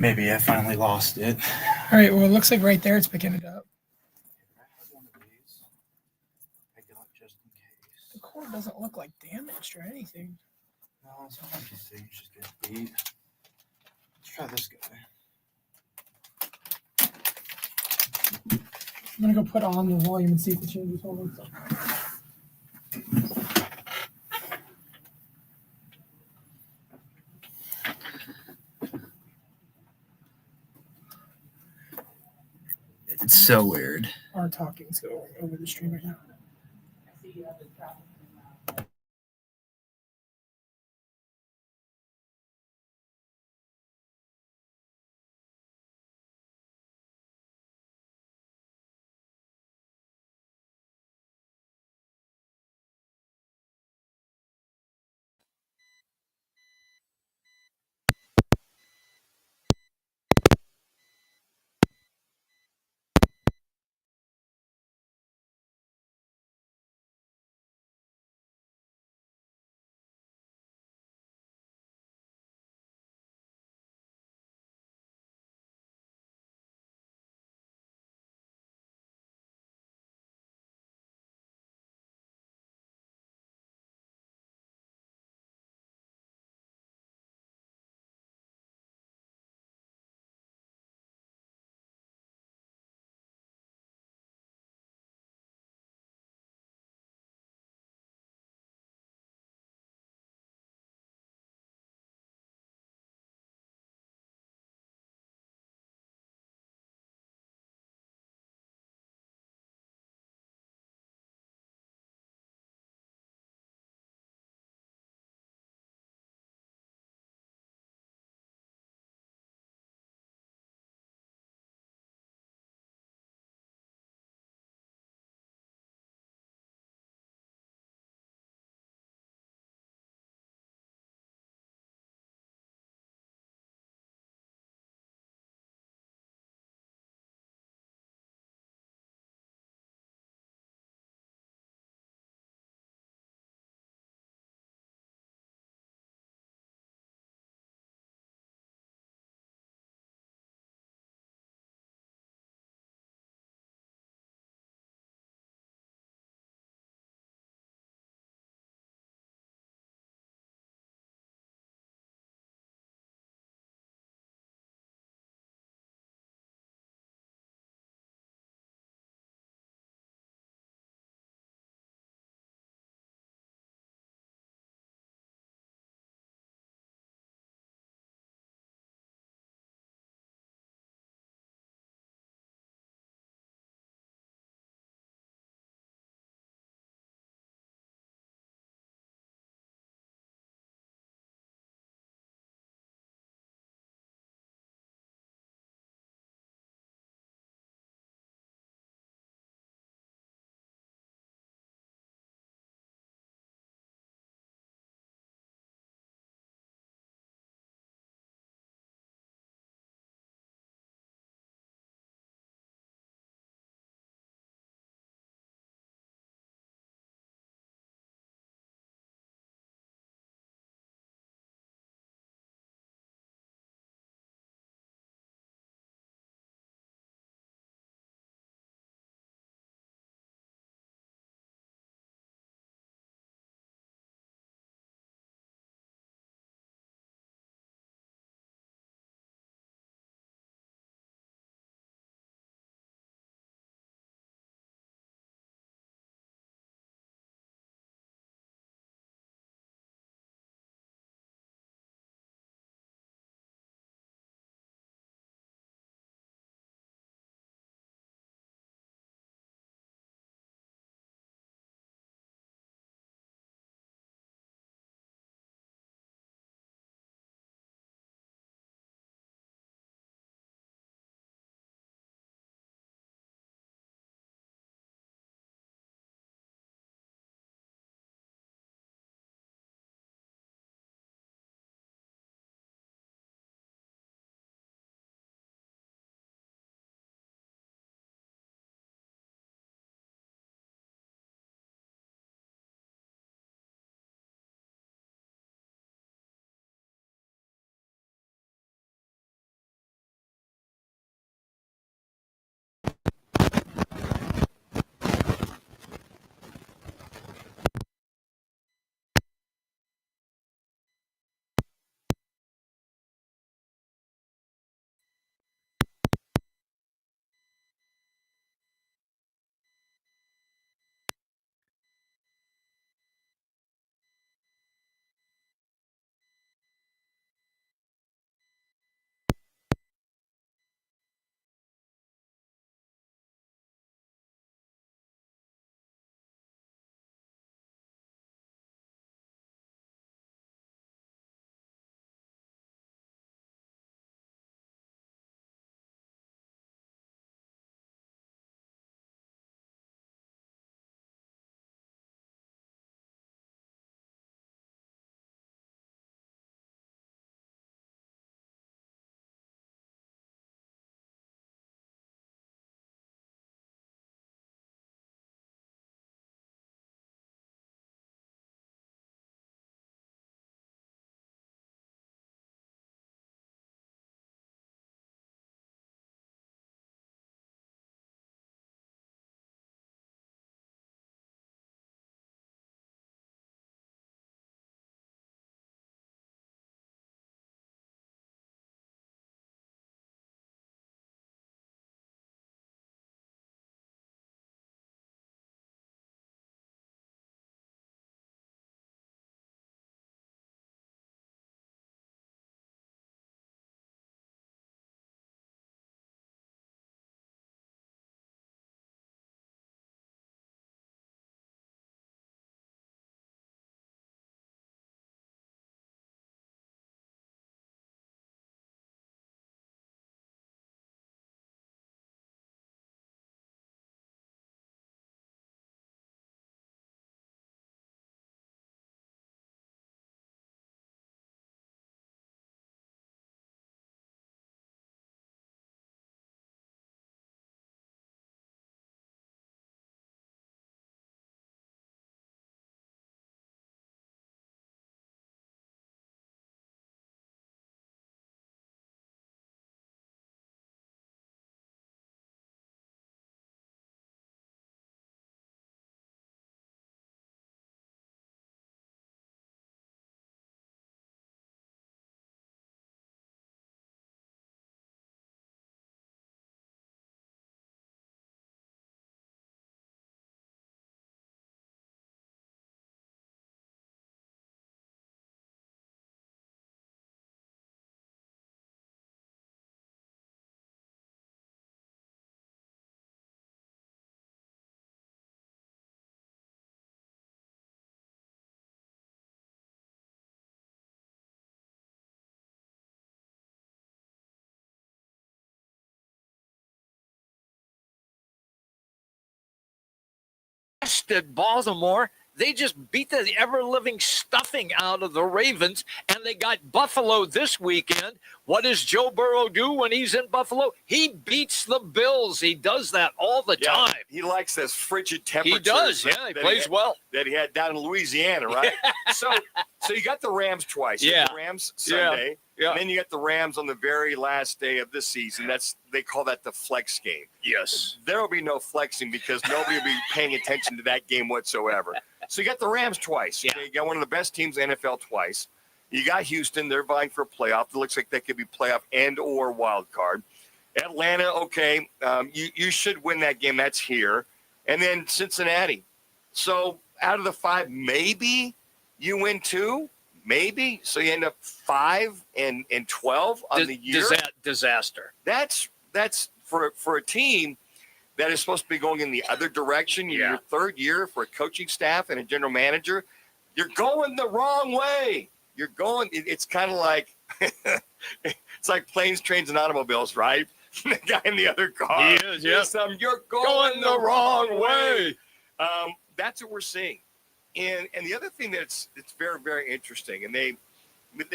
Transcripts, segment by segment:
Maybe I finally lost it. All right, well, it looks like right there it's picking it up. I had one of these. I got just in case. The cord doesn't look like damaged or anything. No, sometimes these things just get beat. Let's try this guy. I'm going to go put on the volume and see if it changes. Hold on. It's so weird. Our talking's going over the stream right now. bested Baltimore. They just beat the ever-living stuffing out of the Ravens, and they got Buffalo this weekend. What does Joe Burrow do when he's in Buffalo? He beats the Bills. He does that all the time. He likes those frigid temperatures. He does, yeah. He plays well. That he had down in Louisiana, right? So you got the Rams twice. You got the Rams Sunday. Yeah. And then you got the Rams on the very last day of the season. They call that the flex game. Yes. There will be no flexing because nobody will be paying attention to that game whatsoever. So you got the Rams twice. Yeah. You got one of the best teams in the NFL twice. You got Houston. They're vying for a playoff. It looks like they could be playoff and or wild card. Atlanta, okay. You should win that game. That's here. And then Cincinnati. So out of the 5, maybe you win 2. Maybe. So you end up 5 and 12 on the year. Disaster. That's for a team that is supposed to be going in the other direction. Your third year for a coaching staff and a general manager. You're going the wrong way. It's kind of like, it's like planes, trains, and automobiles, right? The guy in the other car. He is, yes. You're going the wrong way. That's what we're seeing. And the other thing it's very, very interesting, and they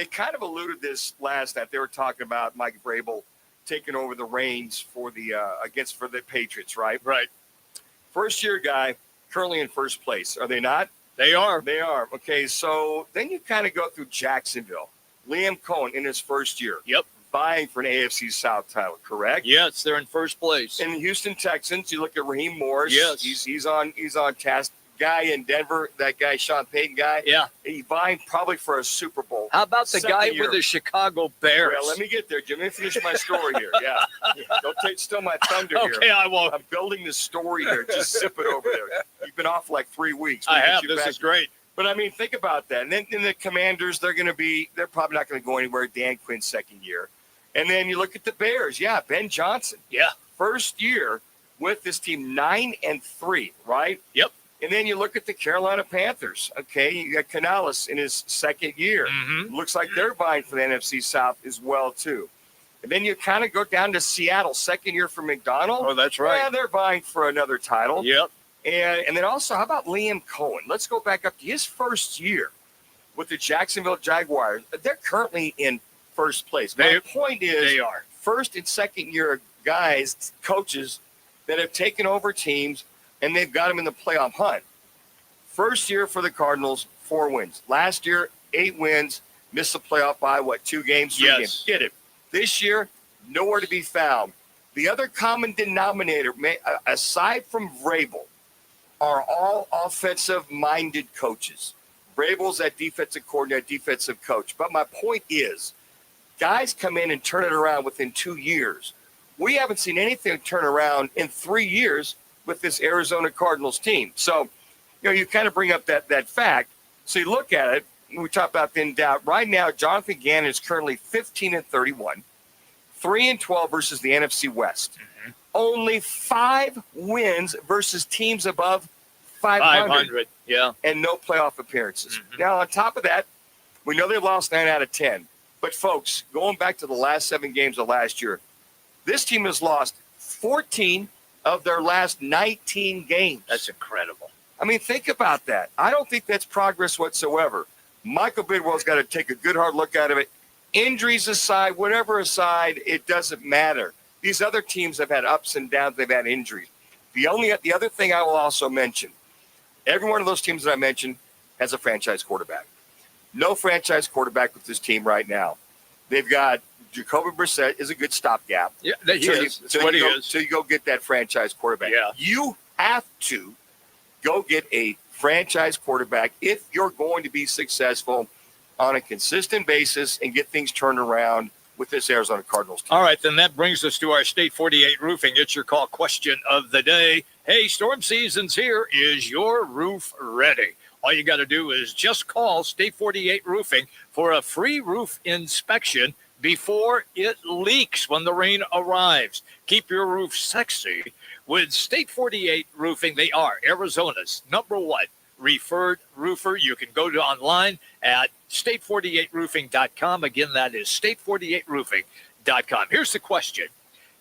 kind of alluded this last night. They were talking about Mike Vrabel taking over the reins for the Patriots, right? Right. First year guy, currently in first place. Are they not? They are. They are. Okay, so then you kind of go through Jacksonville. Liam Cohen in his first year. Yep. Vying for an AFC South title, correct? Yes, they're in first place. In the Houston Texans, you look at Raheem Morris. Yes. He's on task. Guy in Denver, that guy, Sean Payton guy. Yeah. He's vying probably for a Super Bowl. How about the guy year. with the Chicago Bears? Well, let me get there, Jim. Let me finish my story here. Yeah. Don't steal my thunder here. Okay, I won't. I'm building this story here. Just zip it over there. You've been off like 3 weeks. I have. This is great. But, I mean, think about that. And then in the Commanders, they're probably not going to go anywhere. Dan Quinn's second year. And then you look at the Bears. Yeah, Ben Johnson. Yeah. First year with this team, 9-3, right? Yep. And then you look at the Carolina Panthers. Okay, you got Canales in his second year. Mm-hmm. Looks like they're vying for the NFC South as well, too. And then you kind of go down to Seattle, second year for McDonald. Oh, that's right. Yeah, they're vying for another title. Yep. And then also, how about Liam Cohen? Let's go back up to his first year with the Jacksonville Jaguars. They're currently in first place. My point is, they are first and second year guys, coaches that have taken over teams and they've got them in the playoff hunt. First year for the Cardinals, 4 wins. Last year, 8 wins, missed the playoff by 2 games, 3 games. Get it. This year, nowhere to be found. The other common denominator, aside from Vrabel, are all offensive-minded coaches. Vrabel's that defensive coordinator, defensive coach. But my point is, guys come in and turn it around within 2 years. We haven't seen anything turn around in 3 years with this Arizona Cardinals team. So, you kind of bring up that fact. So you look at it, we talk about the in doubt. Right now, Jonathan Gannon is currently 15-31, 3-12 versus the NFC West. Mm-hmm. Only 5 wins versus teams above 500. Yeah. And no playoff appearances. Mm-hmm. Now, on top of that, we know they lost 9 out of 10. But, folks, going back to the last 7 games of last year, this team has lost 14 of their last 19 games. That's incredible. I mean, think about that. I don't think that's progress whatsoever. Michael Bidwell's got to take a good hard look at it. Injuries aside, whatever aside, it doesn't matter. These other teams have had ups and downs. They've had injuries. The other thing I will also mention, every one of those teams that I mentioned has a franchise quarterback. No franchise quarterback with this team right now. They've got Jacoby Brissett is a good stopgap. Yeah, he is. That's what he is. So you go get that franchise quarterback. Yeah. You have to go get a franchise quarterback if you're going to be successful on a consistent basis and get things turned around with this Arizona Cardinals team. All right, then that brings us to our State 48 Roofing. It's your call question of the day. Hey, storm season's here. Is your roof ready? All you got to do is just call State 48 Roofing for a free roof inspection before it leaks when the rain arrives. Keep your roof sexy with State 48 Roofing. They are Arizona's #1 referred roofer. You can go to online at state48roofing.com. Again, that is state48roofing.com. Here's the question.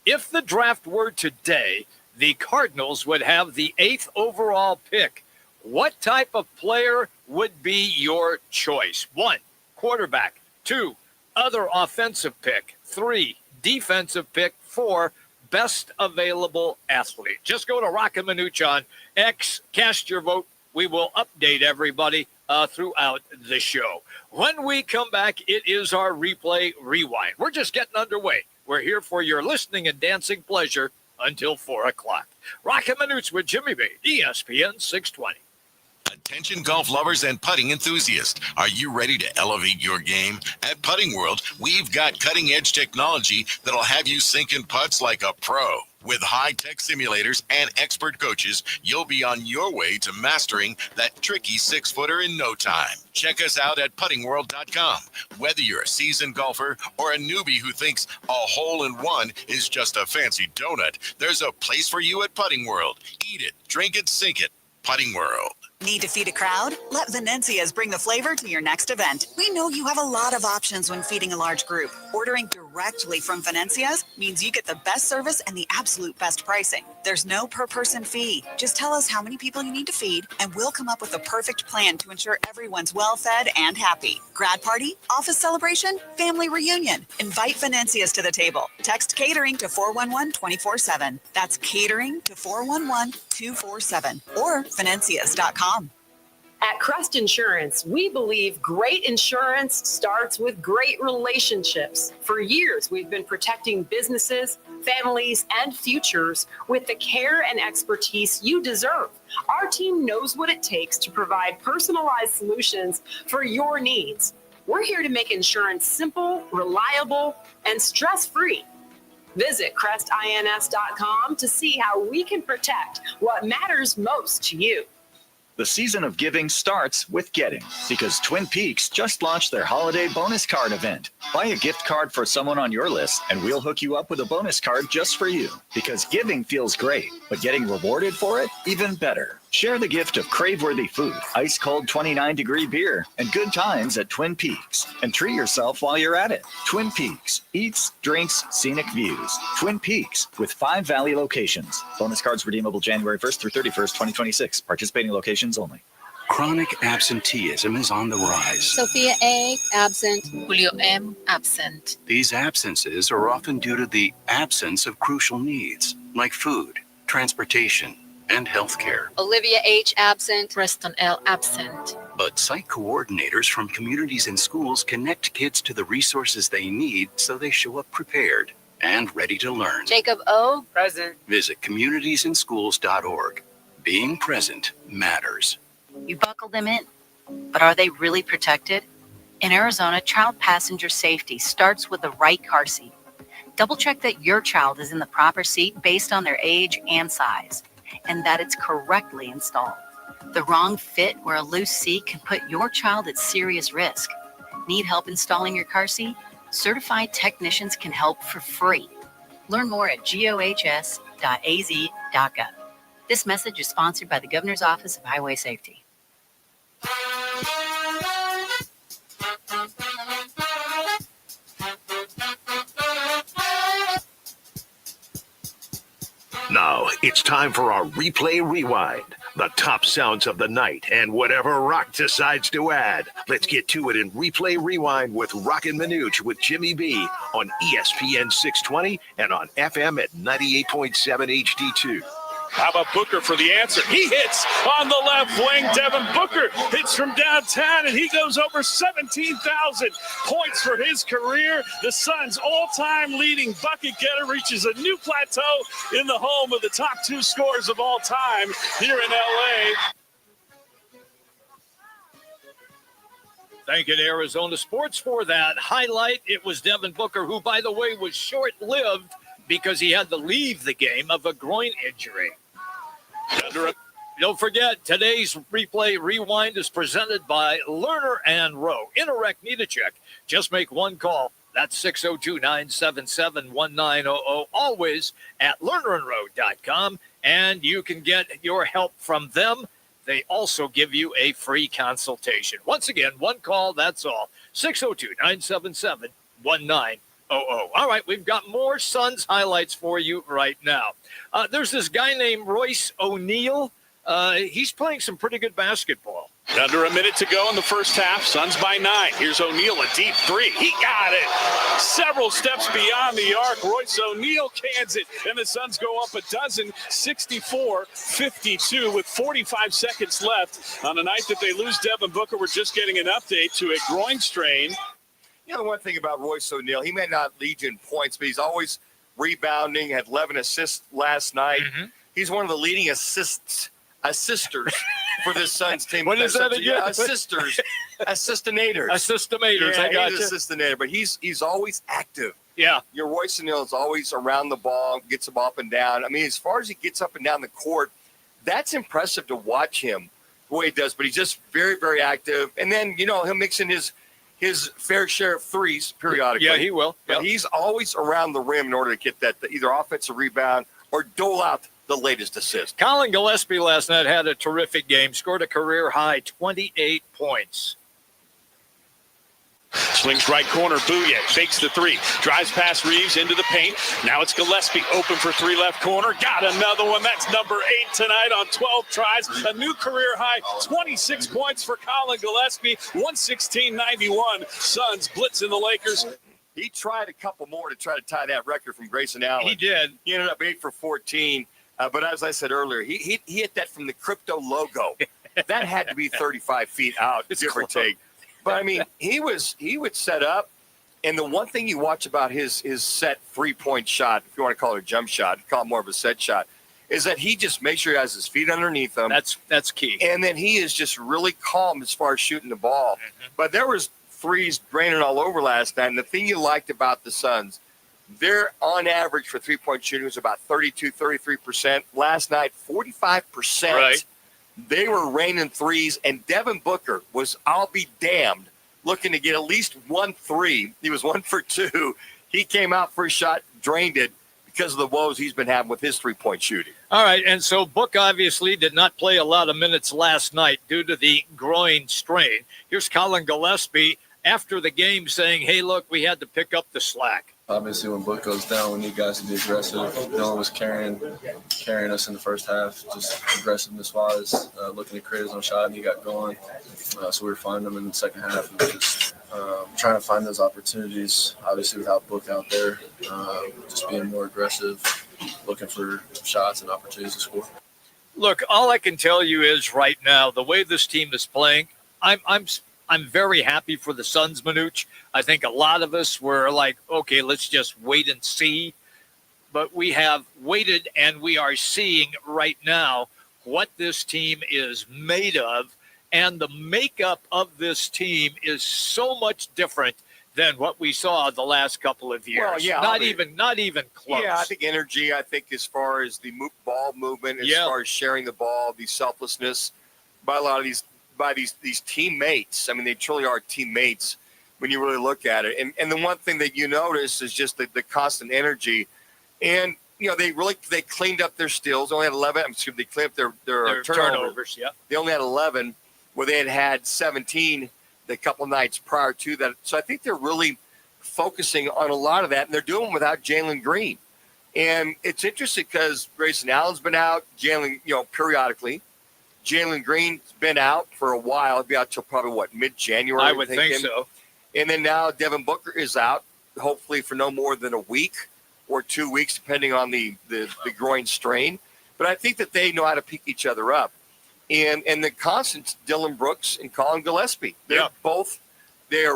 If the draft were today, the Cardinals would have the 8th overall pick. what type of player would be your choice? 1, quarterback. 2, other offensive pick. 3, defensive pick. 4, best available athlete. Just go to Roc and Manuch on X, cast your vote. We will update everybody throughout the show. When we come back, it is our replay rewind. We're just getting underway. We're here for your listening and dancing pleasure until 4 o'clock. Roc and Manuch with Jimmy B, ESPN 620. Attention golf lovers and putting enthusiasts. Are you ready to elevate your game? At Putting World, we've got cutting-edge technology that'll have you sinking putts like a pro. With high-tech simulators and expert coaches, you'll be on your way to mastering that tricky 6-footer in no time. Check us out at puttingworld.com. Whether you're a seasoned golfer or a newbie who thinks a hole-in-one is just a fancy donut, there's a place for you at Putting World. Eat it, drink it, sink it. Putting World. Need to feed a crowd? Let Venencia's bring the flavor to your next event. We know you have a lot of options when feeding a large group. Ordering directly from Venencia's means you get the best service and the absolute best pricing. There's no per person fee. Just tell us how many people you need to feed, and we'll come up with a perfect plan to ensure everyone's well fed and happy. Grad party, office celebration, family reunion. Invite Venencia's to the table. Text catering to 411-24/7. That's catering to 411-247 or Venencias.com. At Crest Insurance, we believe great insurance starts with great relationships. For years, we've been protecting businesses, families, and futures with the care and expertise you deserve. Our team knows what it takes to provide personalized solutions for your needs. We're here to make insurance simple, reliable, and stress-free. Visit crestins.com to see how we can protect what matters most to you. The season of giving starts with getting, because Twin Peaks just launched their holiday bonus card event. Buy a gift card for someone on your list, and we'll hook you up with a bonus card just for you. Because giving feels great, but getting rewarded for it, even better. Share the gift of crave-worthy food, ice-cold 29-degree beer, and good times at Twin Peaks. And treat yourself while you're at it. Twin Peaks. Eats, drinks, scenic views. Twin Peaks with 5 Valley locations. Bonus cards redeemable January 1st through 31st, 2026. Participating locations only. Chronic absenteeism is on the rise. Sophia A. absent. Julio M. absent. These absences are often due to the absence of crucial needs like food, transportation, and health care. Olivia H. absent. Preston L. absent. But site coordinators from communities and schools connect kids to the resources they need so they show up prepared and ready to learn. Jacob O. present. Visit communitiesandschools.org. Being present matters. You buckle them in, but are they really protected? In Arizona, child passenger safety starts with the right car seat. Double check that your child is in the proper seat based on their age and size, and that it's correctly installed. The wrong fit or a loose seat can put your child at serious risk. Need help installing your car seat? Certified technicians can help for free. Learn more at gohs.az.gov. This message is sponsored by the Governor's Office of Highway Safety. Now it's time for our replay rewind. The top sounds of the night and whatever Roc decides to add. Let's get to it in replay rewind with Roc and Manuch with Jimmy B on ESPN 620 and on FM at 98.7 HD-2. How about Booker for the answer? He hits on the left wing. Devin Booker hits from downtown, and he goes over 17,000 points for his career. The Suns' all-time leading bucket getter reaches a new plateau in the home of the top 2 scorers of all time here in L.A. Thank you to Arizona Sports for that highlight. It was Devin Booker, who, by the way, was short-lived because he had to leave the game of a groin injury. Don't forget, today's replay rewind is presented by Lerner and Rowe. Interact need a check. Just make one call. That's 602-977-1900. Always at lernerandrowe.com. And you can get your help from them. They also give you a free consultation. Once again, one call, that's all. 602-977-1900. All right, we've got more Suns highlights for you right now. There's this guy named Royce O'Neal. he's playing some pretty good basketball. Under a minute to go in the first half. Suns by 9. Here's O'Neal, a deep three. He got it. Several steps beyond the arc. Royce O'Neal cans it, and the Suns go up a dozen, 64-52 with 45 seconds left. On a night that they lose Devin Booker, we're just getting an update to a groin strain. You know, the one thing about Royce O'Neal, he may not lead you in points, but he's always rebounding, had 11 assists last night. Mm-hmm. He's one of the leading assisters for this Suns team. What is that again? Yeah, assistinators. Assistinator. Yeah, I got he's assistinator, but he's always active. Yeah. Your Royce O'Neal is always around the ball, gets him up and down. I mean, as far as he gets up and down the court, that's impressive to watch him the way he does. But he's just very, very active. And then, you know, he'll mix in his fair share of threes periodically. Yeah, he will. But Yep. he's always around the rim in order to get that either offensive rebound or dole out the latest assist. Colin Gillespie last night had a terrific game, scored a career-high 28 points. Swings right corner, Bouye fakes the three, drives past Reeves into the paint. Now it's Gillespie open for three left corner. Got another one. That's number 8 tonight on 12 tries. A new career high, 26 points for Colin Gillespie, 116-91. Suns blitzing the Lakers. He tried a couple more to try to tie that record from Grayson Allen. He did. He ended up 8 for 14. But as I said earlier, he hit that from the crypto logo. That had to be 35 feet out, give or take. But, I mean, he would set up, and the one thing you watch about his set three-point shot, if you want to call it a jump shot, call it more of a set shot, is that he just makes sure he has his feet underneath him. That's key. And then he is just really calm as far as shooting the ball. Mm-hmm. But there was threes draining all over last night, and the thing you liked about the Suns, they're on average for three-point shooting was about 32, 33%. Last night, 45%. Right. They were raining threes, and Devin Booker was, I'll be damned, looking to get at least 1 3. He was 1 for 2. He came out for a shot, drained it because of the woes he's been having with his three-point shooting. All right, and so Book obviously did not play a lot of minutes last night due to the groin strain. Here's Colin Gillespie after the game saying, hey, look, we had to pick up the slack. Obviously, when Book goes down, we need guys to be aggressive. Dylan was carrying us in the first half, just aggressiveness-wise, looking to create his own shot, and he got going. So we were finding him in the second half and just trying to find those opportunities, obviously without Book out there, just being more aggressive, looking for shots and opportunities to score. Look, all I can tell you is right now, the way this team is playing, I'm very happy for the Suns, Manuch. I think a lot of us were like, okay, let's just wait and see. But we have waited, and we are seeing right now what this team is made of. And the makeup of this team is so much different than what we saw the last couple of years. Well, yeah, not even close. Yeah, I think energy, I think as far as the ball movement, as far as sharing the ball, the selflessness by a lot of these teammates. I mean, they truly are teammates when you really look at it. And the one thing that you notice is just the constant energy. And, you know, they cleaned up their steals. They only had 11. They cleaned up their turnovers. Yeah. They only had 11 where they had 17 the couple nights prior to that. So I think they're really focusing on a lot of that, and they're doing it without Jalen Green. And it's interesting because Grayson Allen's been out, Jalen, periodically. Jalen Green's been out for a while. He'll be out till probably, mid-January? I would think so. And then now Devin Booker is out, hopefully for no more than a week or 2 weeks, depending on the groin strain. But I think that they know how to pick each other up. And the constants, Dylan Brooks and Colin Gillespie. They are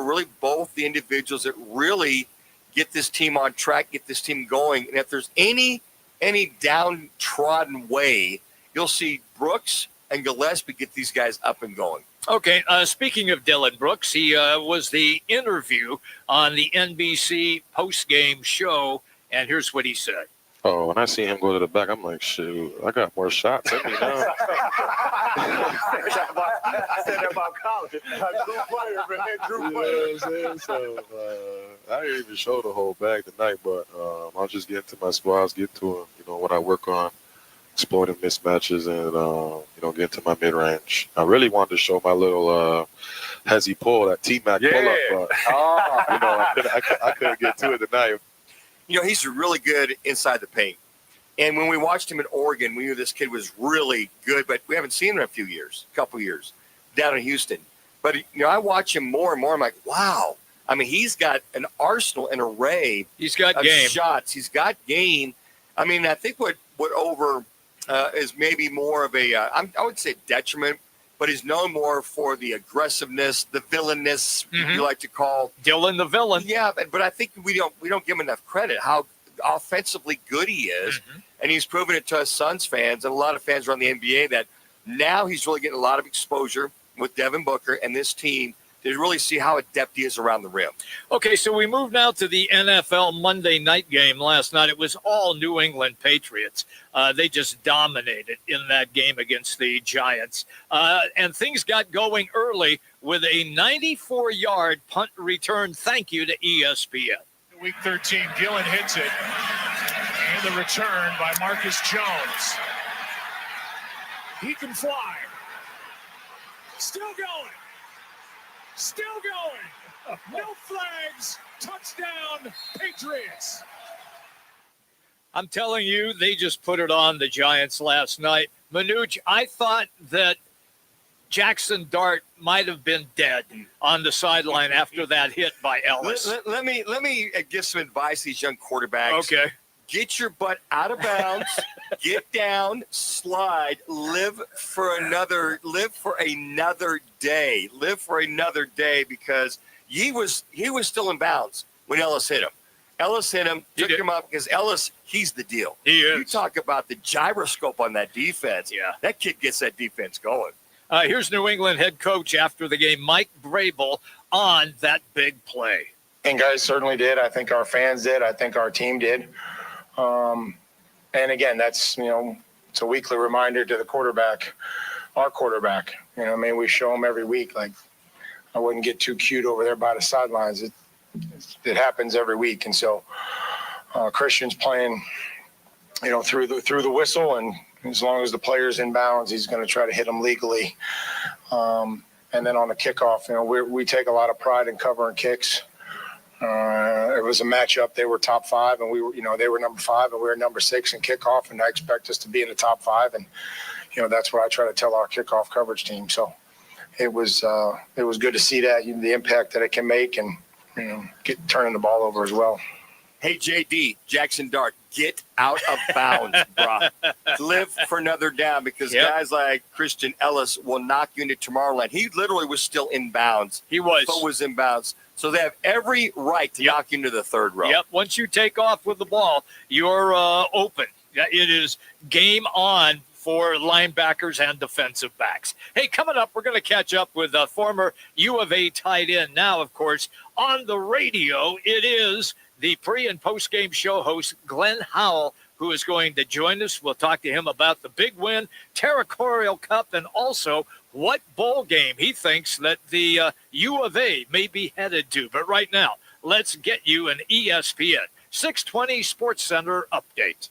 really both the individuals that really get this team on track, get this team going. And if there's any downtrodden way, you'll see Brooks and Gillespie get these guys up and going. Okay, speaking of Dylan Brooks, he was the interview on the NBC postgame show, and here's what he said. Oh, when I see him go to the back, I'm like, shoot, I got more shots in me now. I said that about college. Drew player. So I didn't even show the whole bag tonight, but I'll just get into my squads, get to what I work on, exploiting mismatches, and get into my mid-range. I really wanted to show my little hezzy pull, that T-Mac pull-up, but I couldn't get to it tonight. He's really good inside the paint. And when we watched him at Oregon, we knew this kid was really good, but we haven't seen him in a couple years down in Houston. But, I watch him more and more. I'm like, wow. I mean, he's got an arsenal, an array of shots. He's got game. I mean, I think what is maybe more of I would say detriment, but he's known more for the aggressiveness, the villainous, you like to call Dylan the villain. Yeah, but I think we don't give him enough credit how offensively good he is, and he's proven it to us Suns fans and a lot of fans around the NBA that now he's really getting a lot of exposure with Devin Booker and this team to really see how adept he is around the rim. Okay, so we move now to the NFL Monday night game last night. It was all New England Patriots. They just dominated in that game against the Giants. And things got going early with a 94-yard punt return. Thank you to ESPN. Week 13, Gillen hits it. And the return by Marcus Jones. He can fly. Still going. Still going. No flags. Touchdown, Patriots. I'm telling you, they just put it on the Giants last night. Manuch, I thought that Jackson Dart might have been dead on the sideline after that hit by Ellis. Let me give some advice to these young quarterbacks. Okay. Get your butt out of bounds, get down, slide, live for another day. Live for another day because he was still in bounds when Ellis hit him. Ellis hit him, took him up because Ellis, he's the deal. He is. You talk about the gyroscope on that defense. Yeah. That kid gets that defense going. Here's New England head coach after the game, Mike Vrabel, on that big play. I think guys certainly did. I think our fans did. I think our team did. And again, that's, it's a weekly reminder to the quarterback, our quarterback. We show them every week. Like, I wouldn't get too cute over there by the sidelines. It happens every week. And so Christian's playing, through the whistle, and as long as the player's in bounds, he's going to try to hit them legally. And then on the kickoff, we take a lot of pride in covering kicks. It was a matchup. They were top 5, and we were, they were number 5, and we were number 6 in kickoff, and I expect us to be in the top 5. And, that's what I try to tell our kickoff coverage team. So it was good to see that, the impact that it can make, and, turning the ball over as well. Hey, JD, Jackson Dart, get out of bounds, bro. Live for another down because guys like Christian Ellis will knock you into Tomorrowland. He literally was still in bounds. He was. But was in bounds. So they have every right to knock you into the third row. Yep. Once you take off with the ball, you're open. It is game on for linebackers and defensive backs. Hey, coming up, we're going to catch up with former U of A tight end. Now, of course, on the radio, it is the pre- and post-game show host, Glenn Howell, who is going to join us. We'll talk to him about the big win, Territorial Cup, and also what bowl game he thinks that the U of A may be headed to. But right now, let's get you an ESPN 620 Sports Center update.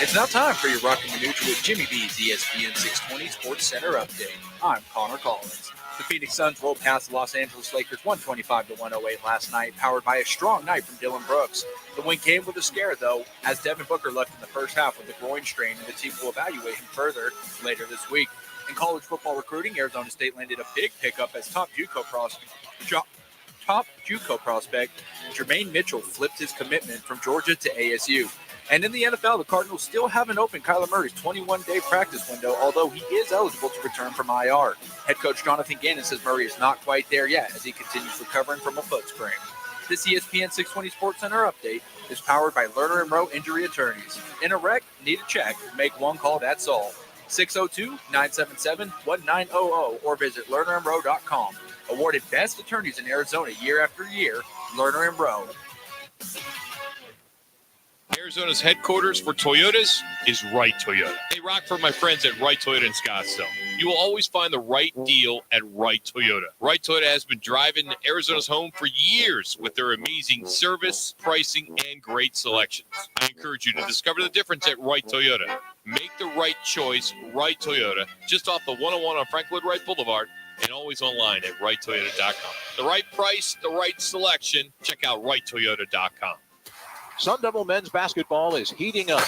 It's now time for your Roc and Manuch with Jimmy B's ESPN 620 Sports Center update. I'm Connor Collins. The Phoenix Suns rolled past the Los Angeles Lakers 125-108 last night, powered by a strong night from Dylan Brooks. The win came with a scare, though, as Devin Booker left in the first half with a groin strain, and the team will evaluate him further later this week. In college football recruiting, Arizona State landed a big pickup as top JUCO prospect Jermaine Mitchell flipped his commitment from Georgia to ASU. And in the NFL, the Cardinals still haven't opened Kyler Murray's 21-day practice window, although he is eligible to return from IR. Head coach Jonathan Gannon says Murray is not quite there yet as he continues recovering from a foot sprain. This ESPN 620 Sports Center update is powered by Lerner & Rowe Injury Attorneys. In a wreck, need a check, make one call, that's all. 602-977-1900 or visit lernerandrowe.com. Awarded best attorneys in Arizona year after year, Lerner & Rowe. Arizona's headquarters for Toyotas is Wright Toyota. Hey, Rock, for my friends at Wright Toyota in Scottsdale. You will always find the right deal at Wright Toyota. Wright Toyota has been driving Arizona's home for years with their amazing service, pricing, and great selections. I encourage you to discover the difference at Wright Toyota. Make the right choice, Wright Toyota, just off the 101 on Frank Lloyd Wright Boulevard and always online at righttoyota.com. The right price, the right selection. Check out righttoyota.com. Sun Devil men's basketball is heating up,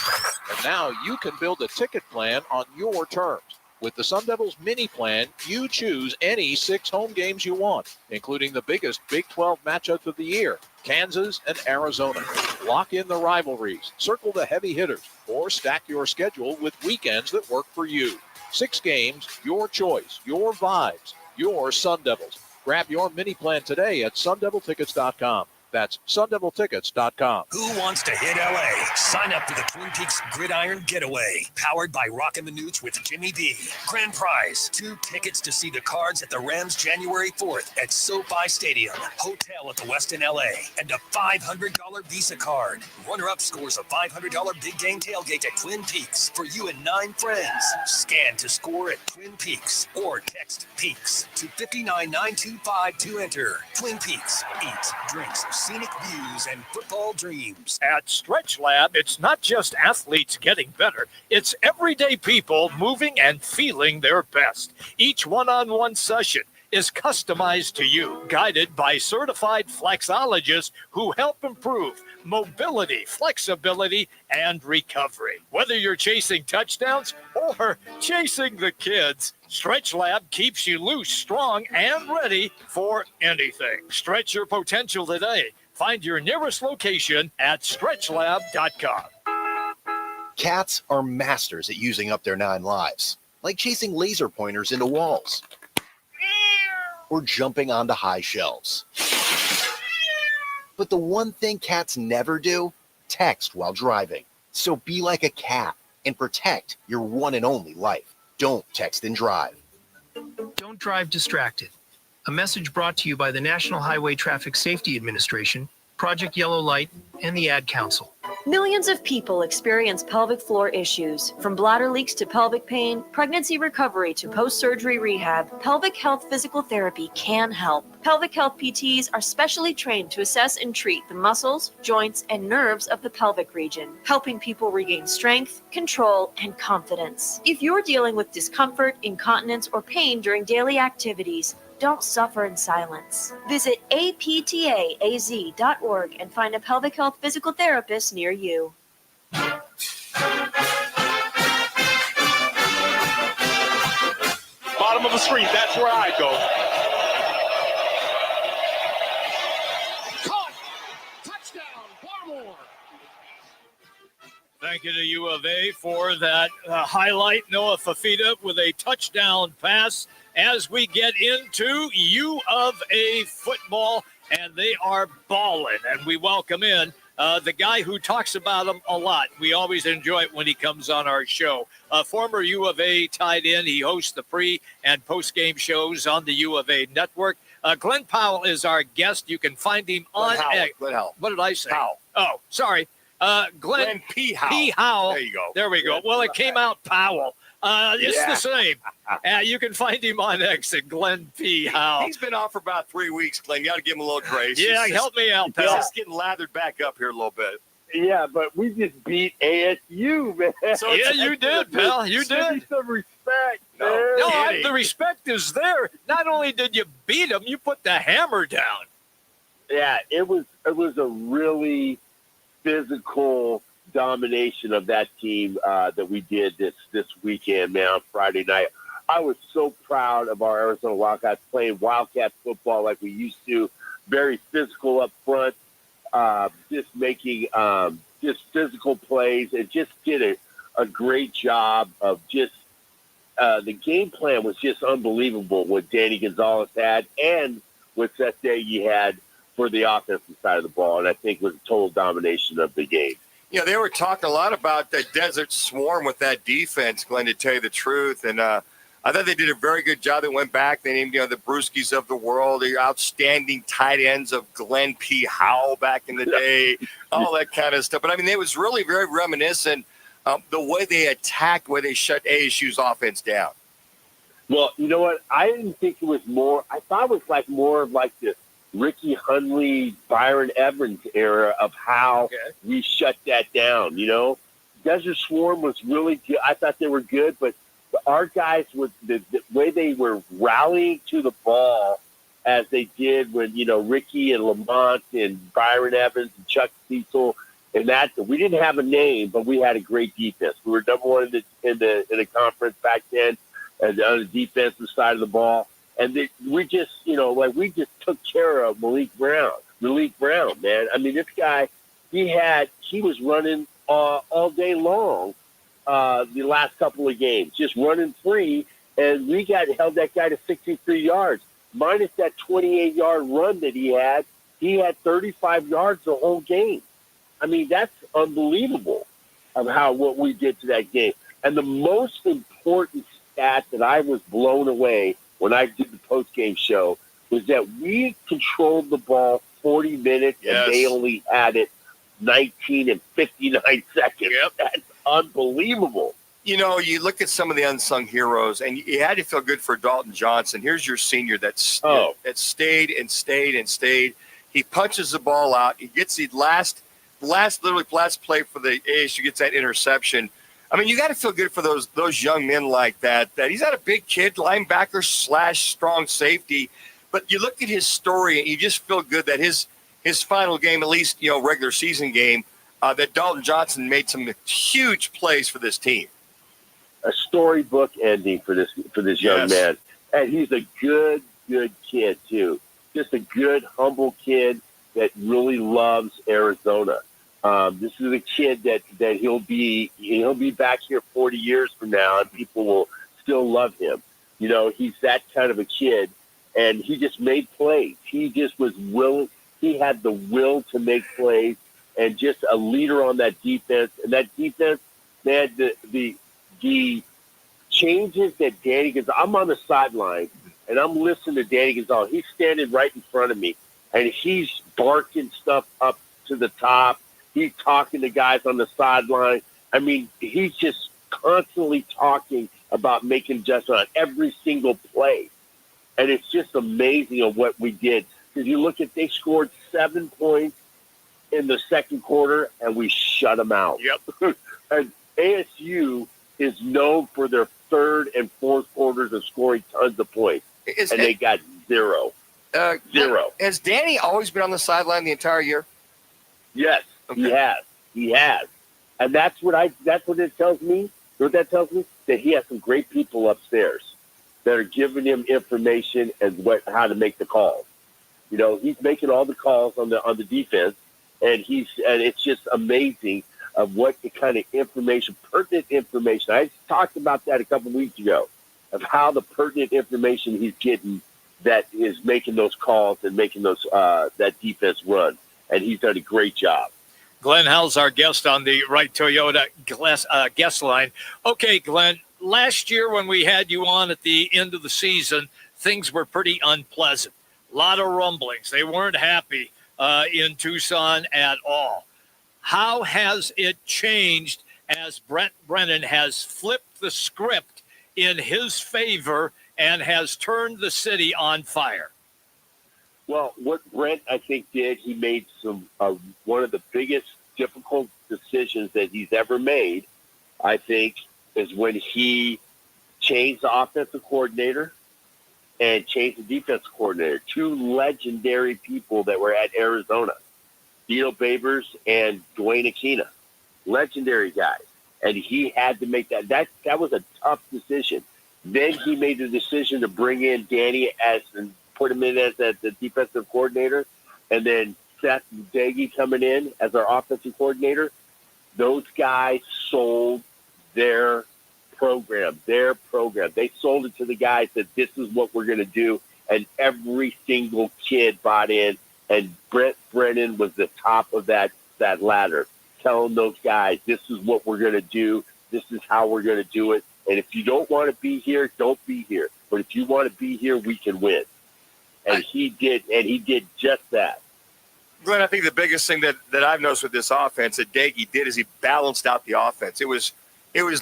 and now you can build a ticket plan on your terms. With the Sun Devils mini plan, you choose any 6 home games you want, including the biggest Big 12 matchups of the year, Kansas and Arizona. Lock in the rivalries, circle the heavy hitters, or stack your schedule with weekends that work for you. 6 games, your choice, your vibes, your Sun Devils. Grab your mini plan today at sundeviltickets.com. That's sundeviltickets.com. Who wants to hit LA? Sign up for the Twin Peaks Gridiron Getaway, powered by Roc and Manuch with Jimmy B. Grand prize, 2 tickets to see the Cards at the Rams January 4th at SoFi Stadium, hotel at the Westin LA, and a $500 Visa card. Runner-up scores a $500 big game tailgate at Twin Peaks for you and 9 friends. Scan to score at Twin Peaks or text Peaks to 59925 to enter. Twin Peaks, eats, drinks, scenic views, and football dreams. At Stretch Lab, it's not just athletes getting better. It's everyday people moving and feeling their best. Each one-on-one session is customized to you, guided by certified flexologists who help improve mobility, flexibility, and recovery. Whether you're chasing touchdowns or chasing the kids, Stretch Lab keeps you loose, strong, and ready for anything. Stretch your potential today. Find your nearest location at stretchlab.com. Cats are masters at using up their 9 lives, like chasing laser pointers into walls or jumping onto high shelves. But the one thing cats never do, text while driving. So be like a cat and protect your one and only life. Don't text and drive. Don't drive distracted. A message brought to you by the National Highway Traffic Safety Administration, Project Yellow Light, and the Ad Council. Millions of people experience pelvic floor issues. From bladder leaks to pelvic pain, pregnancy recovery to post-surgery rehab, pelvic health physical therapy can help. Pelvic health PTs are specially trained to assess and treat the muscles, joints, and nerves of the pelvic region, helping people regain strength, control, and confidence. If you're dealing with discomfort, incontinence, or pain during daily activities, don't suffer in silence. Visit aptaaz.org and find a pelvic health physical therapist near you. Bottom of the street, that's where I go. Caught! Touchdown, Barmore! Thank you to U of A for that highlight. Noah Fafita with a touchdown pass as we get into U of A football, and they are balling. And we welcome in the guy who talks about them a lot. We always enjoy it when he comes on our show. Former U of A tight end. He hosts the pre- and post-game shows on the U of A network. Glenn Powell is our guest. You can find him on X. Glenn Howell. What did I say? Howell. Oh, sorry. Glenn P. Howell. P. Howell. There you go. There we go. Well, it came out Powell. It's Yeah. the same. You can find him on X at Glenn P. Howell. He's been off for about 3 weeks, Glenn. You got to give him a little grace. Yeah, He's help me out, He's pal. just getting lathered back up here a little bit. Yeah, but we just beat ASU, man. So Yeah, you did, pal. You Give me did. some respect, No. man. No, kidding. the respect is there. Not only did you beat him, you put the hammer down. Yeah, it was a really physical domination of that team that we did this weekend, man, on Friday night. I was so proud of our Arizona Wildcats playing Wildcat football like we used to, very physical up front, just making just physical plays, and just did a great job of just the game plan was just unbelievable what Danny Gonzalez had and what Seth Day had for the offensive side of the ball, and I think it was a total domination of the game. You know, they were talking a lot about the Desert Swarm with that defense, Glenn, to tell you the truth. And I thought they did a very good job. They went back. They named, the Brewskis of the world, the outstanding tight ends of Glenn P. Howell back in the day, all that kind of stuff. But, I mean, it was really very reminiscent the way they attacked, the way they shut ASU's offense down. Well, you know what? I didn't think it was more – I thought it was like more of like the Ricky Hundley, Byron Evans era of how we shut that down, Desert Swarm was really good. I thought they were good, but the our guys, with the way they were rallying to the ball as they did when, Ricky and Lamont and Byron Evans and Chuck Cecil and that, we didn't have a name, but we had a great defense. We were number one in the conference back then, and on the defensive side of the ball. And we just, we just took care of Malik Brown, man. I mean, this guy, he was running all day long the last couple of games, just running free, and we held that guy to 63 yards. Minus that 28-yard run that he had 35 yards the whole game. I mean, that's unbelievable of what we did to that game. And the most important stat that I was blown away when I did the postgame show was that we controlled the ball 40 minutes and they only had it 19 and 59 seconds. Yep. That's unbelievable. You look at some of the unsung heroes, and you had to feel good for Dalton Johnson. Here's your senior that stayed and stayed and stayed. He punches the ball out. He gets the last play for the ASU, gets that interception. I mean, you got to feel good for those young men like that he's not a big kid, linebacker / strong safety. But you look at his story, and you just feel good that his final game, at least, regular season game, that Dalton Johnson made some huge plays for this team. A storybook ending for this young man. And he's a good kid, too. Just a good, humble kid that really loves Arizona. This is a kid that he'll be back here 40 years from now, and people will still love him. He's that kind of a kid, and he just made plays. He just was willing. He had the will to make plays, and just a leader on that defense. And that defense, man, the changes that Danny Gonzalez, I'm on the sideline, and I'm listening to Danny Gonzalez. He's standing right in front of me, and he's barking stuff up to the top. He's talking to guys on the sideline. I mean, he's just constantly talking about making adjustments on every single play. And it's just amazing of what we did. Because you look at, they scored 7 points in the second quarter, and we shut them out. Yep. And ASU is known for their third and fourth quarters of scoring tons of points. And they got zero. Zero. Has Danny always been on the sideline the entire year? Yes, okay. He has. And that's what it tells me. You know what that tells me? That he has some great people upstairs that are giving him information and how to make the calls. He's making all the calls on the defense, and it's just amazing of what the kind of information, pertinent information. I talked about that a couple weeks ago, of how the pertinent information he's getting that is making those calls and making those that defense run. And he's done a great job. Glenn Howell's our guest on the Right Toyota guest line. Okay, Glenn, last year when we had you on at the end of the season, things were pretty unpleasant. A lot of rumblings. They weren't happy in Tucson at all. How has it changed as Brent Brennan has flipped the script in his favor and has turned the city on fire? Well, what Brent, I think, did, he made one of the biggest difficult decisions that he's ever made, I think, is when he changed the offensive coordinator and changed the defensive coordinator. Two legendary people that were at Arizona, Dino Babers and Dwayne Aquina. Legendary guys. And he had to make that. That was a tough decision. Then he made the decision to bring in Danny and put him in as the defensive coordinator, and then Seth Daggy coming in as our offensive coordinator. Those guys sold their program. They sold it to the guys that this is what we're going to do, and every single kid bought in, and Brent Brennan was the top of that ladder, telling those guys, this is what we're going to do, this is how we're going to do it, and if you don't want to be here, don't be here. But if you want to be here, we can win. And he did just that. Glenn, I think the biggest thing that I've noticed with this offense that Daggy did is he balanced out the offense. It was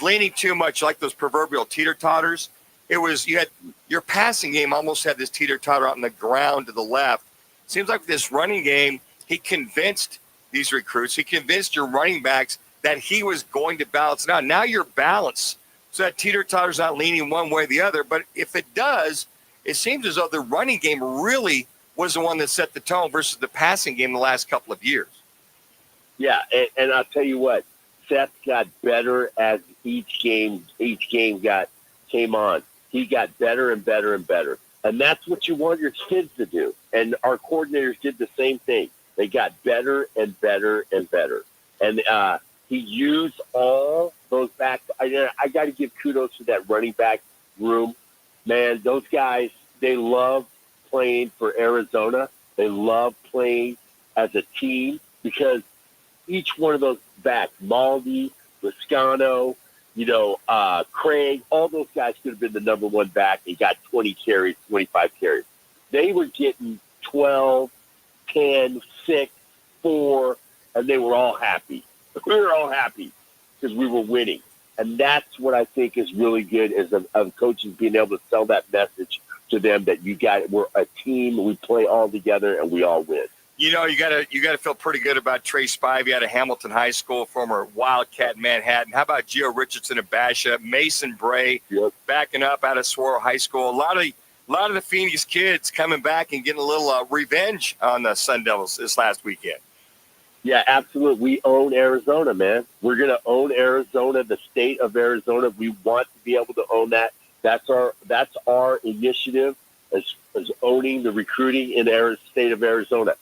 leaning too much like those proverbial teeter-totters. You had your passing game almost had this teeter-totter out on the ground to the left. Seems like with this running game, he convinced these recruits, he convinced your running backs that he was going to balance it out. Now you're balanced. so that teeter-totter's not leaning one way or the other. But if it does, it seems as though the running game really was the one that set the tone versus the passing game the last couple of years. Yeah, and I'll tell you what, Seth got better as each game came on. He got better and better and better. And that's what you want your kids to do. And our coordinators did the same thing. They got better and better and better. And he used all those back. I got to give kudos to that running back room. Man, those guys, they love playing for Arizona. They love playing as a team because each one of those backs, Maldi, Lascano, Craig, all those guys could have been the number one back and got 20 carries, 25 carries. They were getting 12, 10, 6, 4, and they were all happy. We were all happy because we were winning. And that's what I think is really good is of coaches being able to sell that message to them that we're a team, we play all together, and we all win. You gotta feel pretty good about Trey Spivey out of Hamilton High School, former Wildcat in Manhattan. How about Gio Richardson of Basha, Mason Bray backing up out of Saguaro High School? A lot of the Phoenix kids coming back and getting a little revenge on the Sun Devils this last weekend. Yeah, absolutely. We own Arizona, man. We're gonna own Arizona, the state of Arizona. We want to be able to own that. That's our initiative as owning the recruiting in the state of Arizona.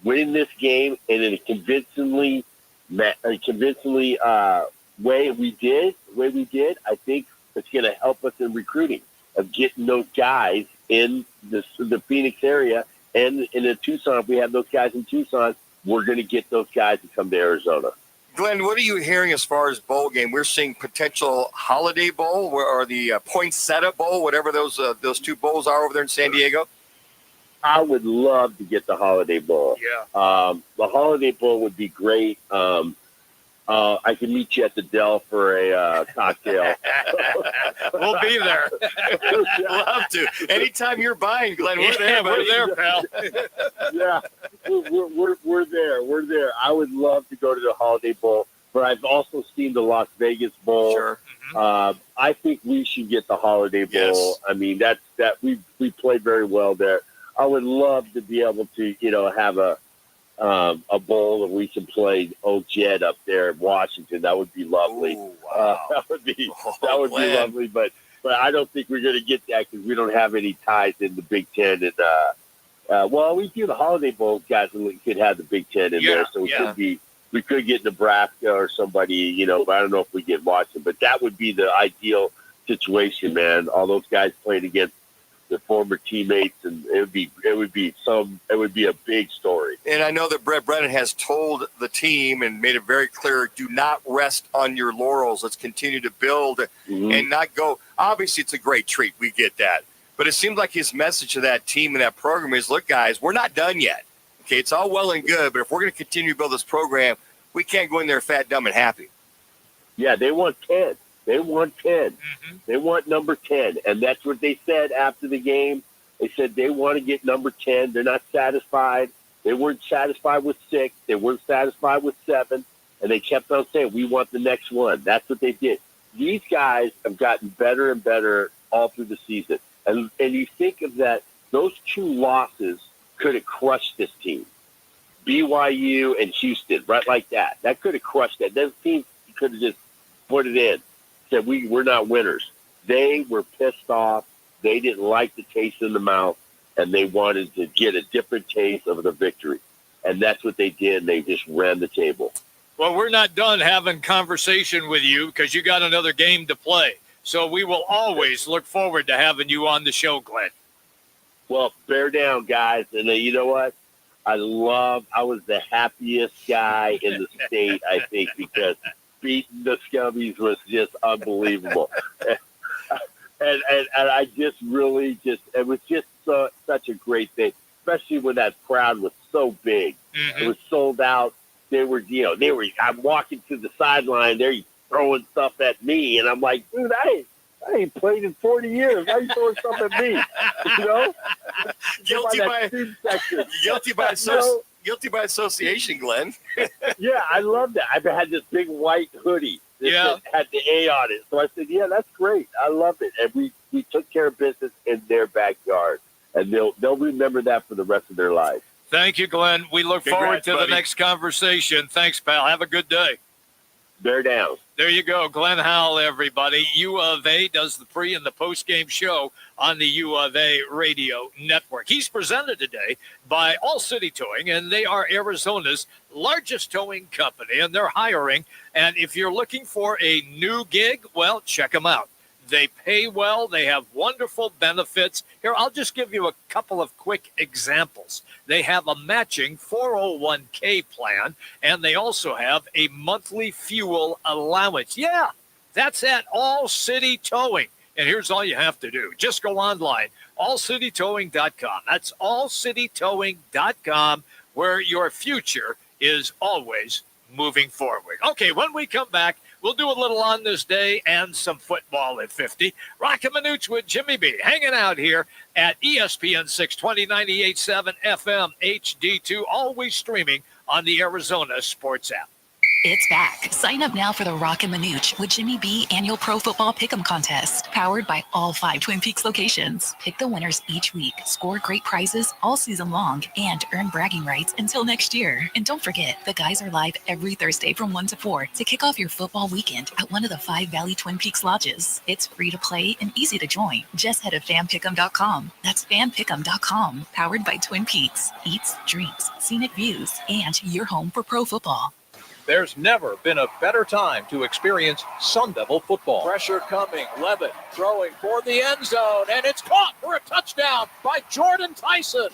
Winning this game in a convincingly way we did, I think it's going to help us in recruiting of getting those guys in the Phoenix area and in Tucson. If we have those guys in Tucson, we're going to get those guys to come to Arizona. Glenn, what are you hearing as far as bowl game? We're seeing potential Holiday Bowl or the Poinsettia Bowl, whatever those two bowls are over there in San Diego. I would love to get the Holiday Bowl. Yeah. The Holiday Bowl would be great. I can meet you at the Dell for a cocktail. We'll be there. Love to. Anytime you're buying, Glenn, we're there. We're there, pal. Yeah, we're there. We're there. I would love to go to the Holiday Bowl, but I've also seen the Las Vegas Bowl. Sure. I think we should get the Holiday Bowl. Yes. I mean, that we played very well there. I would love to be able to, have a bowl that we can play Old Jed up there in Washington. That would be lovely. Ooh, wow. That would be lovely. But I don't think we're going to get that because we don't have any ties in the Big Ten. And we do the Holiday Bowl guys could have the Big Ten in there, so we could get Nebraska or somebody, but I don't know if we get Washington. But that would be the ideal situation, man. All those guys playing against the former teammates, and it would be a big story. And I know that Brett Brennan has told the team and made it very clear, do not rest on your laurels. Let's continue to build and not go. Obviously, it's a great treat. We get that. But it seems like his message to that team and that program is, look, guys, we're not done yet. Okay, it's all well and good, but if we're going to continue to build this program, we can't go in there fat, dumb, and happy. Yeah, they want 10. They want 10. Mm-hmm. They want number 10. And that's what they said after the game. They said they want to get number 10. They're not satisfied. They weren't satisfied with 6. They weren't satisfied with 7. And they kept on saying, we want the next one. That's what they did. These guys have gotten better and better all through the season. And you think of that, those 2 losses could have crushed this team. BYU and Houston, right like that. That could have crushed that. Those teams could have just put it in. Said we're not winners. They were pissed off. They didn't like the taste in the mouth, and they wanted to get a different taste of the victory. And that's what they did. They just ran the table. Well, we're not done having conversation with you because you got another game to play. So we will always look forward to having you on the show, Glenn. Well, bear down, guys. And you know what? I was the happiest guy in the state, I think, because beating the Scummies was just unbelievable. and I just really it was just such a great thing, especially when that crowd was so big. Mm-hmm. It was sold out. I'm walking to the sideline. They're throwing stuff at me, and I'm like, dude, I ain't played in 40 years. Why are you throwing stuff at me? Guilty by association, Glenn. Yeah, I love that. I've had this big white hoodie. It had the A on it. So I said, yeah, that's great. I love it. And we took care of business in their backyard. And they'll remember that for the rest of their lives. Thank you, Glenn. We look forward to the next conversation. Thanks, pal. Have a good day. Bear down. There you go. Glenn Howell, everybody. U of A does the pre and the post-game show on the U of A radio network. He's presented today by All City Towing, and they are Arizona's largest towing company, and they're hiring. And if you're looking for a new gig, well, check them out. They pay well. They have wonderful benefits. Here, I'll just give you a couple of quick examples. They have a matching 401k plan, and they also have a monthly fuel allowance. Yeah, that's at All City Towing. And here's all you have to do. Just go online, allcitytowing.com. That's allcitytowing.com, where your future is always moving forward. Okay, when we come back, we'll do a little on this day and some football at 50. Roc and Manuch with Jimmy B. Hanging out here at ESPN 620, 98.7 FM, HD-2, always streaming on the Arizona Sports app. It's back. Sign up now for the Roc and Manuch with Jimmy B annual Pro Football Pick'em contest, powered by all 5 Twin Peaks locations. Pick the winners each week, score great prizes all season long, and earn bragging rights until next year. And don't forget, the guys are live every Thursday from 1 to 4 to kick off your football weekend at one of the 5 Valley Twin Peaks lodges. It's free to play and easy to join. Just head to fanpick'em.com. That's fanpick'em.com, powered by Twin Peaks. Eats, drinks, scenic views, and your home for pro football. There's never been a better time to experience Sun Devil football. Pressure coming, Levitt throwing for the end zone, and it's caught for a touchdown by Jordan Tyson.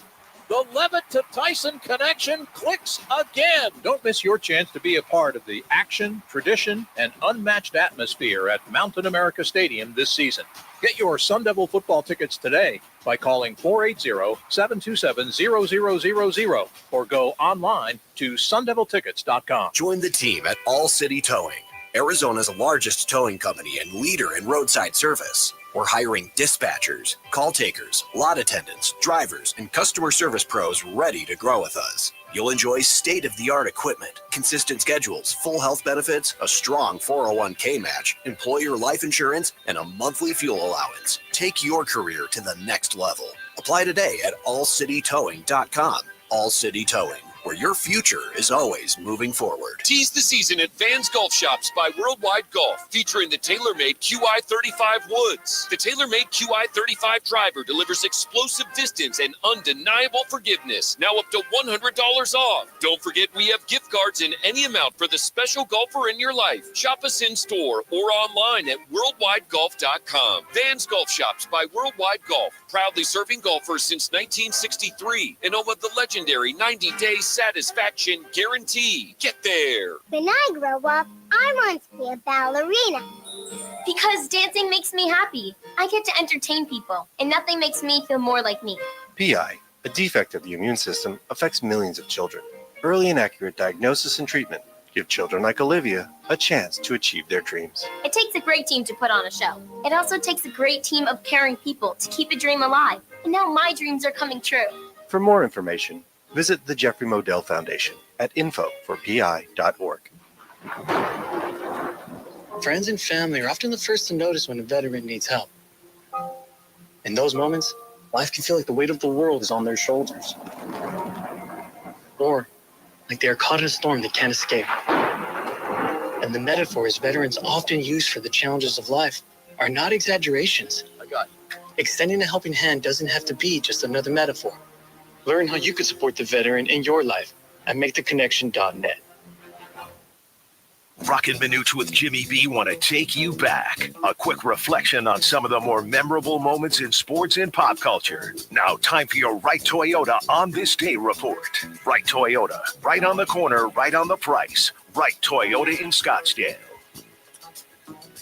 The Levitt to Tyson connection clicks again. Don't miss your chance to be a part of the action, tradition, and unmatched atmosphere at Mountain America Stadium this season. Get your Sun Devil football tickets today by calling 480-727-0000 or go online to sundeviltickets.com. Join the team at All City Towing, Arizona's largest towing company and leader in roadside service. We're hiring dispatchers, call takers, lot attendants, drivers, and customer service pros ready to grow with us. You'll enjoy state-of-the-art equipment, consistent schedules, full health benefits, a strong 401k match, employer life insurance, and a monthly fuel allowance. Take your career to the next level. Apply today at allcitytowing.com. All City Towing, where your future is always moving forward. Tease the season at Vans Golf Shops by Worldwide Golf, featuring the tailor-made QI35 Woods. The tailor-made QI35 driver delivers explosive distance and undeniable forgiveness. Now up to $100 off. Don't forget we have gift cards in any amount for the special golfer in your life. Shop us in store or online at worldwidegolf.com. Vans Golf Shops by Worldwide Golf, proudly serving golfers since 1963 and home of the legendary 90-day satisfaction guarantee. Get there. When I grow up, I want to be a ballerina. Because dancing makes me happy. I get to entertain people, and nothing makes me feel more like me. PI, a defect of the immune system, affects millions of children. Early and accurate diagnosis and treatment give children like Olivia a chance to achieve their dreams. It takes a great team to put on a show. It also takes a great team of caring people to keep a dream alive. And now my dreams are coming true. For more information, visit the Jeffrey Modell Foundation at info4pi.org. Friends and family are often the first to notice when a veteran needs help. In those moments, life can feel like the weight of the world is on their shoulders. Or like they are caught in a storm they can't escape. And the metaphors veterans often use for the challenges of life are not exaggerations. Extending a helping hand doesn't have to be just another metaphor. Learn how you could support the veteran in your life at MakeTheConnection.net. Roc and Manuch with Jimmy B want to take you back. A quick reflection on some of the more memorable moments in sports and pop culture. Now, time for your Right Toyota on this day report. Right Toyota, right on the corner, right on the price. Right Toyota in Scottsdale.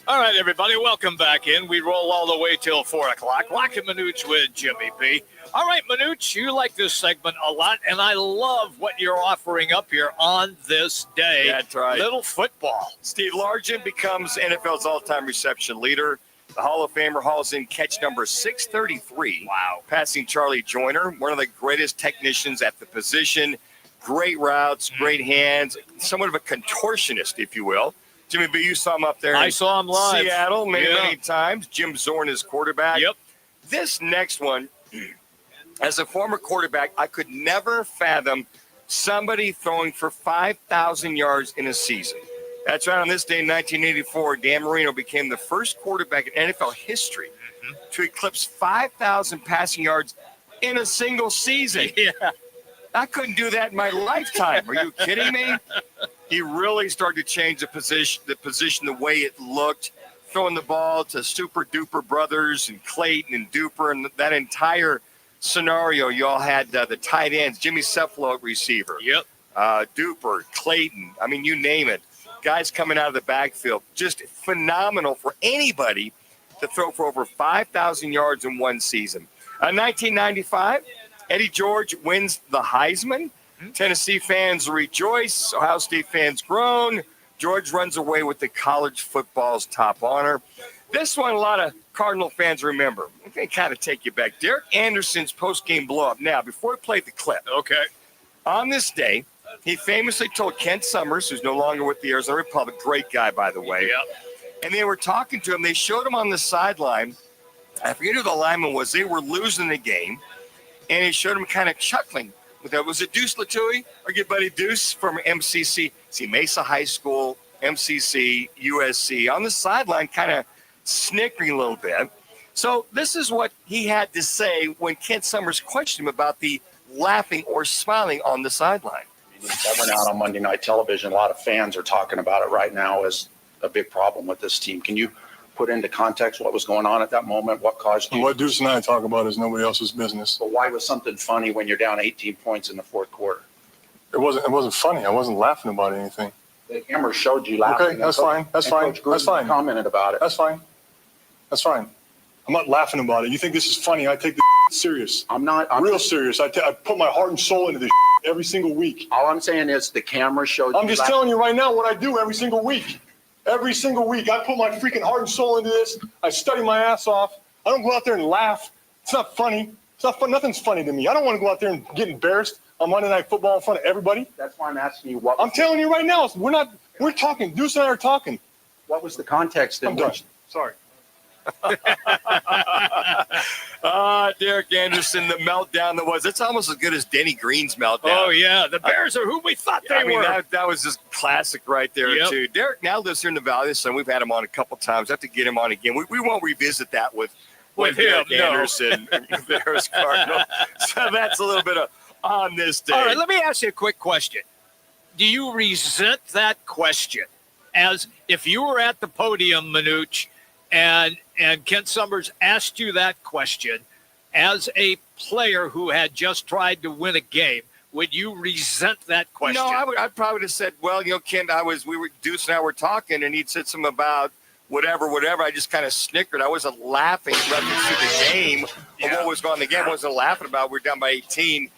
All right, everybody, welcome back in. We roll all the way till 4 o'clock. Roc and Manuch with Jimmy B. All right, Manuch, you like this segment a lot, and I love what you're offering up here on this day. That's right. Little football. Steve Largent becomes NFL's all-time reception leader. The Hall of Famer hauls in catch number 633. Wow. Passing Charlie Joyner, one of the greatest technicians at the position. Great routes, great hands, somewhat of a contortionist, if you will. Jimmy B, you saw him up there. I saw him live. Seattle many times. Jim Zorn is quarterback. Yep. This next one, as a former quarterback, I could never fathom somebody throwing for 5,000 yards in a season. That's right. On this day in 1984, Dan Marino became the first quarterback in NFL history to eclipse 5,000 passing yards in a single season. Yeah. I couldn't do that in my lifetime. Are you kidding me? He really started to change the position, the way it looked, throwing the ball to Super Duper brothers and Clayton and Duper, and that entire scenario. You all had the tight ends, Jimmy Cephalo at receiver. Yep. Duper, Clayton. I mean, you name it. Guys coming out of the backfield. Just phenomenal for anybody to throw for over 5,000 yards in one season. 1995, Eddie George wins the Heisman. Tennessee fans rejoice. Ohio State fans groan. George runs away with the college football's top honor. This one, a lot of Cardinal fans remember. I'm going to kind of take you back. Derek Anderson's post-game blow-up. Now, before we play the clip. Okay. On this day, he famously told Kent Summers, who's no longer with the Arizona Republic, great guy, by the way. Yep. And they were talking to him. They showed him on the sideline. I forget who the lineman was. They were losing the game. And he showed him kind of chuckling. Was it Deuce Latouille, our good buddy Deuce from MCC? See, Mesa High School, MCC, USC. On the sideline, kind of snickering a little bit. So this is what he had to say when Kent Summers questioned him about the laughing or smiling on the sideline. That went out on Monday Night Television. A lot of fans are talking about it right now as a big problem with this team. Can you put into context what was going on at that moment? What caused you? What Deuce and I talk about is nobody else's business. But why was something funny when you're down 18 points in the fourth quarter? It wasn't funny. I wasn't laughing about anything. The camera showed you laughing. Okay, that's fine. That's fine. That's fine. Commented about it. That's fine. That's fine. I'm not laughing about it. You think this is funny? I take this serious. I'm not. I'm real serious. I put my heart and soul into this every single week. All I'm saying is the camera showed you. I'm just telling you right now what I do every single week. Every single week, I put my freaking heart and soul into this. I study my ass off. I don't go out there and laugh. It's not funny. It's not fun. Nothing's funny to me. I don't want to go out there and get embarrassed on Monday Night Football in front of everybody. That's why I'm asking you what. I'm telling you right now, we're talking. Deuce and I are talking. What was the context in I'm done. which? Sorry. Derek Anderson, the meltdown that was. It's almost as good as Denny Green's meltdown. Oh, yeah. The Bears are who we thought they were. That was just classic right there, Yep. too. Derek now lives here in the Valley, so we've had him on a couple times. I have to get him on again. We won't revisit that with him, Derek no. Anderson, the Harris Cardinal. So that's a little bit of on this day. All right, let me ask you a quick question. Do you resent that question? As if you were at the podium, Manuch, and Kent Summers asked you that question as a player who had just tried to win a game, would you resent that question? No, I probably have said, well, Kent, Deuce and I were talking, and he'd said something about whatever. I just kind of snickered. I wasn't laughing reference to the game of what was going on in the game. I wasn't laughing about we're down by 18.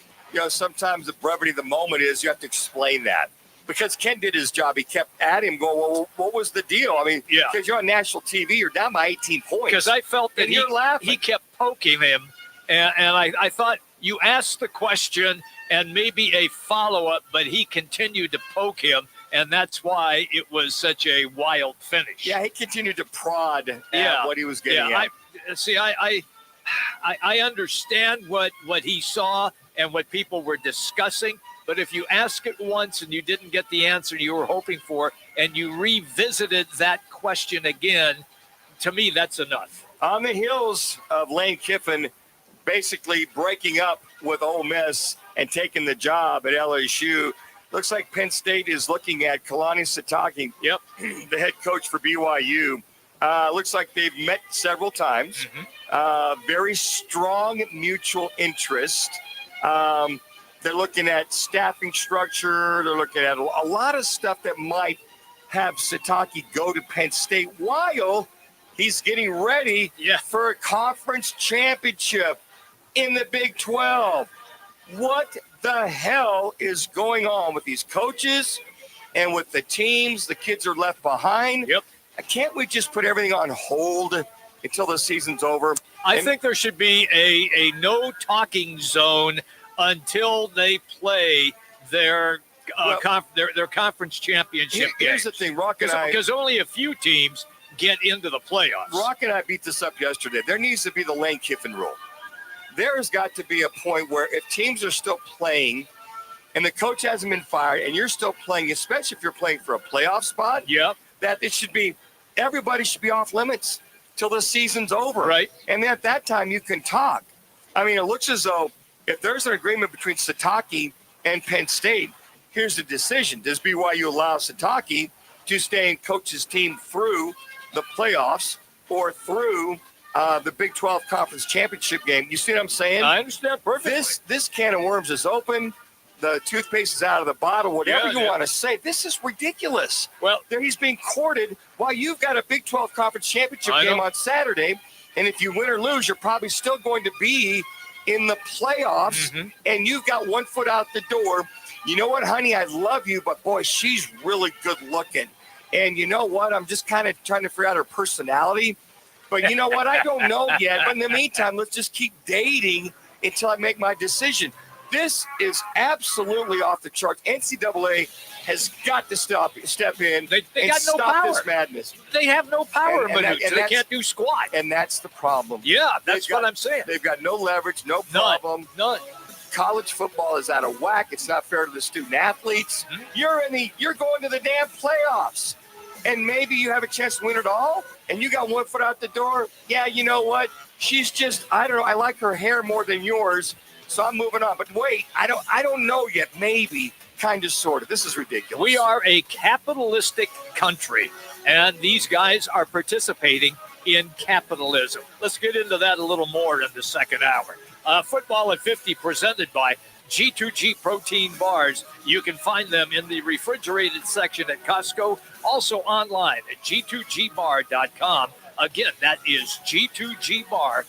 Sometimes the brevity of the moment is you have to explain that. Because Ken did his job. He kept at him going, well, what was the deal? I mean, because you're on national TV, you're down by 18 points. Because I felt that he kept poking him. And I thought you asked the question and maybe a follow-up, but he continued to poke him. And that's why it was such a wild finish. Yeah, he continued to prod at what he was getting at. I understand what he saw and what people were discussing. But if you ask it once and you didn't get the answer you were hoping for, and you revisited that question again, to me, that's enough. On the heels of Lane Kiffin basically breaking up with Ole Miss and taking the job at LSU, looks like Penn State is looking at Kalani Sitake, the head coach for BYU. Looks like they've met several times. Very strong mutual interest. They're looking at staffing structure. They're looking at a lot of stuff that might have Sitake go to Penn State while he's getting ready for a conference championship in the Big 12. What the hell is going on with these coaches and with the teams? The kids are left behind. Can't we just put everything on hold until the season's over? I think there should be a no talking zone until they play their their conference championship Here's games. the thing, Roc and I, because only a few teams get into the playoffs. Roc and I beat this up yesterday. There needs to be the Lane Kiffin rule. There's got to be a point where if teams are still playing and the coach hasn't been fired and you're still playing, especially if you're playing for a playoff spot, that it should be, everybody should be off limits till the season's over. Right. And at that time you can talk. I mean, it looks as though if there's an agreement between Satake and Penn State, here's the decision. Does BYU allow Satake to stay and coach his team through the playoffs or through the Big 12 Conference Championship game? You see what I'm saying? I understand perfectly. This can of worms is open. The toothpaste is out of the bottle. Whatever you want to say, this is ridiculous. Well, there he's being courted while you've got a Big 12 Conference Championship game on Saturday. And if you win or lose, you're probably still going to be in the playoffs. And you've got one foot out the door. You know what, honey? I love you, but boy, she's really good looking. And you know what? I'm just kind of trying to figure out her personality. But you know what? I don't know yet. But in the meantime, let's just keep dating until I make my decision. This is absolutely off the charts. NCAA has got to step in they and got no stop power. this madness. They have no power, And they can't do squat. And that's the problem. Yeah, that's what I'm saying. They've got no leverage, no problem. None. College football is out of whack. It's not fair to the student athletes. You're going to the damn playoffs. And maybe you have a chance to win it all, and you got one foot out the door. Yeah, you know what? She's just, I don't know. I like her hair more than yours, so I'm moving on. But wait, I don't know yet. Maybe, kind of, sort of. This is ridiculous. We are a capitalistic country, and these guys are participating in capitalism. Let's get into that a little more in the second hour. Football at 50 presented by G2G Protein Bars. You can find them in the refrigerated section at Costco, also online at g2gbar.com. Again, that is g2gbar.com.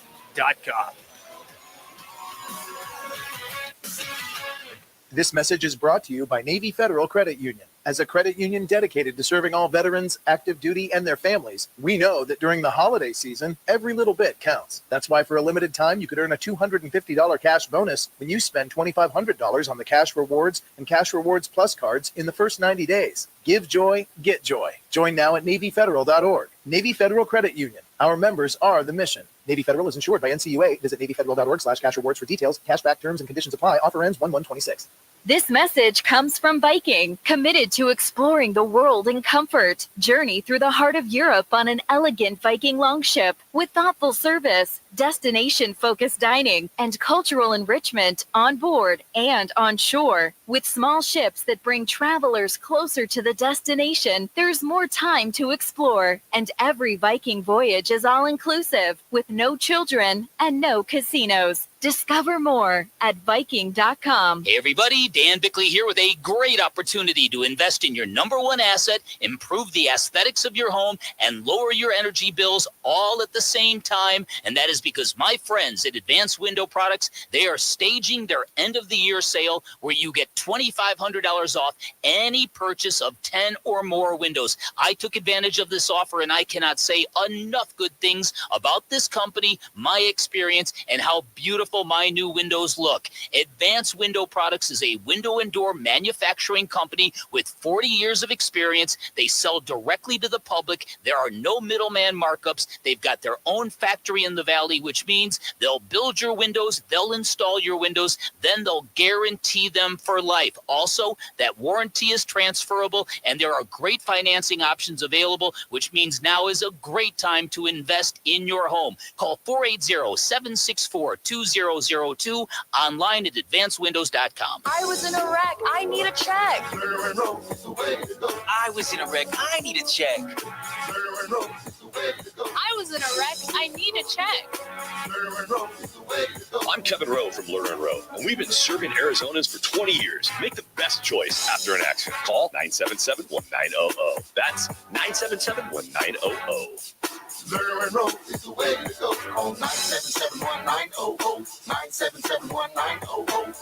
This message is brought to you by Navy Federal Credit Union. As a credit union dedicated to serving all veterans, active duty, and their families, we know that during the holiday season, every little bit counts. That's why for a limited time, you could earn a $250 cash bonus when you spend $2,500 on the Cash Rewards and Cash Rewards Plus cards in the first 90 days. Give joy, get joy. Join now at NavyFederal.org. Navy Federal Credit Union. Our members are the mission. Navy Federal is insured by NCUA. Visit NavyFederal.org/cash rewards for details. Cashback terms and conditions apply. Offer ends 1/1/26. This message comes from Viking, committed to exploring the world in comfort. Journey through the heart of Europe on an elegant Viking longship with thoughtful service, destination-focused dining, and cultural enrichment on board and on shore. With small ships that bring travelers closer to the destination, there's more time to explore. And every Viking voyage is all-inclusive, with no children and no casinos. Discover more at Viking.com. Hey everybody, Dan Bickley here with a great opportunity to invest in your number one asset, improve the aesthetics of your home, and lower your energy bills all at the same time. And that is because my friends at Advanced Window Products, they are staging their end of the year sale where you get $2,500 off any purchase of 10 or more windows. I took advantage of this offer and I cannot say enough good things about this company, my experience, and how beautiful my new windows look. Advanced Window Products is a window and door manufacturing company with 40 years of experience. They sell directly to the public. There are no middleman markups. They've got their own factory in the valley, which means they'll build your windows, they'll install your windows, then they'll guarantee them for life. Also, that warranty is transferable, and there are great financing options available, which means now is a great time to invest in your home. Call 480-764-2002, online at advancedwindows.com. I was in a wreck. I need a check. I was in a wreck. I need a check. I was in a wreck. I need a check. I'm Kevin Rowe from Lerner & Rowe, and we've been serving Arizonans for 20 years. Make the best choice after an accident. Call 977-1900. That's 977-1900. Lerner & Rowe is the way to go. Call 977-1900. 977-1900.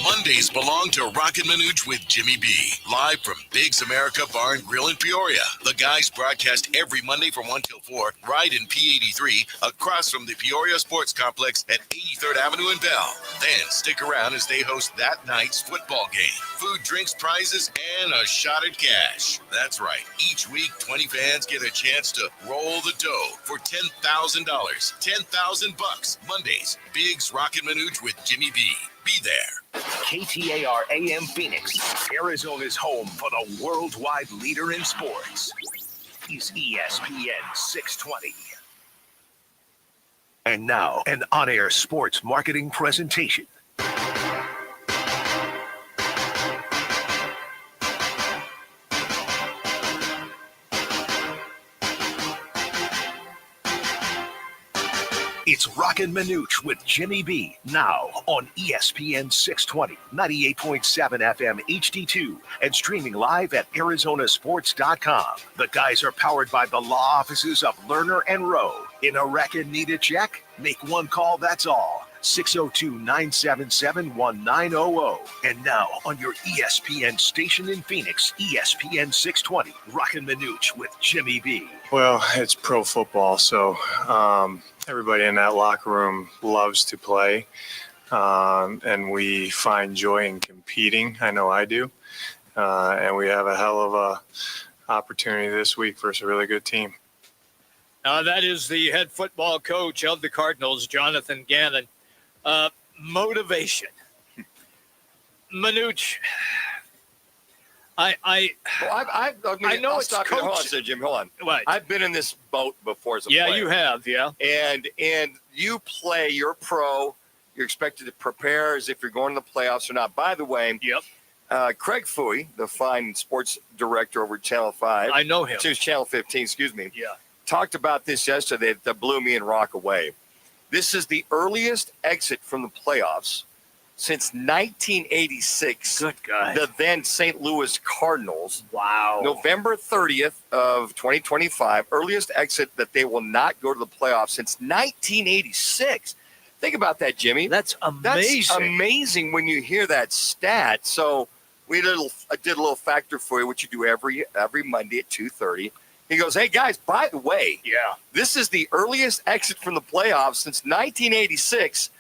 Mondays belong to Roc and Manuch with Jimmy B. Live from Biggs America Bar and Grill in Peoria. The guys broadcast every Monday from 1 till 4, right in P83, across from the Peoria Sports Complex at 83rd Avenue in Bell. Then stick around as they host that night's football game. Food, drinks, prizes, and a shot at cash. That's right. Each week, 20 fans get a chance to roll the dough for $10,000. $10,000 Mondays. Biggs Roc and Manuch with Jimmy B. Be there. KTAR AM Phoenix, Arizona's home for the worldwide leader in sports, is ESPN 620. And now, an on-air sports marketing presentation. It's Roc and Manuch with Jimmy B. Now on ESPN 620, 98.7 FM HD-2, and streaming live at ArizonaSports.com. The guys are powered by the law offices of Lerner and Rowe. In a wreck and need a check? Make one call, that's all. 602-977-1900. And now on your ESPN station in Phoenix, ESPN 620, Roc and Manuch with Jimmy B. Well, it's pro football, so everybody in that locker room loves to play, and we find joy in competing. I know I do, and we have a hell of a opportunity this week versus a really good team. That is the head football coach of the Cardinals, Jonathan Gannon. Motivation. Manuch, I know it's coach. Hold on, Jim. Hold on. What? I've been in this boat before as a player. Yeah, you have. Yeah. And you play. You're pro. You're expected to prepare as if you're going to the playoffs or not. By the way, yep. Craig Fooey, the fine sports director over at Channel 5. I know him. It was Channel 15. Excuse me. Yeah. Talked about this yesterday. That blew me and Rock away. This is the earliest exit from the playoffs since 1986. Good God. The then St. Louis Cardinals. Wow. November 30th of 2025, earliest exit that they will not go to the playoffs since 1986. Think about that, Jimmy. That's amazing. That's amazing when you hear that stat. So we did a little factor for you, which you do every Monday at 2:30. He goes, hey, guys, by the way, this is the earliest exit from the playoffs since 1986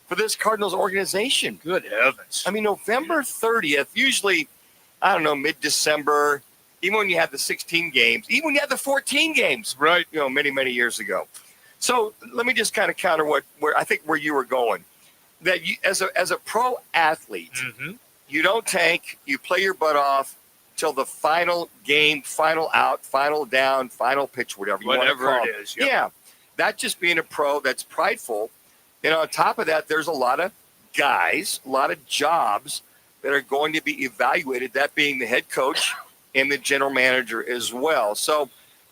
for this Cardinals organization. Good heavens. I mean, November 30th, usually, I don't know, mid-December, even when you had the 16 games, even when you had the 14 games, right? You know, many, many years ago. So let me just kind of counter where you were going. That you, as a pro athlete, you don't tank, you play your butt off till the final game, final out, final down, final pitch, whatever you want to call it is. Yep. Yeah, that just being a pro that's prideful. And on top of that, there's a lot of guys, a lot of jobs that are going to be evaluated, that being the head coach and the general manager as well. So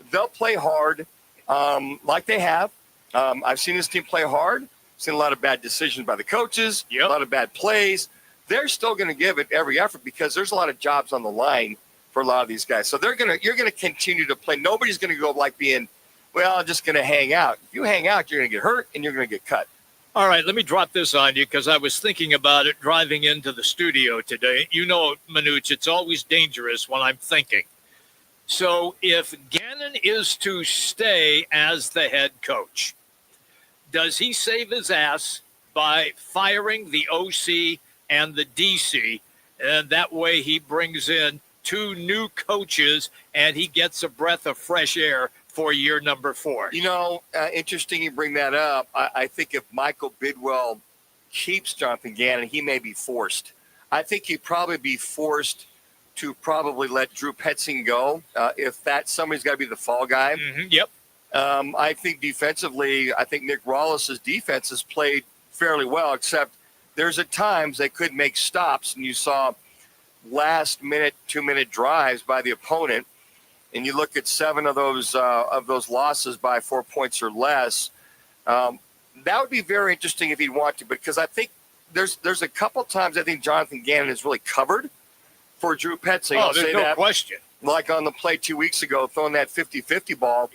they'll play hard like they have. I've seen this team play hard, seen a lot of bad decisions by the coaches, a lot of bad plays. They're still going to give it every effort because there's a lot of jobs on the line for a lot of these guys. So you're going to continue to play. Nobody's going to go like being, well, I'm just going to hang out. If you hang out, you're going to get hurt and you're going to get cut. All right, let me drop this on you because I was thinking about it driving into the studio today. You know, Manuch, it's always dangerous when I'm thinking. So if Gannon is to stay as the head coach, does he save his ass by firing the OC and the DC, and that way he brings in 2 new coaches and he gets a breath of fresh air for year number 4? You know, interesting you bring that up. I think if Michael Bidwell keeps Jonathan Gannon, he may be forced. I think he'd probably be forced to probably let Drew Petzing go if somebody's got to be the fall guy. Yep. I think defensively, I think Nick Rawliss's defense has played fairly well, except there's at times they could make stops, and you saw last-minute, 2-minute drives by the opponent, and you look at 7 of those losses by 4 points or less. That would be very interesting if he'd want to, because I think there's a couple times I think Jonathan Gannon has really covered for Drew Petzing. Oh, there's no question. Like on the play 2 weeks ago, throwing that 50-50 ball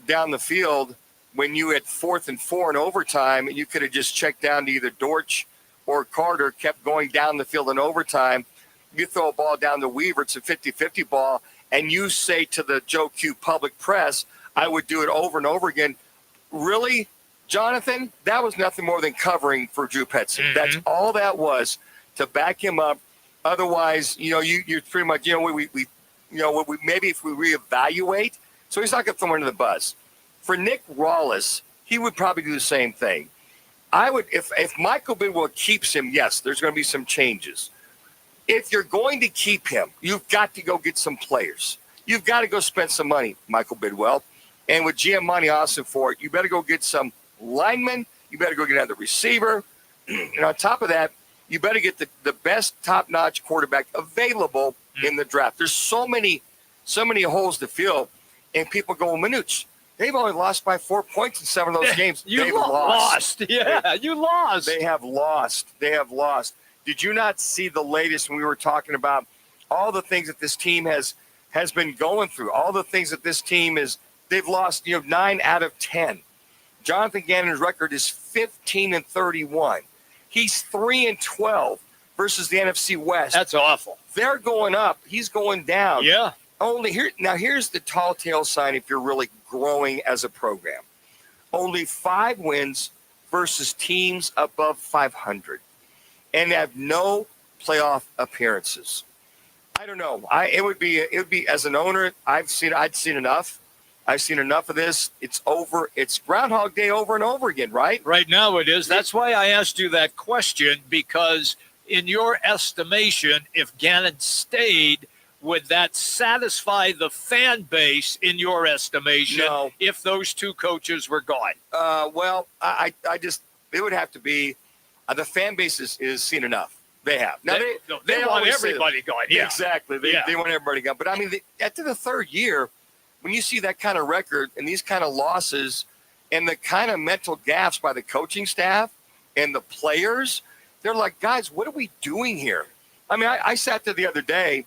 down the field when you had 4th and 4 in overtime, and you could have just checked down to either Dortch or Carter kept going down the field in overtime. You throw a ball down to Weaver, it's a 50-50 ball, and you say to the Joe Q public press, I would do it over and over again. Really, Jonathan, that was nothing more than covering for Drew Petzing. Mm-hmm. That's all that was, to back him up. Otherwise, you're pretty much, maybe if we reevaluate, so he's not going to throw him under the bus. For Nick Rawlis, he would probably do the same thing. I would, if Michael Bidwell keeps him, yes, there's going to be some changes. If you're going to keep him, you've got to go get some players. You've got to go spend some money, Michael Bidwell. And with Giamatti Austin for it, you better go get some linemen. You better go get another receiver. And on top of that, you better get the best top-notch quarterback available in the draft. There's so many holes to fill. And people go, well, Manuch, they've only lost by 4 points in 7 of those games. They've lost. Yeah, you lost. They have lost. Did you not see the latest when we were talking about all the things that this team has been going through, all the things that this team is, they've lost 9 out of 10. Jonathan Gannon's record is 15-31. He's 3-12 versus the NFC West. That's awful. They're going up. He's going down. Yeah. Here's the tall tale sign if you're really growing as a program. Only 5 wins versus teams above 500 and have no playoff appearances. I don't know. It would be as an owner, I'd seen enough. I've seen enough of this. It's over. It's Groundhog Day over and over again, right? Right now it is. That's why I asked you that question, because in your estimation, if Gannon stayed, would that satisfy the fan base in your estimation if those 2 coaches were gone? Well, I just, it would have to be, the fan base is seen enough. They have. Now, they want everybody gone. Yeah. Exactly. They want everybody gone. But, I mean, after the 3rd year, when you see that kind of record and these kind of losses and the kind of mental gaffes by the coaching staff and the players, they're like, guys, what are we doing here? I mean, I sat there the other day,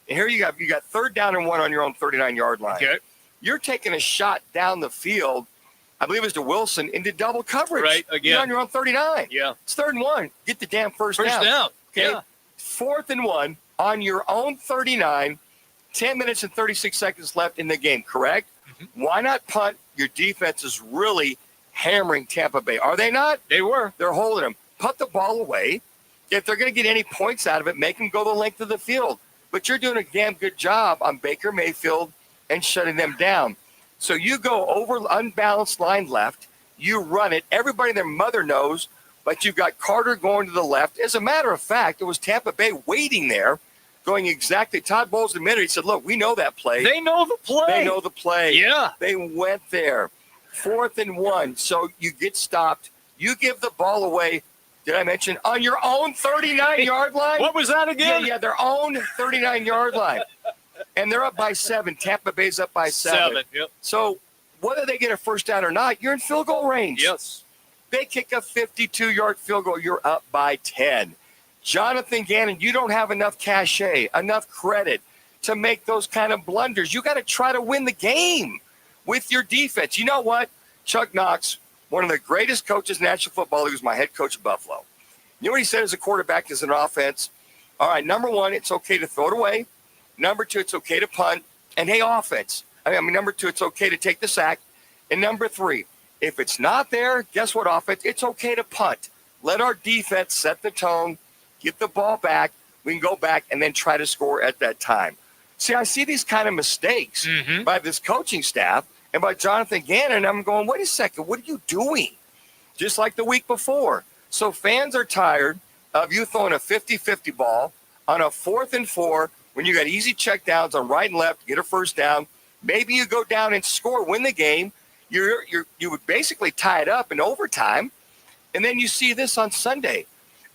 and here you got 3rd down and 1 on your own 39-yard line. Okay. You're taking a shot down the field, I believe it was to Wilson, into double coverage. Right, again. You're on your own 39. Yeah. It's 3rd and 1. Get the damn first down. First down. Okay. Yeah. 4th and 1 on your own 39. 10 minutes and 36 seconds left in the game, correct? Mm-hmm. Why not punt? Your defense is really hammering Tampa Bay. Are they not? They were. They're holding them. Put the ball away. If they're going to get any points out of it, make them go the length of the field. But you're doing a damn good job on Baker Mayfield and shutting them down. So you go over unbalanced line left. You run it. Everybody and their mother knows, but you've got Carter going to the left. As a matter of fact, it was Tampa Bay waiting there, going exactly. Todd Bowles admitted, he said, look, we know that play. They know the play. Yeah. They went there. 4th and 1. So you get stopped. You give the ball away. Did I mention on your own 39-yard line? What was that again? Yeah, their own 39-yard line. And they're up by 7. Tampa Bay's up by 7. Yep. So whether they get a first down or not, you're in field goal range. Yes. They kick a 52-yard field goal, you're up by 10. Jonathan Gannon, you don't have enough cachet, enough credit to make those kind of blunders. You got to try to win the game with your defense. You know what? Chuck Knox, one of the greatest coaches in National Football League, was my head coach of Buffalo. You know what he said as a quarterback, as an offense? All right, number 1, it's okay to throw it away. Number 2, it's okay to punt. And, hey, offense. Number 2, it's okay to take the sack. And number 3, if it's not there, guess what, offense? It's okay to punt. Let our defense set the tone, get the ball back. We can go back and then try to score at that time. See, I see these kind of mistakes by this coaching staff and by Jonathan Gannon. I'm going, wait a second, what are you doing? Just like the week before. So fans are tired of you throwing a 50-50 ball on a 4th and 4 when you got easy check downs on right and left, get a first down. Maybe you go down and score, win the game. You would basically tie it up in overtime. And then you see this on Sunday.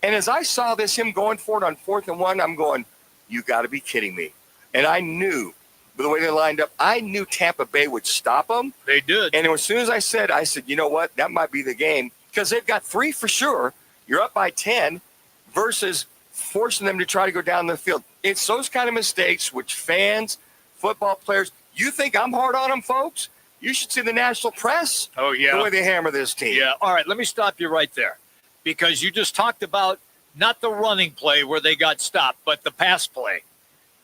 And as I saw this, him going for it on 4th and 1, I'm going, you got to be kidding me. And I knew, by the way they lined up, I knew Tampa Bay would stop them. They did. And as soon as I said, you know what, that might be the game. Because they've got 3 for sure. You're up by 10 versus forcing them to try to go down the field. It's those kind of mistakes which fans, football players, you think I'm hard on them, folks? You should see the national press. Oh, yeah. The way they hammer this team. Yeah. All right, let me stop you right there. Because you just talked about not the running play where they got stopped, but the pass play.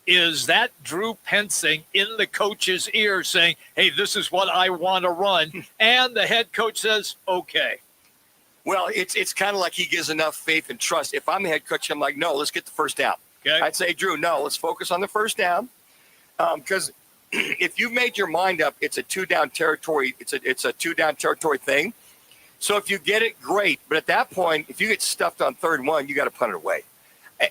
Is that Drew Pensing in the coach's ear saying, hey, this is what I want to run? And the head coach says, okay. Well, it's kind of like he gives enough faith and trust. If I'm the head coach, I'm like, no, let's get the first down. Okay. I'd say, Drew, no, let's focus on the first down. Because if you've made your mind up, it's a two-down territory. It's a two-down territory thing. So if you get it, great. But at that point, if you get stuffed on 3rd and 1, you got to punt it away.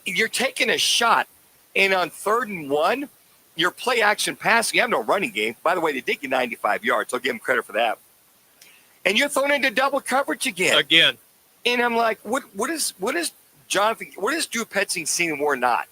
You're taking a shot. And on 3rd and 1, your play action passing, you have no running game. By the way, they did get 95 yards. I'll give them credit for that. And you're thrown into double coverage again. And I'm like, what is Drew Pensing seeing and we're not?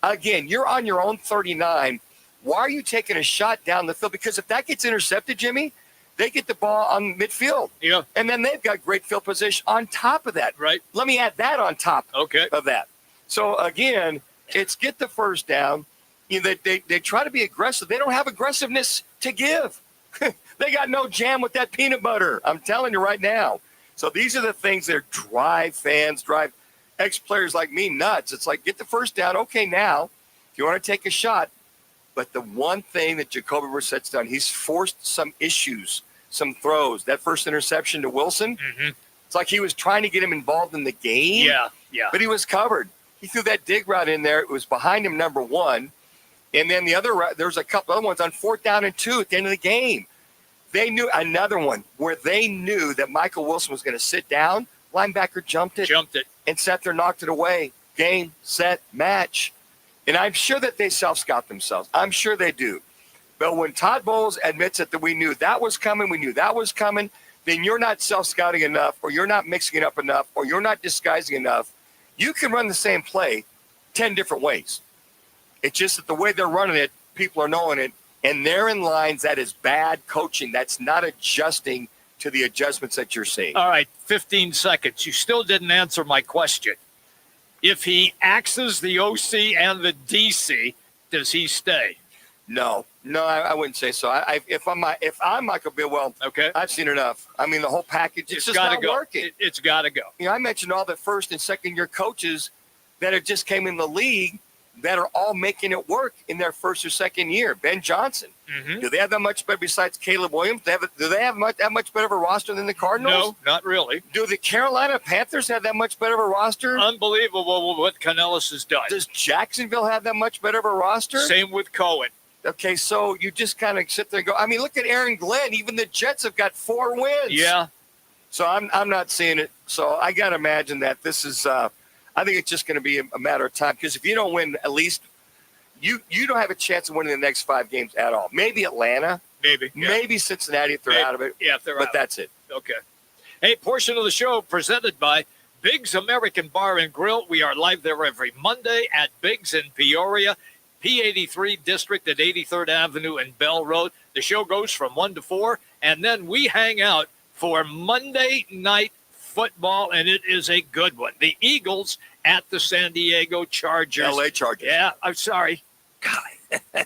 Again, you're on your own 39. Why are you taking a shot down the field? Because if that gets intercepted, Jimmy, they get the ball on midfield. Yeah. And then they've got great field position on top of that. Right. Let me add that on top of that. So, again, it's get the first down. You know, they try to be aggressive. They don't have aggressiveness to give. They got no jam with that peanut butter. I'm telling you right now. So these are the things that drive fans, drive ex-players like me nuts. It's like, get the first down. Okay, now, if you want to take a shot. But the one thing that Jacoby Brissett's done, he's forced some issues, some throws. That first interception to Wilson, it's like he was trying to get him involved in the game. Yeah. But he was covered. He threw that dig route in there. It was behind him, number 1. And then the other route, there was a couple other ones on 4th down and 2 at the end of the game. They knew another one where they knew that Michael Wilson was going to sit down. Linebacker jumped it. And sat there, knocked it away. Game, set, match. And I'm sure that they self-scout themselves. I'm sure they do. But when Todd Bowles admits it, that we knew that was coming, then you're not self-scouting enough, or you're not mixing it up enough, or you're not disguising enough. You can run the same play 10 different ways. It's just that the way they're running it, people are knowing it, and they're in lines. That is bad coaching. That's not adjusting to the adjustments that you're seeing. All right, 15 seconds. You still didn't answer my question. If he axes the OC and the DC, does he stay? No, I wouldn't say so. If I'm Michael Bidwell, okay, I've seen enough. I mean, the whole package, it's just not working. It's got to go. You know, I mentioned all the 1st and 2nd year coaches that have just came in the league that are all making it work in their 1st or 2nd year. Ben Johnson. Do they have that much better besides Caleb Williams? Do they have that much better of a roster than the Cardinals? No, not really. Do the Carolina Panthers have that much better of a roster? Unbelievable what Canellis has done. Does Jacksonville have that much better of a roster? Same with Cohen. Okay, so you just kind of sit there and go, I mean, look at Aaron Glenn. Even the Jets have got 4 wins. Yeah. So I'm not seeing it. So I got to imagine that this is I think it's just going to be a matter of time, because if you don't win, at least you don't have a chance of winning the next 5 games at all. Maybe Atlanta. Maybe Cincinnati if they're out of it. Yeah, if they're out. But that's it. Okay. Hey, portion of the show presented by Biggs American Bar and Grill. We are live there every Monday at Biggs in Peoria, P83 District at 83rd Avenue and Bell Road. The show goes from 1 to 4, and then we hang out for Monday night football, and it is a good one. The Eagles at the San Diego Chargers. LA Chargers. Yeah, I'm sorry. God.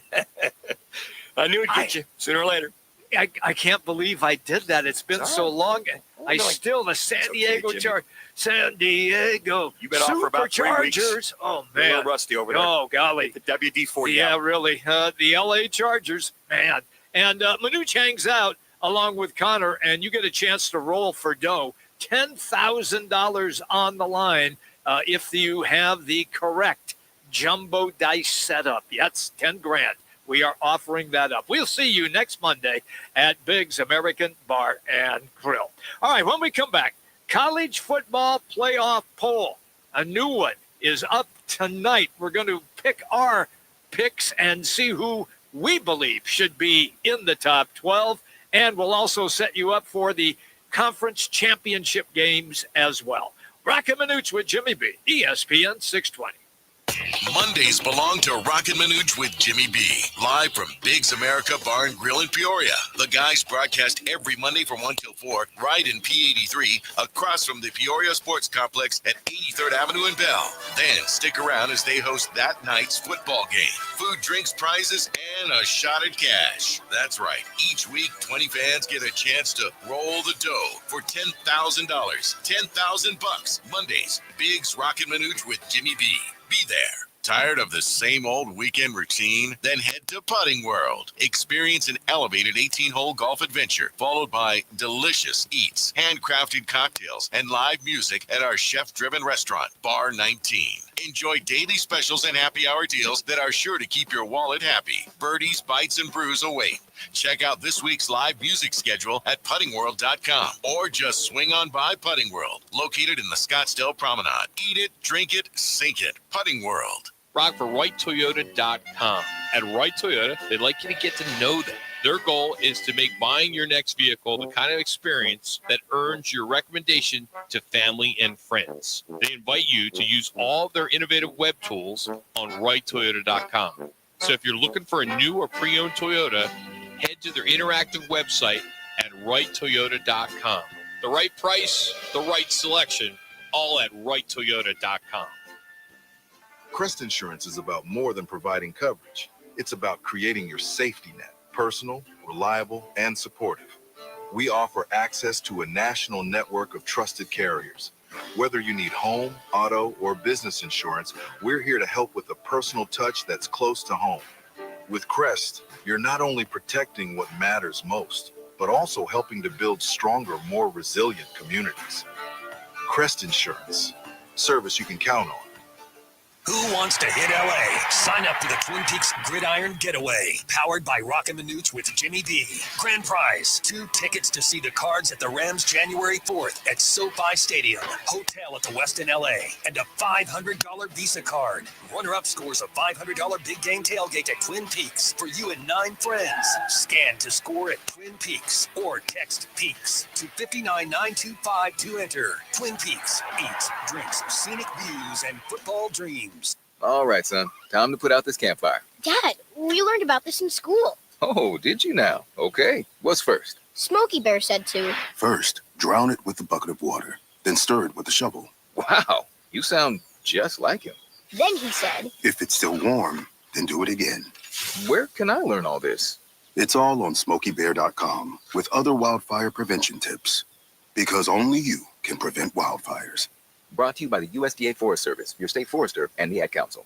I knew it'd get you sooner or later. I can't believe I did that. It's been so long. The San Diego Chargers. San Diego. You've been off for about 3 weeks. Chargers. Oh, man. A little rusty over there. Oh, golly. The WD-40. Yeah, really. The LA Chargers, man. And Manuch hangs out along with Connor, and you get a chance to roll for dough. $10,000 on the line if you have the correct jumbo dice setup. That's 10 grand. We are offering that up. We'll see you next Monday at Biggs American Bar and Grill. All right, when we come back, college football playoff poll. A new one is up tonight. We're going to pick our picks and see who we believe should be in the top 12. And we'll also set you up for the conference championship games as well. Roc and Manuch with Jimmy B, ESPN 620. Mondays belong to Roc and Manuch with Jimmy B. Live from Biggs America Bar and Grill in Peoria. The guys broadcast every Monday from 1 till 4, right in P83, across from the Peoria Sports Complex at 83rd Avenue in Bell. Then stick around as they host that night's football game. Food, drinks, prizes, and a shot at cash. That's right. Each week, 20 fans get a chance to roll the dough for $10,000. $10,000 Mondays. Biggs Roc and Manuch with Jimmy B. Be there. Tired of the same old weekend routine? Then head to Putting World. Experience an elevated 18-hole golf adventure, followed by delicious eats, handcrafted cocktails, and live music at our chef-driven restaurant, Bar 19. Enjoy daily specials and happy hour deals that are sure to keep your wallet happy. Birdies, bites, and brews await. Check out this week's live music schedule at puttingworld.com or just swing on by Putting World, located in the Scottsdale Promenade. Eat it, drink it, sink it. Putting World. Rock for WrightToyota.com. At Wright Toyota, they'd like you to get to know them. Their goal is to make buying your next vehicle the kind of experience that earns your recommendation to family and friends. They invite you to use all of their innovative web tools on WrightToyota.com. So if you're looking for a new or pre-owned Toyota, head to their interactive website at WrightToyota.com. The right price, the right selection, all at WrightToyota.com. Crest Insurance is about more than providing coverage. It's about creating your safety net, personal, reliable, and supportive. We offer access to a national network of trusted carriers. Whether you need home, auto, or business insurance, we're here to help with a personal touch that's close to home. With Crest, you're not only protecting what matters most, but also helping to build stronger, more resilient communities. Crest Insurance, service you can count on. Who wants to hit LA? Sign up for the Twin Peaks Gridiron Getaway, powered by Roc and Manuch with Jimmy B. Grand prize, 2 tickets to see the Cards at the Rams January 4th at SoFi Stadium, hotel at the Westin LA, and a $500 Visa card. Runner-up scores a $500 big game tailgate at Twin Peaks for you and 9 friends. Scan to score at Twin Peaks or text Peaks to 59925 to enter. Twin Peaks, eats, drinks, scenic views, and football dreams. All right, son. Time to put out this campfire. Dad, we learned about this in school. Oh, did you now? Okay. What's first? Smokey Bear said to. First, drown it with a bucket of water, then stir it with a shovel. Wow, you sound just like him. Then he said, If it's still warm, then do it again. Where can I learn all this? It's all on SmokeyBear.com with other wildfire prevention tips. Because only you can prevent wildfires. Brought to you by the USDA Forest Service, your state forester, and the Ad Council.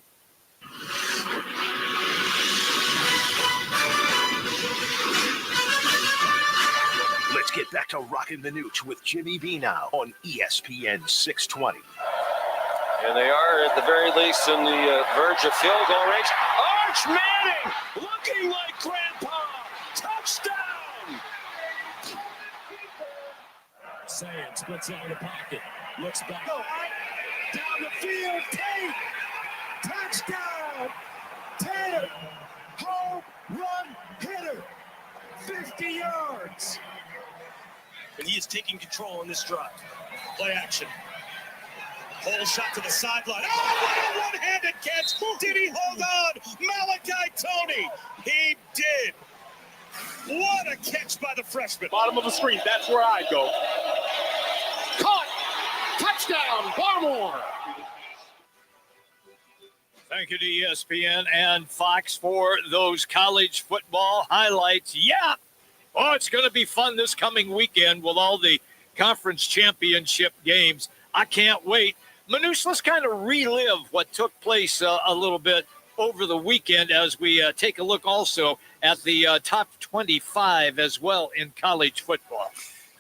Let's get back to Roc and Manuch with Jimmy B now on ESPN 620. And they are, at the very least, in the verge of field goal range. Arch Manning looking like Grandpa. Touchdown! Sand splits into the pocket. Looks back. Down the field. Tate. Touchdown. Tatum. Home run hitter. 50 yards. And he is taking control in this drive. Play action. Whole shot to the sideline. Oh, what a one-handed catch. Did he hold on? Malachi Tony. He did. What a catch by the freshman. Bottom of the screen. That's where I go. Caught. Touchdown, Barmore. Thank you to ESPN and Fox for those college football highlights. Yeah. Oh, it's going to be fun this coming weekend with all the conference championship games. I can't wait. Manuch, let's kind of relive what took place a little bit over the weekend as we take a look also at the top 25 as well in college football.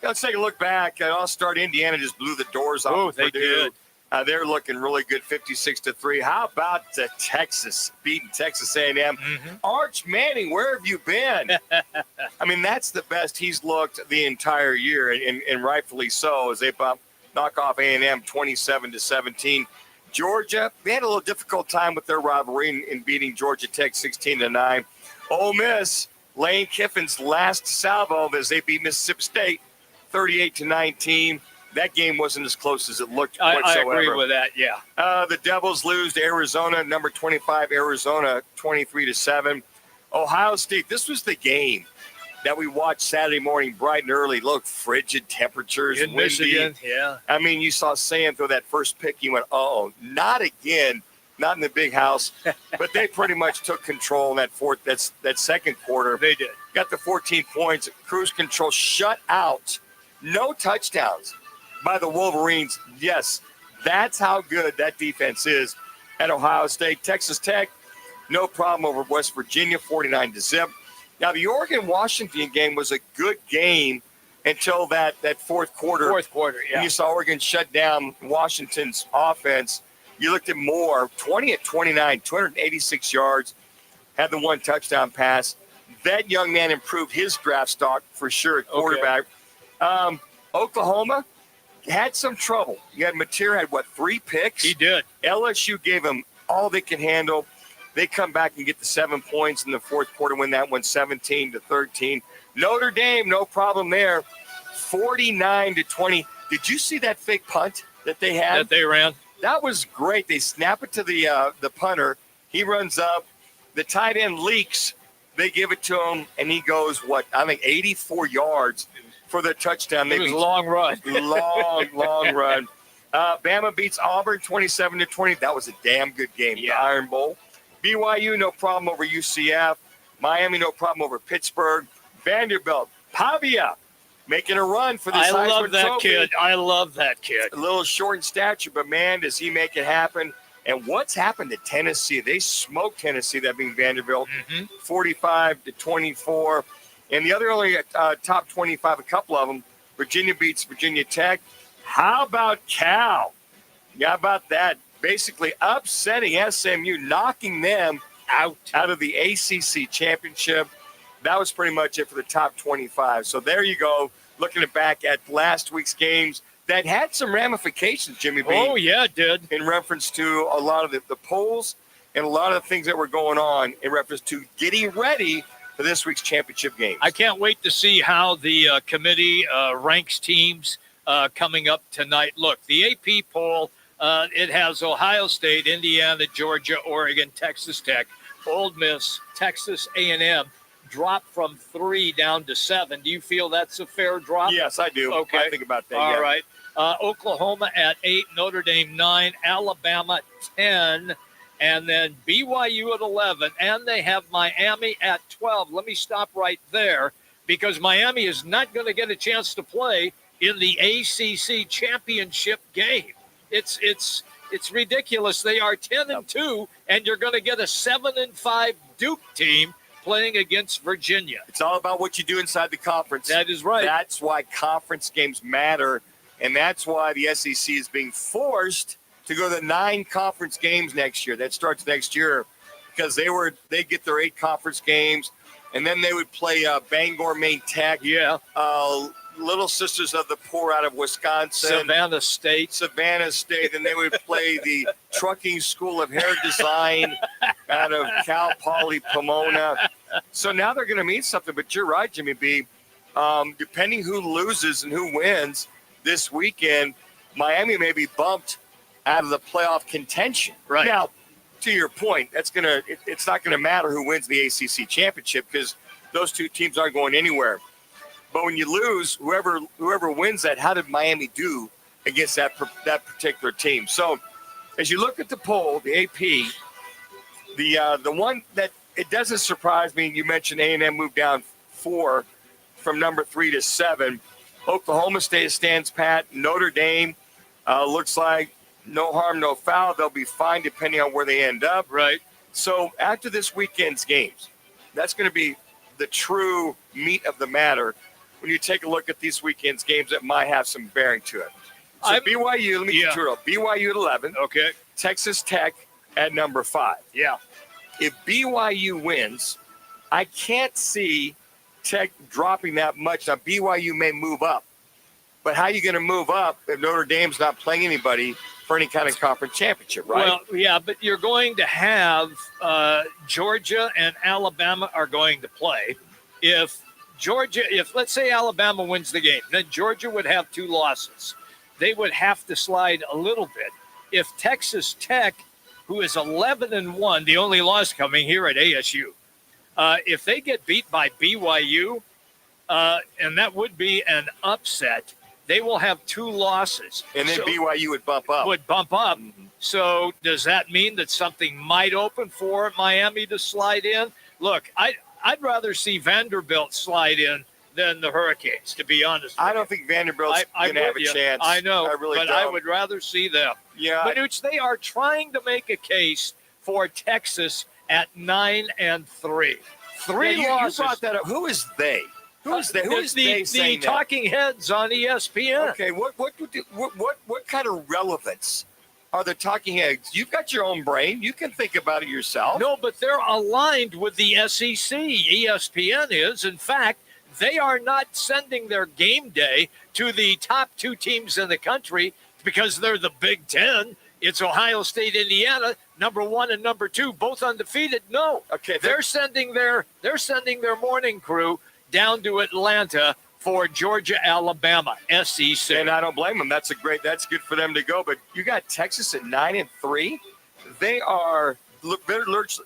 Let's take a look back. I'll start. Indiana just blew the doors off. Oh, they did. They're looking really good, 56-3. How about Texas beating Texas A&M? Mm-hmm. Arch Manning, where have you been? I mean, that's the best he's looked the entire year, and rightfully so, as they knock off A&M 27-17. Georgia, they had a little difficult time with their rivalry in beating Georgia Tech 16-9. Ole Miss, Lane Kiffin's last salvo as they beat Mississippi State 38-19. that game wasn't as close as it looked I whatsoever. agree with that, yeah. The Devils lose to Arizona, number 25, Arizona, 23-7. Ohio State, this was the game that we watched Saturday morning bright and early. Look, frigid temperatures, In windy. Michigan, yeah. I mean, you saw Sam throw that first pick. He went, uh-oh, not again, not in the big house. But they pretty much took control in that second quarter. They did. Got the 14 points, cruise control, shut out. No touchdowns by the Wolverines. Yes, that's how good that defense is at Ohio State. Texas Tech, no problem over West Virginia, 49-0. Now, the Oregon-Washington game was a good game until that fourth quarter. Fourth quarter, yeah. And you saw Oregon shut down Washington's offense. You looked at Moore, 20-29, 286 yards, had the one touchdown pass. That young man improved his draft stock for sure at quarterback. Okay. Oklahoma had some trouble. You had Mateer had, 3 picks? He did. LSU gave him all they could handle. They come back and get the 7 points in the fourth quarter, win that one 17-13. Notre Dame, no problem there, 49-20. Did you see that fake punt that they had? That they ran? That was great. They snap it to the punter. He runs up. The tight end leaks. They give it to him, and he goes, 84 yards for the touchdown. It was a long run. long run. Bama beats Auburn 27-20. That was a damn good game. Yeah. The Iron Bowl. BYU, no problem over UCF. Miami, no problem over Pittsburgh. Vanderbilt, Pavia, making a run for this Heisman I love that trophy. kid. I love that kid. A little short in stature, but, man, does he make it happen. And what's happened to Tennessee? They smoked Tennessee, that being Vanderbilt, 45-24. And the other only top 25, a couple of them, Virginia beats Virginia Tech. How about Cal? How about that? Basically upsetting SMU, knocking them out of the ACC championship. That was pretty much it for the top 25. So there you go, looking back at last week's games that had some ramifications, Jimmy B. Oh, yeah, it did. In reference to a lot of the polls and a lot of the things that were going on in reference to getting ready for this week's championship games. I can't wait to see how the committee ranks teams coming up tonight. Look, the AP poll, it has Ohio State, Indiana, Georgia, Oregon, Texas Tech, Ole Miss, Texas A&M dropped from 3 down to 7. Do you feel that's a fair drop? Yes, I do. Okay. I think about that. All right. Oklahoma at 8, Notre Dame 9, Alabama 10, and then BYU at 11, and they have Miami at 12. Let me stop right there because Miami is not going to get a chance to play in the ACC championship game. It's ridiculous. They are 10-2, and you're going to get a 7-5 Duke team playing against Virginia. It's all about what you do inside the conference. That is right. That's why conference games matter, and that's why the SEC is being forced to go to 9 conference games next year. That starts next year because they get their 8 conference games, and then they would play Bangor, Maine Tech. Yeah. Little Sisters of the Poor out of Wisconsin. Savannah State. And they would play the Trucking School of Hair Design out of Cal Poly Pomona. So now they're going to mean something. But you're right, Jimmy B. Depending who loses and who wins this weekend, Miami may be bumped out of the playoff contention. Right. Now, to your point, it's not going to matter who wins the ACC championship because those 2 teams aren't going anywhere. But when you lose, whoever wins that, how did Miami do against that particular team? So as you look at the poll, the AP, the one that it doesn't surprise me, you mentioned A&M moved down 4 from number 3 to 7. Oklahoma State stands pat. Notre Dame looks like no harm, no foul. They'll be fine depending on where they end up. Right. So after this weekend's games, that's going to be the true meat of the matter. When you take a look at these weekend's games that might have some bearing to it. So BYU, let me get you BYU at 11. Okay. Texas Tech at number 5. Yeah. If BYU wins, I can't see Tech dropping that much. Now, BYU may move up. But how are you going to move up if Notre Dame's not playing anybody for any kind of conference championship, right? Well, yeah, but you're going to have Georgia and Alabama are going to play. If let's say Alabama wins the game, then Georgia would have 2 losses. they would have to slide a little bit. If Texas Tech, who is 11-1, the only loss coming here at ASU, if they get beat by BYU, and that would be an upset, they will have 2 losses. And then BYU would bump up. So does that mean that something might open for Miami to slide in? Look, I'd rather see Vanderbilt slide in than the Hurricanes, to be honest. I don't think Vanderbilt's going to have a chance. I know, I really but don't. I would rather see them. Yeah. Manuch, they are trying to make a case for Texas at 9-3. 3 You losses. brought that up. Who is they? Who is they? Who is the they saying that? talking heads on ESPN. Okay, what kind of relevance are the talking heads? You've got your own brain. You can think about it yourself. No, but they're aligned with the SEC. ESPN is. In fact, they are not sending their game day to the top 2 teams in the country because they're the Big Ten. It's Ohio State, Indiana, number 1 and number 2, both undefeated. No. Okay. They're sending their morning crew down to Atlanta for Georgia, Alabama, SEC. And I don't blame them. That's good for them to go. But you got Texas at 9-3. They are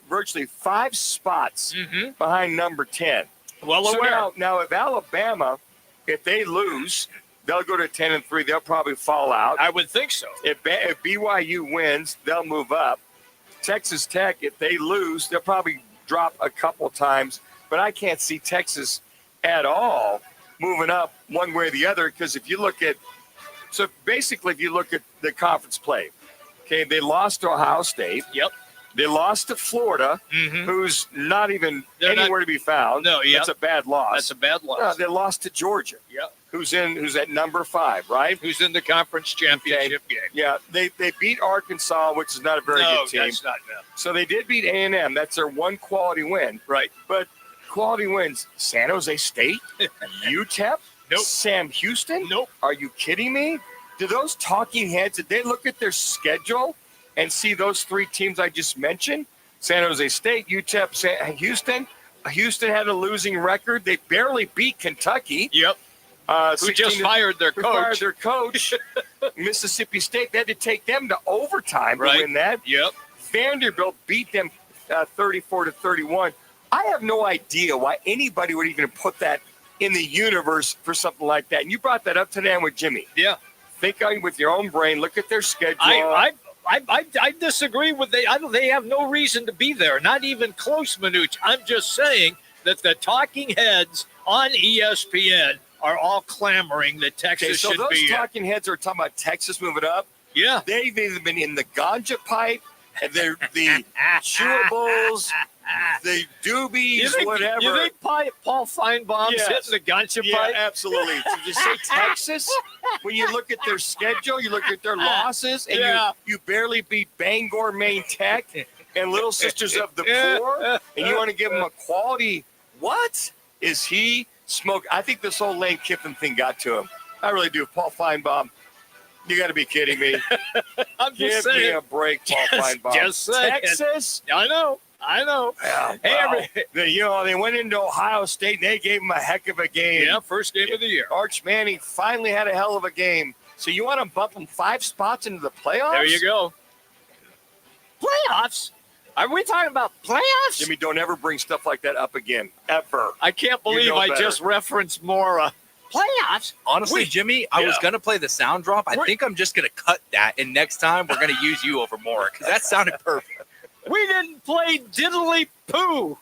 virtually 5 spots behind number 10. Well so aware. Now, if Alabama, if they lose, they'll go to 10-3. They'll probably fall out. I would think so. If BYU wins, they'll move up. Texas Tech, if they lose, they'll probably drop a couple times. But I can't see Texas at all moving up one way or the other, because if you look at the conference play, okay, they lost to Ohio State. Yep. They lost to Florida, who's not even anywhere to be found. No, yeah. That's a bad loss. That's a bad loss. No, they lost to Georgia. Yep. Who's at number 5, right? Who's in the conference championship game. Yeah, they beat Arkansas, which is not a very good team. No, that's not them. So they did beat A&M. That's their one quality win. Right. But quality wins. San Jose State? UTEP? Nope. Sam Houston? Nope. Are you kidding me? Do those talking heads, did they look at their schedule and see those 3 teams I just mentioned? San Jose State, UTEP, Houston. Houston had a losing record. They barely beat Kentucky. Yep. Who just fired their coach. Mississippi State, they had to take them to overtime to win that. Yep. Vanderbilt beat them 34-31. I have no idea why anybody would even put that in the universe for something like that. And you brought that up today with Jimmy. Yeah. Think with your own brain. Look at their schedule. I disagree with they have no reason to be there. Not even close, Manuch. I'm just saying that the talking heads on ESPN are all clamoring that Texas should be. So those talking heads are talking about Texas moving up. Yeah. They've either been in the ganja pipe, and they're the chewables, the doobies, whatever. You think Paul Feinbaum's hitting the ganja pipe? Yeah, absolutely. Did you say Texas? When you look at their schedule, you look at their losses, and you barely beat Bangor, Maine Tech, and Little Sisters of the Poor, and you want to give them a quality. What is he smoke? I think this whole Lane Kiffin thing got to him. I really do. Paul Feinbaum, you got to be kidding me. I'm just Give saying. me a break, Paul Feinbaum. Just saying. Texas? I know. Yeah, they went into Ohio State, and they gave him a heck of a game. Yeah, first game of the year. Arch Manning finally had a hell of a game. So you want to bump them 5 spots into the playoffs? There you go. Playoffs? Are we talking about playoffs? Jimmy, don't ever bring stuff like that up again, ever. I can't believe I just referenced Mora. Playoffs? Honestly, Jimmy, I was going to play the sound drop. I think I'm just going to cut that, and next time we're going to use you over Mora, because that sounded perfect. We didn't play diddly poo.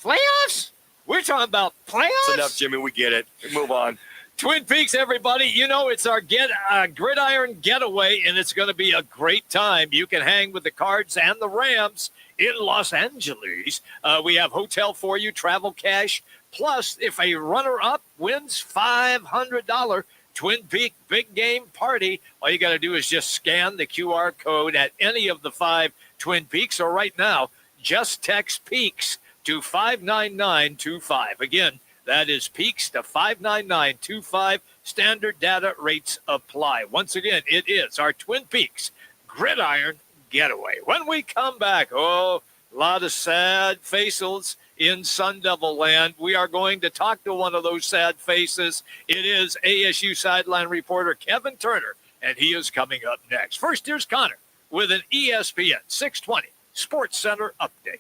Playoffs? We're talking about playoffs? That's enough, Jimmy. We get it. Move on. Twin Peaks, everybody. You know, it's our gridiron getaway, and it's going to be a great time. You can hang with the Cards and the Rams in Los Angeles. We have hotel for you, travel cash. Plus, if a runner-up wins $500 Twin Peak big game party, all you got to do is just scan the QR code at any of the 5 Twin Peaks, or right now, just text Peaks to 59925. Again, that is Peaks to 59925. Standard data rates apply. Once again, it is our Twin Peaks Gridiron Getaway. When we come back, a lot of sad faces in Sun Devil land. We are going to talk to one of those sad faces. It is ASU sideline reporter Kevin Turner and he is coming up next. First, here's Connor with an ESPN 620 Sports Center update.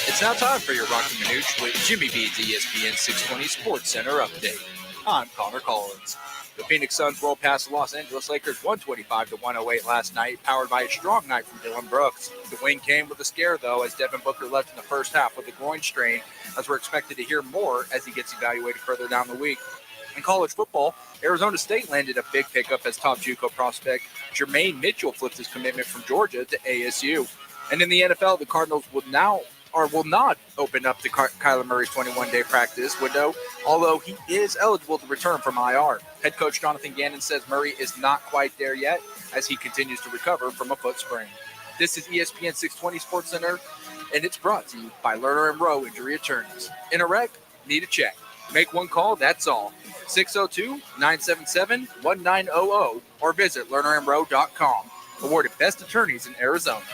It's now time for your Roc and Manuch with Jimmy B's ESPN 620 Sports Center update. I'm Connor Collins. The Phoenix Suns rolled past the Los Angeles Lakers 125-108 last night, powered by a strong night from Dillon Brooks. The win came with a scare, though, as Devin Booker left in the first half with a groin strain, as we're expected to hear more as he gets evaluated further down the week. In college football, Arizona State landed a big pickup as top JUCO prospect Jermaine Mitchell flipped his commitment from Georgia to ASU. And in the NFL, the Cardinals will not open up to Kyler Murray's 21-day practice window, although he is eligible to return from IR. Head coach Jonathan Gannon says Murray is not quite there yet as he continues to recover from a foot sprain. This is ESPN 620 Sports Center, and it's brought to you by Lerner & Rowe Injury Attorneys. In a wreck, need a check. Make one call, that's all. 602-977-1900 or visit lernerandrowe.com. Awarded best attorneys in Arizona.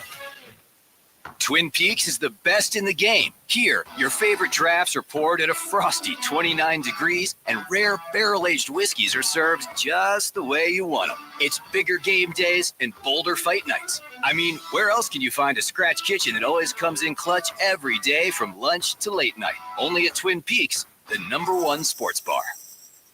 Twin Peaks is the best in the game. Here, your favorite drafts are poured at a frosty 29 degrees, and rare barrel-aged whiskeys are served just the way you want them. It's bigger game days and bolder fight nights. I mean, where else can you find a scratch kitchen that always comes in clutch every day from lunch to late night? Only at Twin Peaks, the #1 sports bar.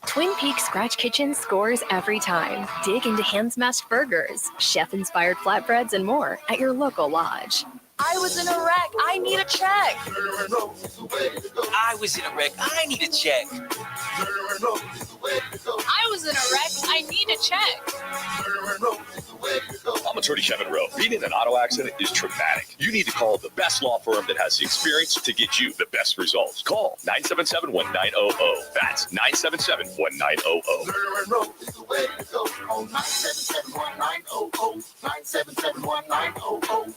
Twin Peaks Scratch Kitchen scores every time. Dig into hand-smashed burgers, chef-inspired flatbreads, and more at your local lodge. I was in a wreck. I need a check. I was in a wreck. I need a check. I was in a wreck. I need a check. I'm attorney Kevin Rowe. Being in an auto accident is traumatic. You need to call the best law firm that has the experience to get you the best results. Call 977-1900. That's 977-1900. On 977-1900. 977-1900.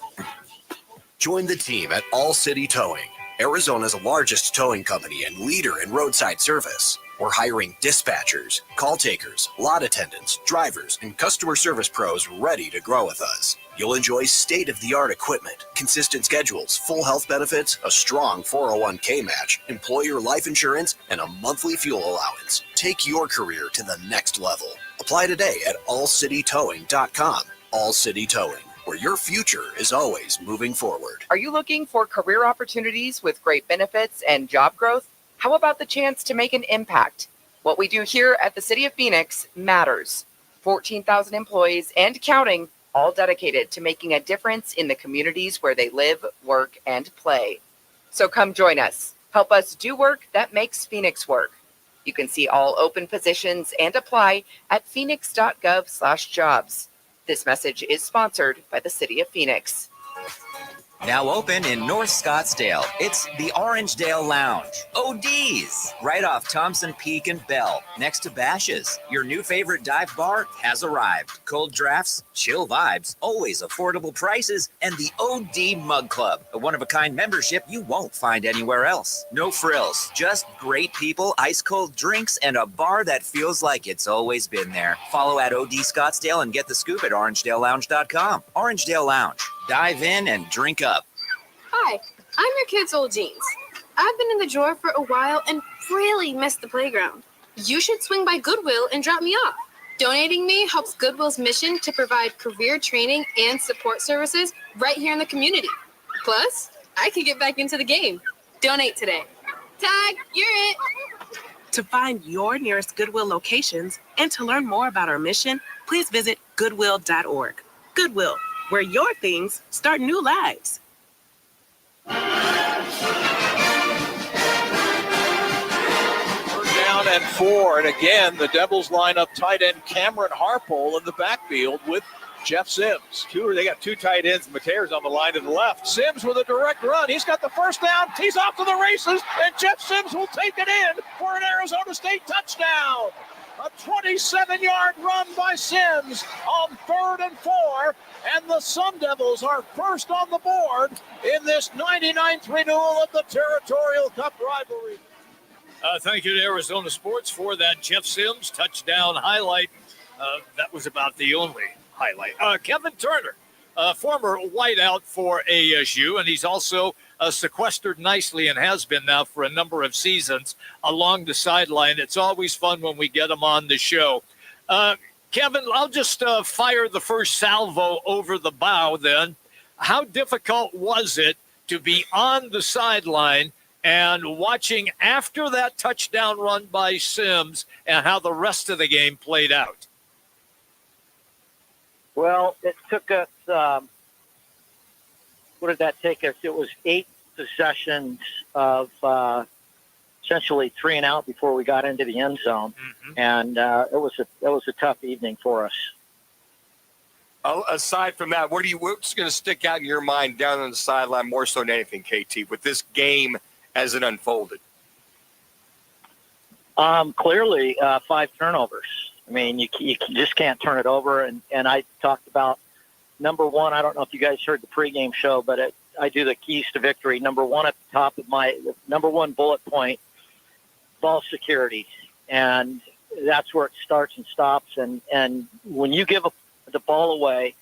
Join the team at All City Towing, Arizona's largest towing company and leader in roadside service. We're hiring dispatchers, call takers, lot attendants, drivers, and customer service pros ready to grow with us. You'll enjoy state-of-the-art equipment, consistent schedules, full health benefits, a strong 401k match, employer life insurance, and a monthly fuel allowance. Take your career to the next level. Apply today at allcitytowing.com. All City Towing, where your future is always moving forward. Are you looking for career opportunities with great benefits and job growth? How about the chance to make an impact? What we do here at the City of Phoenix matters. 14,000 employees and counting, all dedicated to making a difference in the communities where they live, work, and play. So come join us. Help us do work that makes Phoenix work. You can see all open positions and apply at phoenix.gov/jobs. This message is sponsored by the City of Phoenix. Now open in North Scottsdale, it's the Orangedale Lounge. ODs, right off Thompson Peak and Bell, next to Bash's. Your new favorite dive bar has arrived. Cold drafts, chill vibes, always affordable prices, and the OD Mug Club, a one-of-a-kind membership you won't find anywhere else. No frills, just great people, ice-cold drinks, and a bar that feels like it's always been there. Follow at OD Scottsdale and get the scoop at orangedalelounge.com. Orangedale Lounge. Dive in and drink up. Hi, I'm your kid's old jeans. I've been in the drawer for a while and really missed the playground. You should swing by Goodwill and drop me off. Donating me helps Goodwill's mission to provide career training and support services right here in the community. Plus, I can get back into the game. Donate today. Tag, you're it. To find your nearest Goodwill locations and to learn more about our mission, please visit goodwill.org. Goodwill, where your things start new lives. We're down at 4, and again, the Devils line up tight end Cameron Harpole in the backfield with Jeff Sims. They got two tight ends. Mateer's on the line to the left. Sims with a direct run. He's got the first down. He's off to the races, and Jeff Sims will take it in for an Arizona State touchdown. A 27-yard run by Sims on 3rd and 4, and the Sun Devils are first on the board in this 99th renewal of the Territorial Cup rivalry. Thank you to Arizona Sports for that Jeff Sims touchdown highlight. That was about the only highlight. Kevin Turner, former wideout for ASU, and he's also sequestered nicely and has been now for a number of seasons along the sideline. It's always fun when we get him on the show. Kevin, I'll just fire the first salvo over the bow then. How difficult was it to be on the sideline and watching after that touchdown run by Sims and how the rest of the game played out? Well, it took us, what did that take us? It was 8 possessions of essentially 3 and out before we got into the end zone. And it was a tough evening for us. Aside from that, what's going to stick out in your mind down on the sideline more so than anything, KT, with this game as it unfolded? Clearly, 5 turnovers. I mean, you just can't turn it over. And I talked about number one. I don't know if you guys heard the pregame show, but I do the keys to victory. Number one at the top of my number one bullet point, ball security. And that's where it starts and stops. And when you give the ball away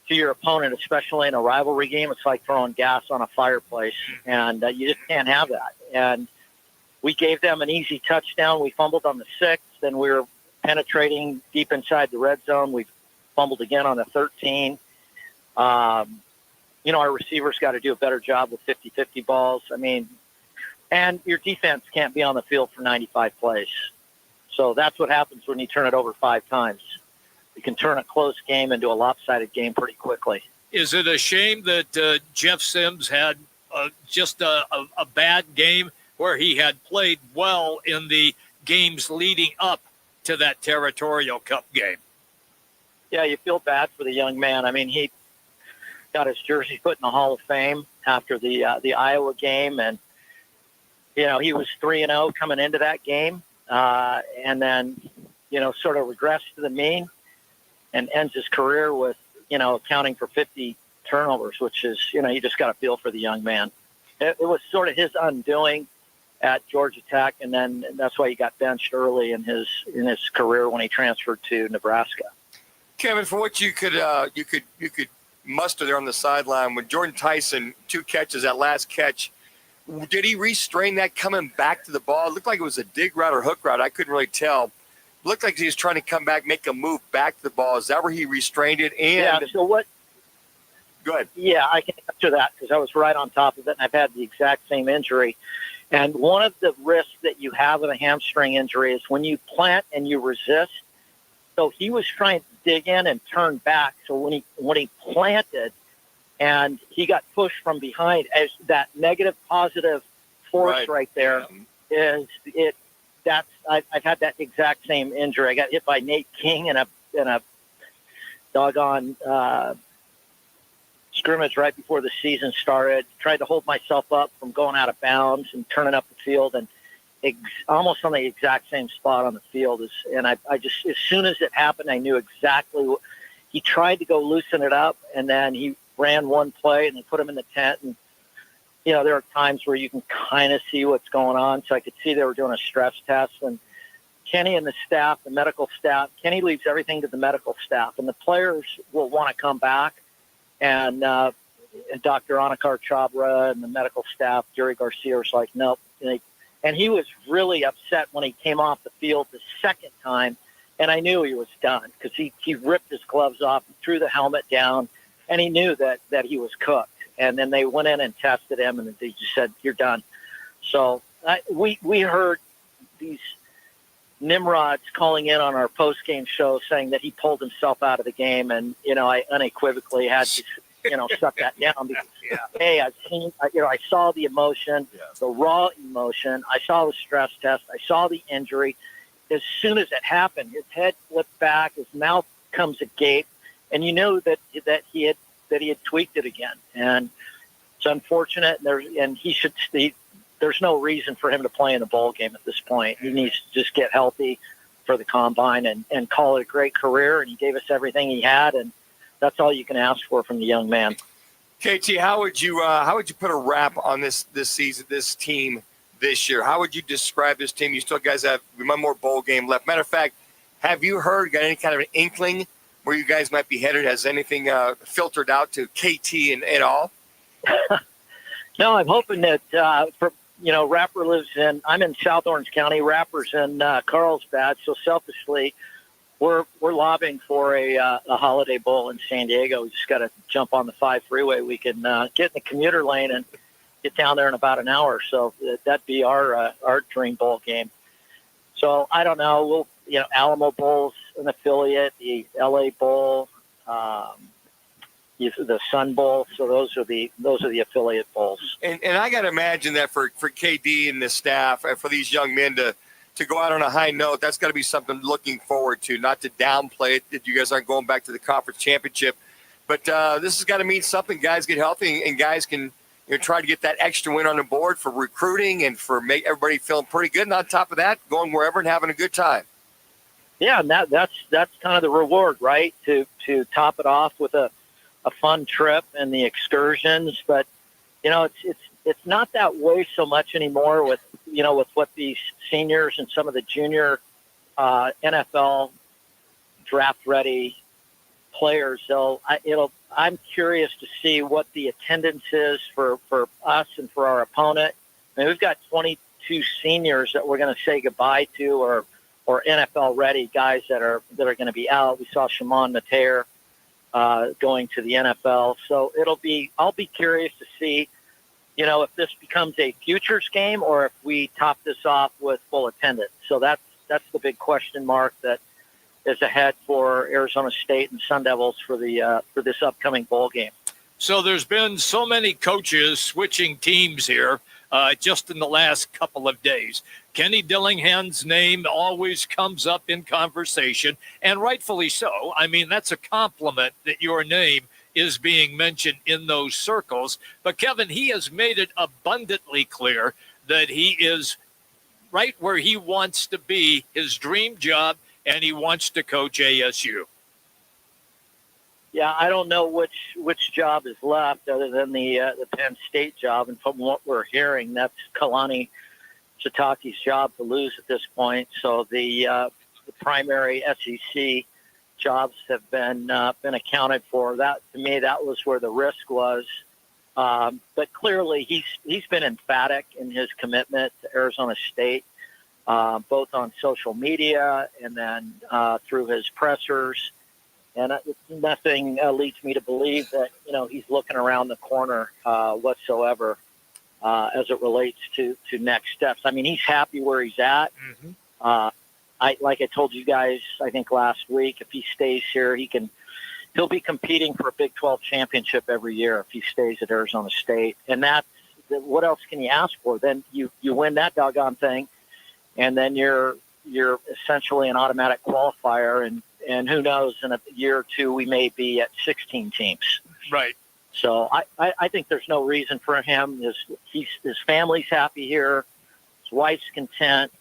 to your opponent, especially in a rivalry game, it's like throwing gas on a fireplace. And you just can't have that. And we gave them an easy touchdown. We fumbled on the 6th, and we were penetrating deep inside the red zone. We fumbled again on the 13. Our receivers got to do a better job with 50-50 balls. I mean, and your defense can't be on the field for 95 plays. So that's what happens when you turn it over 5 times. You can turn a close game into a lopsided game pretty quickly. Is it a shame that Jeff Sims had just a bad game where he had played well in the games leading up to that Territorial Cup game? Yeah, you feel bad for the young man. I mean, he got his jersey put in the Hall of Fame after the Iowa game, and he was 3-0 coming into that game, and then sort of regressed to the mean and ends his career with accounting for 50 turnovers, which is you just got to feel for the young man. It was sort of his undoing at Georgia Tech, and then that's why he got benched early in his career when he transferred to Nebraska. Kevin, for what you could muster there on the sideline, when Jordan Tyson 2 catches, that last catch, did he restrain that coming back to the ball? It looked like it was a dig route or hook route. I couldn't really tell. It looked like he was trying to come back, make a move back to the ball. Is that where he restrained it? And yeah. So what? Go ahead. Yeah, I can answer that because I was right on top of it, and I've had the exact same injury. And one of the risks that you have with a hamstring injury is when you plant and you resist. So he was trying to dig in and turn back. So when he planted and he got pushed from behind, as that negative positive force right there is it. I've had that exact same injury. I got hit by Nate King in a doggone scrimmage right before the season started. Tried to hold myself up from going out of bounds and turning up the field, and almost on the exact same spot on the field. And I just, as soon as it happened, I knew exactly what he tried to go loosen it up, and then he ran one play and they put him in the tent. And there are times where you can kind of see what's going on. So I could see they were doing a stress test, and Kenny and the staff, the medical staff, Kenny leaves everything to the medical staff, and the players will want to come back. And Dr. Anakar Chabra and the medical staff, Jerry Garcia, was like, nope. And he was really upset when he came off the field the second time, and I knew he was done because he ripped his gloves off, threw the helmet down, and he knew that he was cooked. And then they went in and tested him, and they just said, you're done. So we heard these Nimrods calling in on our post-game show saying that he pulled himself out of the game, and I unequivocally had to shut that down because hey, I've seen I saw the emotion, the raw emotion. I saw the stress test. I saw the injury. As soon as it happened, his head flipped back, his mouth comes agape, and you know that he had tweaked it again. And it's unfortunate. There's no reason for him to play in a bowl game at this point. He needs to just get healthy for the combine and call it a great career. And he gave us everything he had, and that's all you can ask for from the young man. KT, how would you put a wrap on this season, this team this year? How would you describe this team? You still guys have one more bowl game left. Matter of fact, have you got any kind of an inkling where you guys might be headed? Has anything filtered out to KT and at all? No, I'm hoping that Rapper lives I'm in South Orange County. Rapper's in Carlsbad. So selfishly, we're lobbying for a holiday bowl in San Diego. We just got to jump on the 5 freeway. We can get in the commuter lane and get down there in about an hour. So that'd be our dream bowl game. So I don't know. Alamo Bowl's an affiliate, the LA Bowl, the Sun Bowl. So those are the affiliate bowls. And I got to imagine that for KD and the staff, for these young men to go out on a high note, that's got to be something looking forward to, not to downplay it that you guys aren't going back to the conference championship. But this has got to mean something. Guys get healthy and guys can try to get that extra win on the board for recruiting and for make everybody feeling pretty good. And on top of that, going wherever and having a good time. Yeah, and that's kind of the reward, right? To top it off with a fun trip and the excursions. But it's not that way so much anymore with what these seniors and some of the junior NFL draft ready players. I'm curious to see what the attendance is for us and for our opponent. I mean, we've got 22 seniors that we're going to say goodbye to, or NFL ready guys that are going to be out. We saw Shimon Mateer going to the NFL. So I'll be curious to see, if this becomes a futures game or if we top this off with full attendance. So that's the big question mark that is ahead for Arizona State and Sun Devils for this upcoming bowl game. So there's been so many coaches switching teams here just in the last couple of days. Kenny Dillingham's name always comes up in conversation, and rightfully so. I mean, that's a compliment that your name is being mentioned in those circles. But, Kevin, he has made it abundantly clear that he is right where he wants to be, his dream job, and he wants to coach ASU. Yeah, I don't know which job is left other than the Penn State job. And from what we're hearing, that's Kalani Sitake's job to lose at this point. So the primary SEC jobs have been accounted for. That, to me, that was where the risk was. But clearly, he's been emphatic in his commitment to Arizona State, both on social media and then through his pressers. And nothing leads me to believe that he's looking around the corner whatsoever as it relates to next steps. I mean, he's happy where he's at. Mm-hmm. Like I told you guys, I think last week, if he stays here, he'll be competing for a Big 12 championship every year if he stays at Arizona State. And what else can you ask for? Then you win that doggone thing, and then you're essentially an automatic qualifier. And who knows, in a year or two, we may be at 16 teams. Right. So I think there's no reason for him. His family's happy here. His wife's content.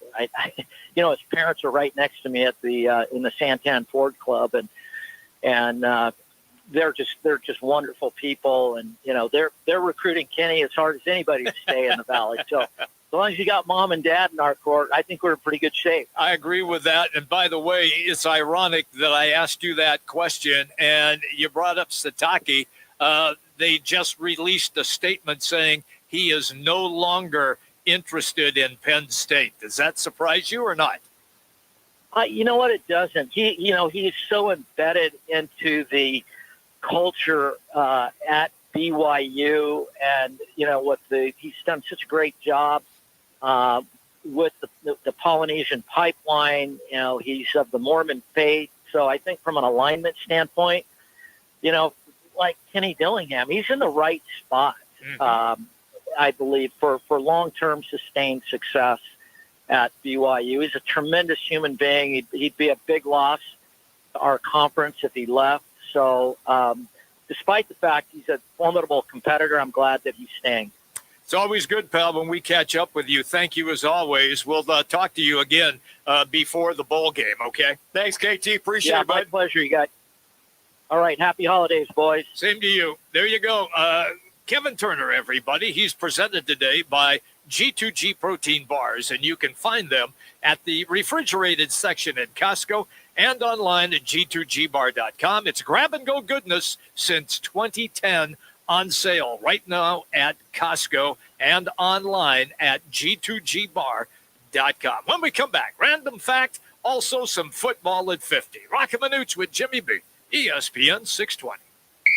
His parents are right next to me at in the Santan Ford Club, and they're just wonderful people, and they're recruiting Kenny as hard as anybody to stay in the Valley. So as long as you got mom and dad in our court, I think we're in pretty good shape. I agree with that. And by the way, it's ironic that I asked you that question, and you brought up Sitake. They just released a statement saying he is no longer interested in Penn State. Does that surprise you or not? You know what? It doesn't. He's so embedded into the culture at BYU, and he's done such a great job with the Polynesian pipeline. He's of the Mormon faith, so I think from an alignment standpoint, like Kenny Dillingham, he's in the right spot. Mm-hmm. I believe for long-term sustained success at BYU. He's a tremendous human being. He'd be a big loss to our conference if he left. So despite the fact he's a formidable competitor, I'm glad that he's staying. It's always good, pal, when we catch up with you. Thank you as always. We'll talk to you again before the bowl game, okay? Thanks, KT. Appreciate it, bud. My pleasure, you guys. All right, happy holidays, boys. Same to you. There you go. Kevin Turner, everybody. He's presented today by G2G Protein Bars, and you can find them at the refrigerated section at Costco and online at g2gbar.com. It's grab-and-go goodness since 2010 on sale right now at Costco and online at G2GBar.com. When we come back, random fact, also some football at 50. Roc and Manuch with Jimmy B, ESPN 620.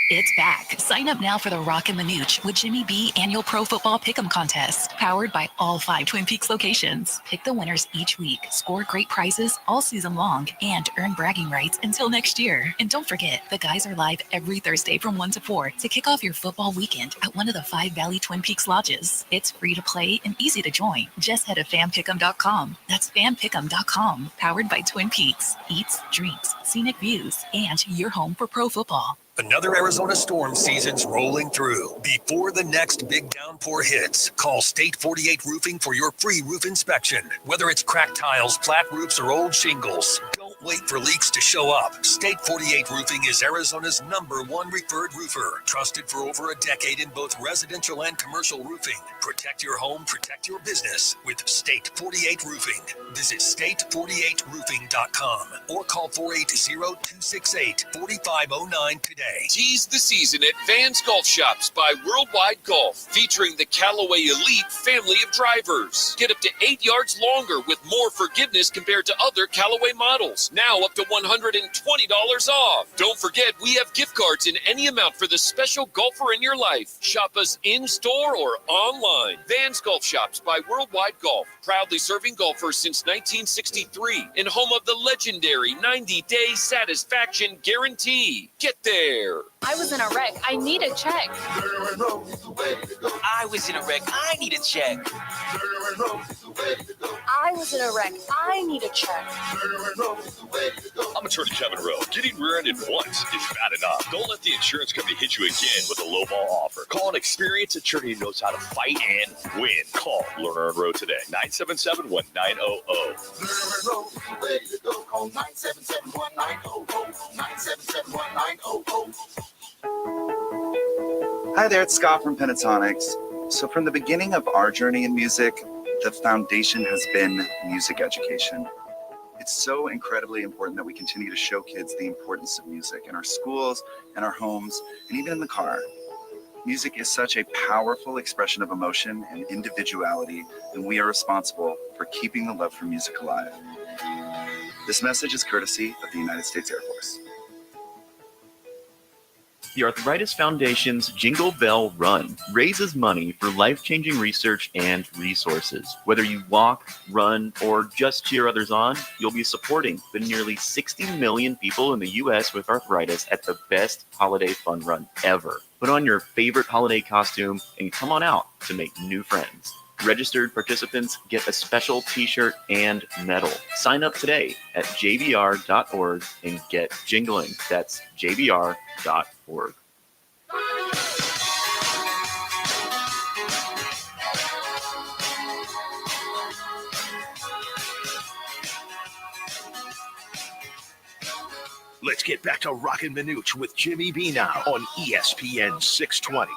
It's back. Sign up now for the Roc and Manuch with Jimmy B annual Pro Football Pick'em contest, powered by all 5 Twin Peaks locations. Pick the winners each week, score great prizes all season long, and earn bragging rights until next year. And don't forget, the guys are live every Thursday from 1 to 4 to kick off your football weekend at one of the 5 Valley Twin Peaks lodges. It's free to play and easy to join. Just head to fanpick'em.com. That's fanpick'em.com, powered by Twin Peaks. Eats, drinks, scenic views, and your home for pro football. Another Arizona storm season's rolling through. Before the next big downpour hits, call State 48 Roofing for your free roof inspection. Whether it's cracked tiles, flat roofs, or old shingles, don't wait for leaks to show up. State 48 Roofing is Arizona's #1 referred roofer. Trusted for over a decade in both residential and commercial roofing. Protect your home, protect your business with State 48 Roofing. Visit state48roofing.com or call 480-268-4509 today. Tease the season at Vans Golf Shops by Worldwide Golf, featuring the Callaway Elite family of drivers. Get up to 8 yards longer with more forgiveness compared to other Callaway models. Now up to $120 off. Don't forget, we have gift cards in any amount for the special golfer in your life. Shop us in-store or online. Vans Golf Shops by Worldwide Golf, proudly serving golfers since 1963 and home of the legendary 90-day satisfaction guarantee. Get there. I was in a wreck. I need a check. I was in a wreck. I need a check. I was in a wreck. I need a check. I'm Attorney Kevin Rowe. Getting rear-ended once is bad enough. Don't let the insurance company hit you again with a lowball offer. Call an experienced attorney who knows how to fight and win. Call Lerner and Rowe today. 977-1900. Call 977-1900. 977-1900. Hi there, it's Scott from Pentatonics. So from the beginning of our journey in music, the foundation has been music education. It's so incredibly important that we continue to show kids the importance of music in our schools, in our homes, and even in the car. Music is such a powerful expression of emotion and individuality, and we are responsible for keeping the love for music alive. This message is courtesy of the United States Air Force. The Arthritis Foundation's Jingle Bell Run raises money for life-changing research and resources. Whether you walk, run, or just cheer others on, you'll be supporting the nearly 60 million people in the U.S. with arthritis at the best holiday fun run ever. Put on your favorite holiday costume and come on out to make new friends. Registered participants get a special t-shirt and medal. Sign up today at jbr.org and get jingling. That's jbr.org. Let's get back to Roc and Manuch with Jimmy B now on ESPN 620.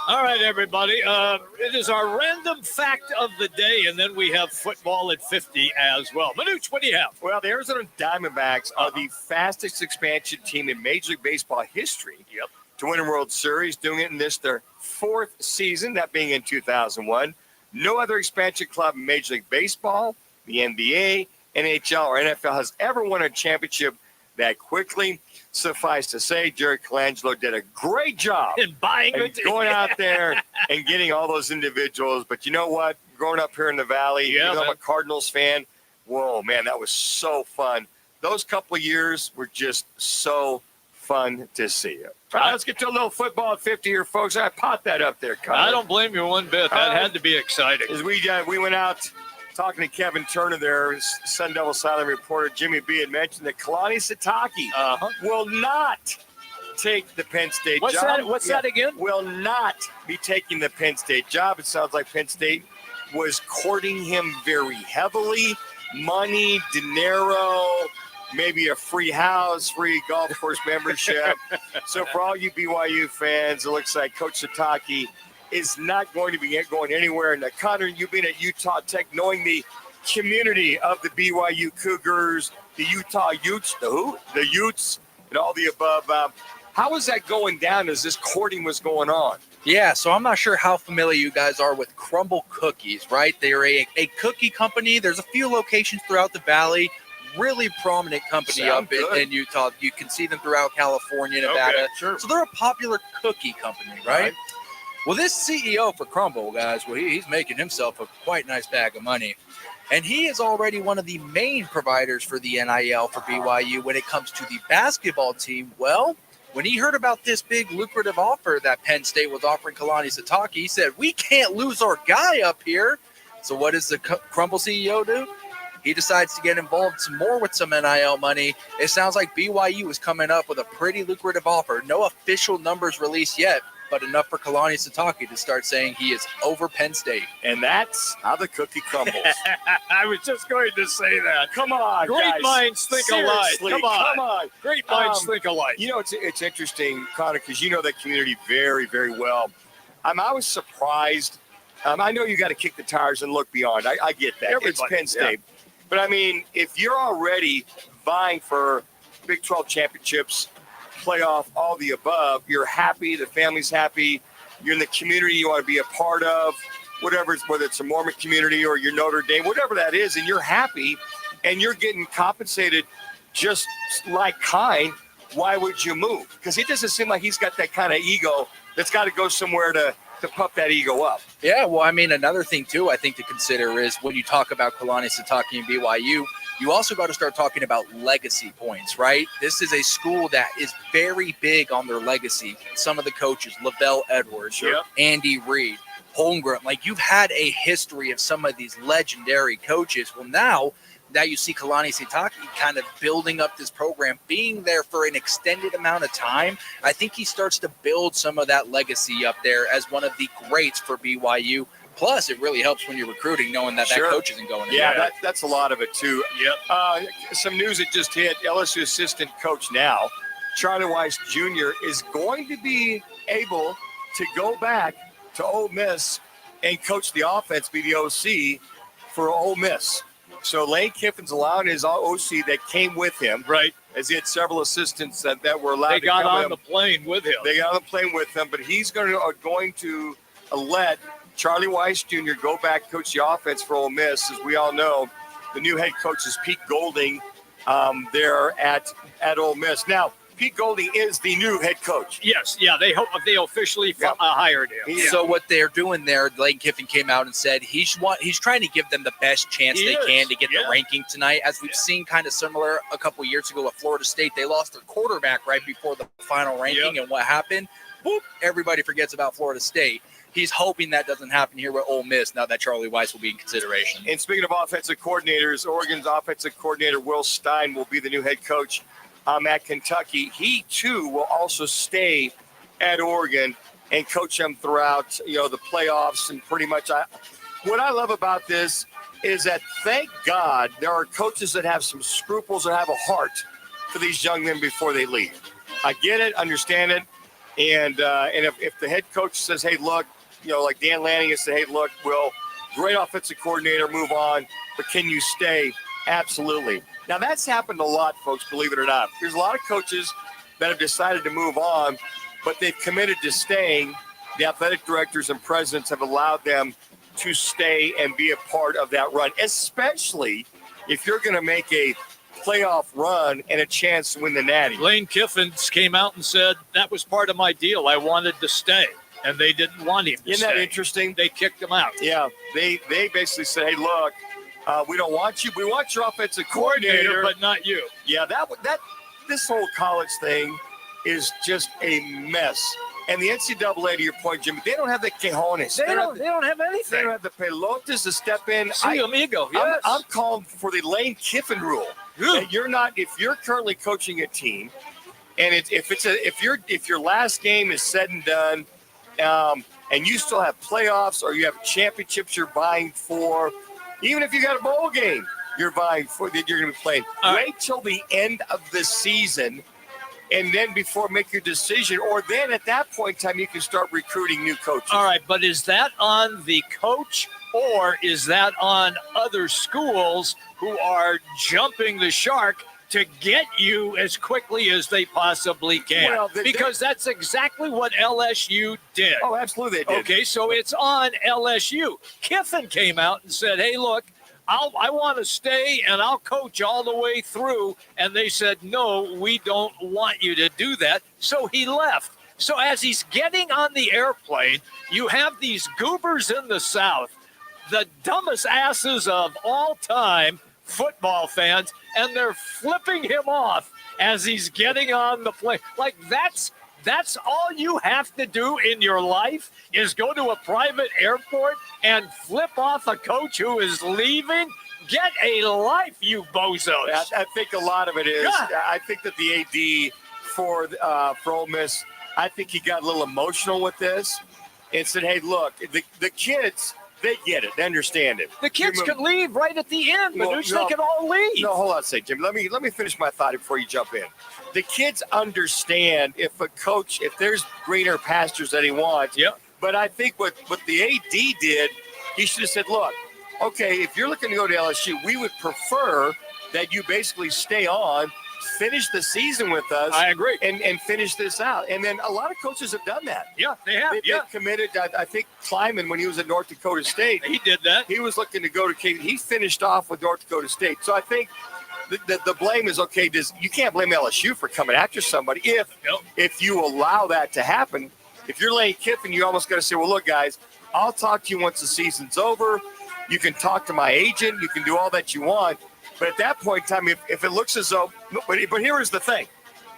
All right, everybody. It is our random fact of the day, and then we have football at 50 as well. Manuch, what do you have? Well, the Arizona Diamondbacks are the fastest expansion team in Major League Baseball history to win a World Series, doing it in their 4th season, that being in 2001. No other expansion club in Major League Baseball, the NBA, NHL, or NFL has ever won a championship that quickly. Suffice to say, Jerry Colangelo did a great job in buying it, going out there and getting all those individuals. But you know what? Growing up here in the Valley, I'm a Cardinals fan. Whoa, man, that was so fun. Those couple of years were just so fun to see. All right, let's get to a little football at 50 here, folks. I popped that up there, Connor. I don't blame you one bit. That had to be exciting. As we went out talking to Kevin Turner there, Sun Devil Sideline reporter Jimmy B had mentioned that Kalani Sitake will not take the Penn State job. What's that again? Will not be taking the Penn State job. It sounds like Penn State was courting him very heavily. Money, dinero, maybe a free house, free golf course membership. So for all you BYU fans, it looks like Coach Sitake is not going to be going anywhere. And Connor, you being at Utah Tech, knowing the community of the BYU Cougars, the Utah Utes, the Utes, and all the above, How is that going down as this courting was going on? Yeah, so I'm not sure how familiar you guys are with Crumble Cookies, right? They're a cookie company. There's a few locations throughout the valley. Really prominent company up in Utah. You can see them throughout California, Nevada. Okay, sure. So they're a popular cookie company, right? Well, this CEO for Crumble, guys, well, he's making himself a quite nice bag of money. And he is already one of the main providers for the NIL for BYU when it comes to the basketball team. Well, when he heard about this big lucrative offer that Penn State was offering Kalani Sitake, he said, we can't lose our guy up here. So what does the Crumble CEO do? He decides to get involved some more with some NIL money. It sounds like BYU is coming up with a pretty lucrative offer. No official numbers released yet, but enough for Kalani Sitake to start saying he is over Penn State. And that's how the cookie crumbles. I was just going to say that. Come on, Great guys. minds think alike. Seriously, Come on. Come on. Great minds think alike. You know, it's interesting, Connor, because you know that community very, very well. I was surprised. I know you got to kick the tires and look beyond. I get that. Everybody, it's Penn State. Yeah. But, I mean, if you're already vying for Big 12 championships, playoff, all the above, you're happy, the family's happy, you're in the community you want to be a part of, whatever, whether it's a Mormon community or your Notre Dame, whatever that is, and you're happy and you're getting compensated just like kind, why would you move? Because it doesn't seem like he's got that kind of ego that's got to go somewhere to pump that ego up. Yeah, well, I mean, another thing, too, I think to consider is when you talk about Kalani Sitake and BYU, you also got to start talking about legacy points, right? This is a school that is very big on their legacy. Some of the coaches, Lavelle Edwards, Andy Reid, Holmgren, like you've had a history of some of these legendary coaches. Well, now you see Kalani Sitake kind of building up this program, being there for an extended amount of time. I think he starts to build some of that legacy up there as one of the greats for BYU. Plus, it really helps when you're recruiting, knowing that coach isn't going anywhere. Yeah, that's a lot of it, too. Yep. Some news that just hit. LSU assistant coach now, Charlie Weiss Jr., is going to be able to go back to Ole Miss and coach the offense, be the OC for Ole Miss. So Lane Kiffin's allowing his OC that came with him. Right. As he had several assistants that were allowed to come with him. They got on the plane with him. They got on the plane with him, but he's going to let Charlie Weiss Jr. go back coach the offense for Ole Miss. As we all know, the new head coach is Pete Golding there at Ole Miss. Now, Pete Golding is the new head coach. Yes, yeah, they officially hired him. Yeah. So what they're doing there, Lane Kiffin came out and said he's trying to give them the best chance they can to get the ranking tonight. As we've seen kind of similar a couple years ago at Florida State, they lost their quarterback right before the final ranking, and what happened? Whoop, everybody forgets about Florida State. He's hoping that doesn't happen here with Ole Miss now that Charlie Weiss will be in consideration. And speaking of offensive coordinators, Oregon's offensive coordinator Will Stein will be the new head coach at Kentucky. He, too, will also stay at Oregon and coach them throughout, the playoffs. And pretty much what I love about this is that, thank God, there are coaches that have some scruples and have a heart for these young men before they leave. I get it, understand it. And if the head coach says, hey, look, like Dan Lanning has said, hey, look, Will, great offensive coordinator, move on, but can you stay? Absolutely. Now, that's happened a lot, folks, believe it or not. There's a lot of coaches that have decided to move on, but they've committed to staying. The athletic directors and presidents have allowed them to stay and be a part of that run, especially if you're going to make a playoff run and a chance to win the Natty. Lane Kiffin came out and said, that was part of my deal. I wanted to stay, and they didn't want him to Isn't stay. that interesting? They kicked him out. Yeah, they basically said, hey, look, we don't want you. We want your offensive coordinator, but not you. Yeah, this whole college thing is just a mess. And the NCAA, to your point, Jimmy, they don't have the cojones. They don't have anything. They don't have the pelotas to step in. Amigo, yes. I'm calling for the Lane Kiffin rule. If you're currently coaching a team, and if your last game is said and done, and you still have playoffs or you have championships you're vying for, even if you got a bowl game you're vying for that you're going to be playing, wait till the end of the season. And then before make your decision, or then at that point in time, you can start recruiting new coaches. All right, but is that on the coach or is that on other schools who are jumping the shark to get you as quickly as they possibly can. Well, because that's exactly what LSU did. Oh, absolutely they did. Okay, so it's on LSU. Kiffin came out and said, hey, look, I want to stay and I'll coach all the way through. And they said, no, we don't want you to do that. So he left. So as he's getting on the airplane, you have these goobers in the South, the dumbest asses of all time, football fans, and they're flipping him off as he's getting on the plane. Like that's all you have to do in your life is go to a private airport and flip off a coach who is leaving. Get a life, you bozos. I think a lot of it is. I think that the AD for Ole Miss, I think he got a little emotional with this and said, hey, look, the kids, they get it. They understand it. The kids can leave right at the end, but they can all leave. No, hold on a second, Jim. Let me finish my thought before you jump in. The kids understand if there's greener pastures that he wants. Yep. But I think what the AD did, he should have said, look, okay, if you're looking to go to LSU, we would prefer that you basically stay on, finish the season with us. I agree. And finish this out. And then a lot of coaches have done that. Yeah, they have. They've committed. I think Kleiman, when he was at North Dakota State, he did that. He was looking to go to King. He finished off with North Dakota State. So I think the blame is okay. You can't blame LSU for coming after somebody if you allow that to happen. If you're Lane Kiffin, you almost got to say, well, look, guys, I'll talk to you once the season's over. You can talk to my agent. You can do all that you want. But at that point in time, if it looks as though – but here is the thing.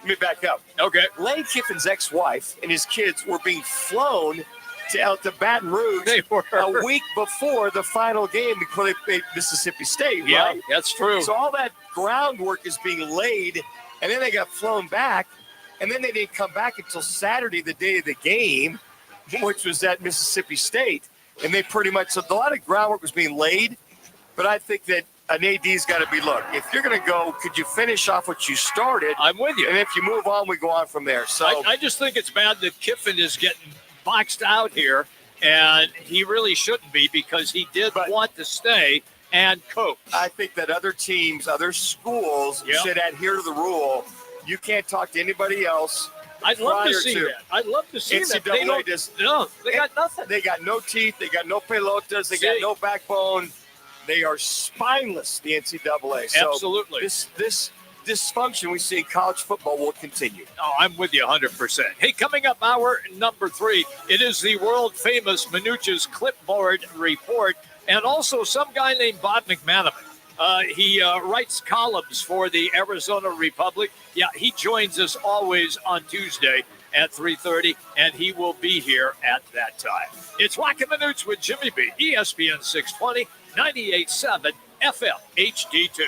Let me back up. Okay. Lane Kiffin's ex-wife and his kids were being flown to Baton Rouge a week before the final game before they played Mississippi State, right? Yeah, that's true. So all that groundwork is being laid, and then they got flown back, and then they didn't come back until Saturday, the day of the game, which was at Mississippi State. And they pretty much – so a lot of groundwork was being laid, but I think that an AD's got to be, look, if you're going to go, could you finish off what you started? I'm with you. And if you move on, we go on from there. So I just think it's bad that Kiffin is getting boxed out here, and he really shouldn't be because he did want to stay and coach. I think that other teams, other schools should adhere to the rule. You can't talk to anybody else. I'd love to see that. I'd love to see that. They got nothing. They got no teeth. They got no pelotas. They got no backbone. They are spineless, the NCAA. So absolutely. This dysfunction we see in college football will continue. Oh, I'm with you 100%. Hey, coming up hour number 3, it is the world-famous Manuch's Clipboard Report, and also some guy named Bob McManaman. He writes columns for the Arizona Republic. Yeah, he joins us always on Tuesday at 3:30, and he will be here at that time. It's Roc and Manuch with Jimmy B, ESPN 620, 98.7 FM, HD2.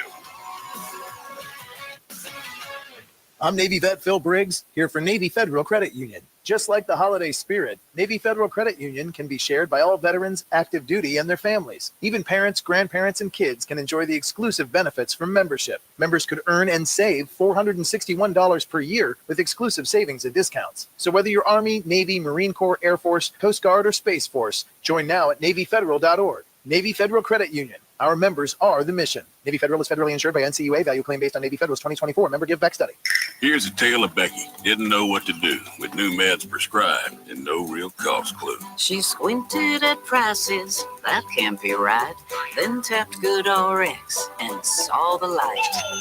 I'm Navy vet Phil Briggs, here for Navy Federal Credit Union. Just like the holiday spirit, Navy Federal Credit Union can be shared by all veterans active duty and their families. Even parents, grandparents, and kids can enjoy the exclusive benefits from membership. Members could earn and save $461 per year with exclusive savings and discounts. So whether you're Army, Navy, Marine Corps, Air Force, Coast Guard, or Space Force, join now at NavyFederal.org. Navy Federal Credit Union. Our members are the mission. Navy Federal is federally insured by NCUA. Value claim based on Navy Federal's 2024 member give back study. Here's a tale of Becky. Didn't know what to do with new meds prescribed and no real cost clue. She squinted at prices, that can't be right. Then tapped GoodRx and saw the light.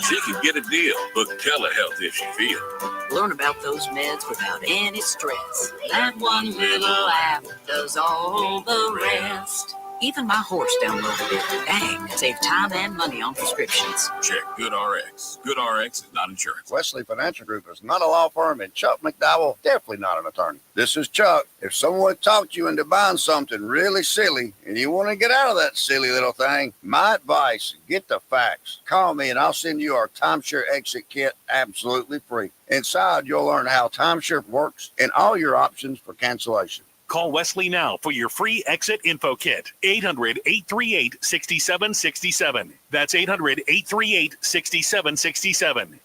She could get a deal. Book telehealth if she feels. Learn about those meds without any stress. That one little app does all the rest. Even my horse downloaded it. Dang, save time and money on prescriptions. Check GoodRx. GoodRx is not insurance. Wesley Financial Group is not a law firm, and Chuck McDowell definitely not an attorney. This is Chuck. If someone talked you into buying something really silly and you want to get out of that silly little thing, my advice, get the facts. Call me and I'll send you our timeshare exit kit absolutely free. Inside, you'll learn how timeshare works and all your options for cancellation. Call Wesley now for your free exit info kit. 800-838-6767. That's 800-838-6767.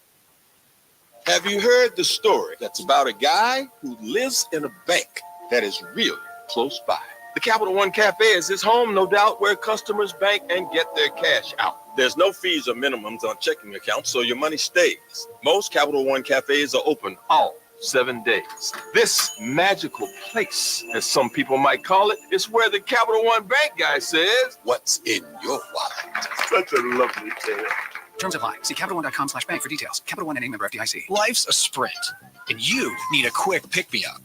Have you heard the story that's about a guy who lives in a bank that is really close by? The Capital One Cafe is his home, no doubt, where customers bank and get their cash out. There's no fees or minimums on checking accounts, so your money stays. Most Capital One cafes are open all 7 days. This magical place, as some people might call it, is where the Capital One bank guy says, "What's in your wallet?" Such a lovely tale. Terms apply. See CapitalOne.com/bank for details. Capital One and a member FDIC. Life's a sprint, and you need a quick pick-me-up.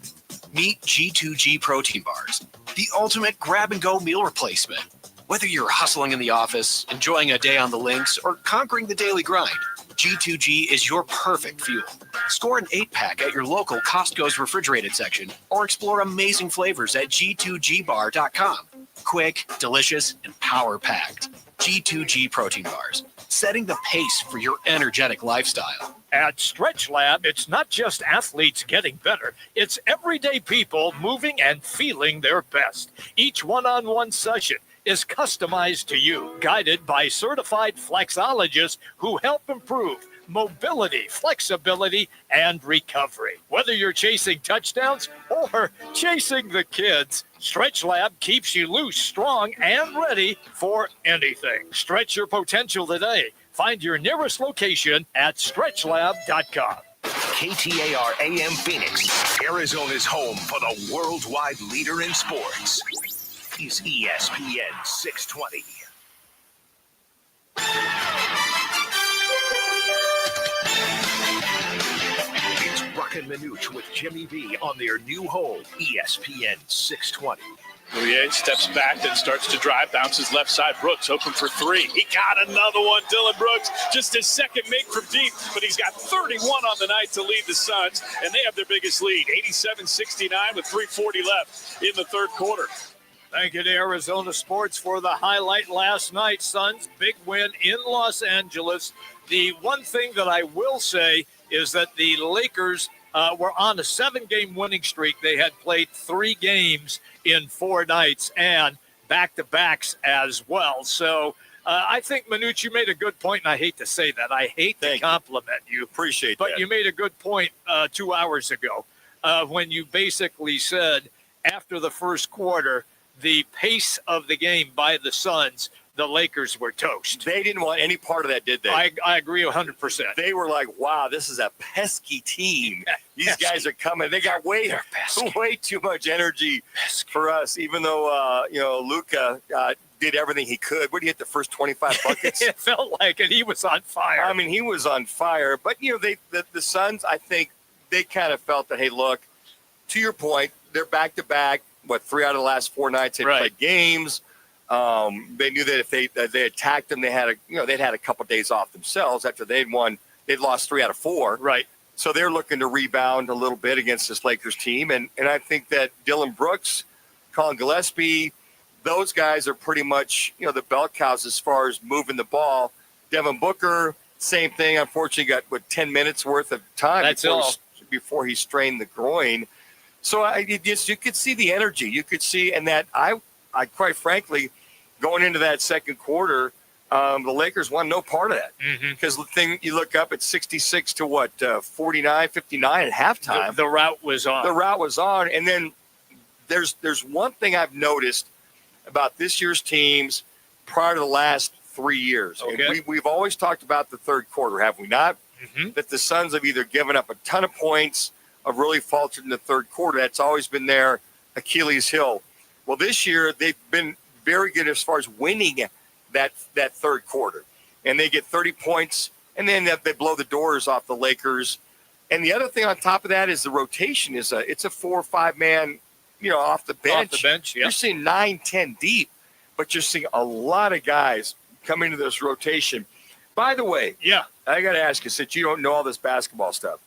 Meet G2G protein bars, the ultimate grab-and-go meal replacement. Whether you're hustling in the office, enjoying a day on the links, or conquering the daily grind, G2G is your perfect fuel. Score an 8-pack at your local Costco's refrigerated section, or explore amazing flavors at G2GBar.com. Quick, delicious, and power-packed. G2G protein bars, setting the pace for your energetic lifestyle. At Stretch Lab, it's not just athletes getting better. It's everyday people moving and feeling their best. Each one-on-one session is customized to you, guided by certified flexologists who help improve mobility, flexibility, and recovery. Whether you're chasing touchdowns or chasing the kids, Stretch Lab keeps you loose, strong, and ready for anything. Stretch your potential today. Find your nearest location at stretchlab.com. KTAR AM Phoenix, Arizona's home for the worldwide leader in sports, is ESPN 620. It's Roc and Manuch with Jimmy B on their new home, ESPN 620. Bouye steps back, then starts to drive, bounces left side. Brooks open for three. He got another one. Dylan Brooks, just his second make from deep, but he's got 31 on the night to lead the Suns, and they have their biggest lead, 87-69 with 3:40 left in the third quarter. Thank you to Arizona Sports for the highlight last night. Suns, big win in Los Angeles. The one thing that I will say is that the Lakers were on a 7-game winning streak. They had played 3 games in 4 nights and back-to-backs as well. So I think, Manuch, you made a good point, and I hate to say that. I hate to compliment you. Appreciate but that. You made a good point 2 hours ago when you basically said after the first quarter, the pace of the game by the Suns, the Lakers were toast. They didn't want any part of that, did they? I agree 100%. They were like, wow, this is a pesky team. These guys are coming. They got way too much energy for us, even though, Luka did everything he could. What did he hit the first 25 buckets? It felt like it. He was on fire. I mean, he was on fire. But, the Suns, I think they kind of felt that, hey, look, to your point, they're back-to-back. 3 out of the last 4 nights they played games. They knew that if they attacked them, they'd had a couple of days off themselves after they'd lost 3 out of 4. Right. So they're looking to rebound a little bit against this Lakers team. And I think that Dylan Brooks, Colin Gillespie, those guys are pretty much, the bell cows as far as moving the ball. Devin Booker, same thing. Unfortunately, got 10 minutes worth of time before he strained the groin. So you could see the energy. You could see, and that I quite frankly, going into that second quarter, the Lakers won no part of that. Because the thing, you look up at 66 to 49, 59 at halftime. The route was on. The route was on. And then there's one thing I've noticed about this year's teams prior to the last 3 years. Okay. And we've always talked about the third quarter, have we not? That the Suns have either given up a ton of points, have really faltered in the third quarter. That's always been their Achilles heel. Well, this year they've been very good as far as winning that third quarter. And they get 30 points, and then they blow the doors off the Lakers. And the other thing on top of that is the rotation it's a 4 or 5 man, off the bench. Off the bench, yeah. You're seeing 9, 10 deep, but you're seeing a lot of guys come into this rotation. By the way, I got to ask you, since you don't know all this basketball stuff,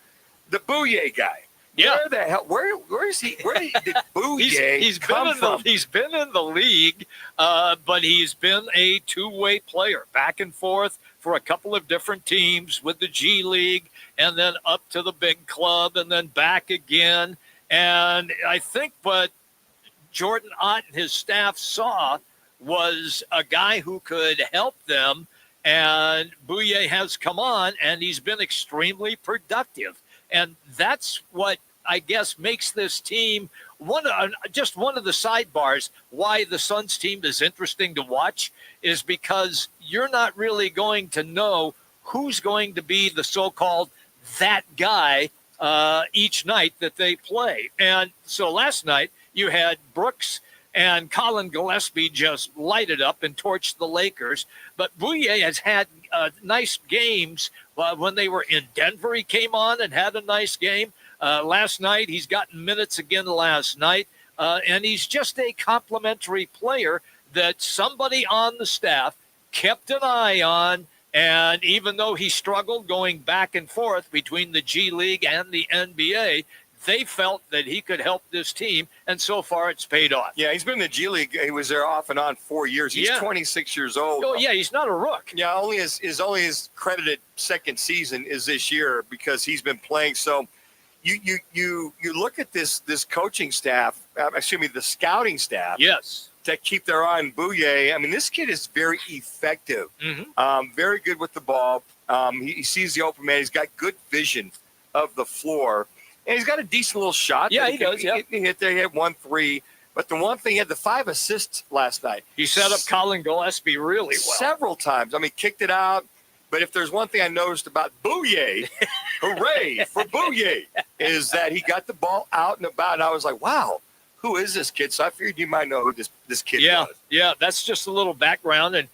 the Bouye guy. Yeah. Where the hell? Where is he? Where did Bouye he's come from? He's been in the league, but he's been a two-way player, back and forth for a couple of different teams with the G League, and then up to the big club, and then back again. And I think what Jordan Ott and his staff saw was a guy who could help them, and Bouye has come on, and he's been extremely productive. And that's what I guess, makes this team just one of the sidebars why the Suns team is interesting to watch is because you're not really going to know who's going to be the so-called that guy each night that they play. And so last night you had Brooks and Colin Gillespie just lighted up and torched the Lakers. But Bouye has had nice games. When they were in Denver, he came on and had a nice game. Last night, he's gotten minutes again last night. And he's just a complimentary player that somebody on the staff kept an eye on. And even though he struggled going back and forth between the G League and the NBA, they felt that he could help this team, and so far it's paid off. Yeah, he's been in the G League. He was there off and on 4 years. He's 26 years old. Oh, yeah, he's not a rook. Yeah, only his credited second season is this year because he's been playing. So you look at this coaching staff, the scouting staff. Yes. To keep their eye on Bouye. I mean, this kid is very effective, very good with the ball. He sees the open man. He's got good vision of the floor. And he's got a decent little shot. Yeah, he does, yeah. He hit there. He had 1-3. But the one thing, he had the 5 assists last night. He set up Colin Gillespie really well. Several times. I mean, kicked it out. But if there's one thing I noticed about Bouye, hooray for Bouye, is that he got the ball out and about. And I was like, wow, who is this kid? So I figured you might know who this kid was. Yeah, that's just a little background. And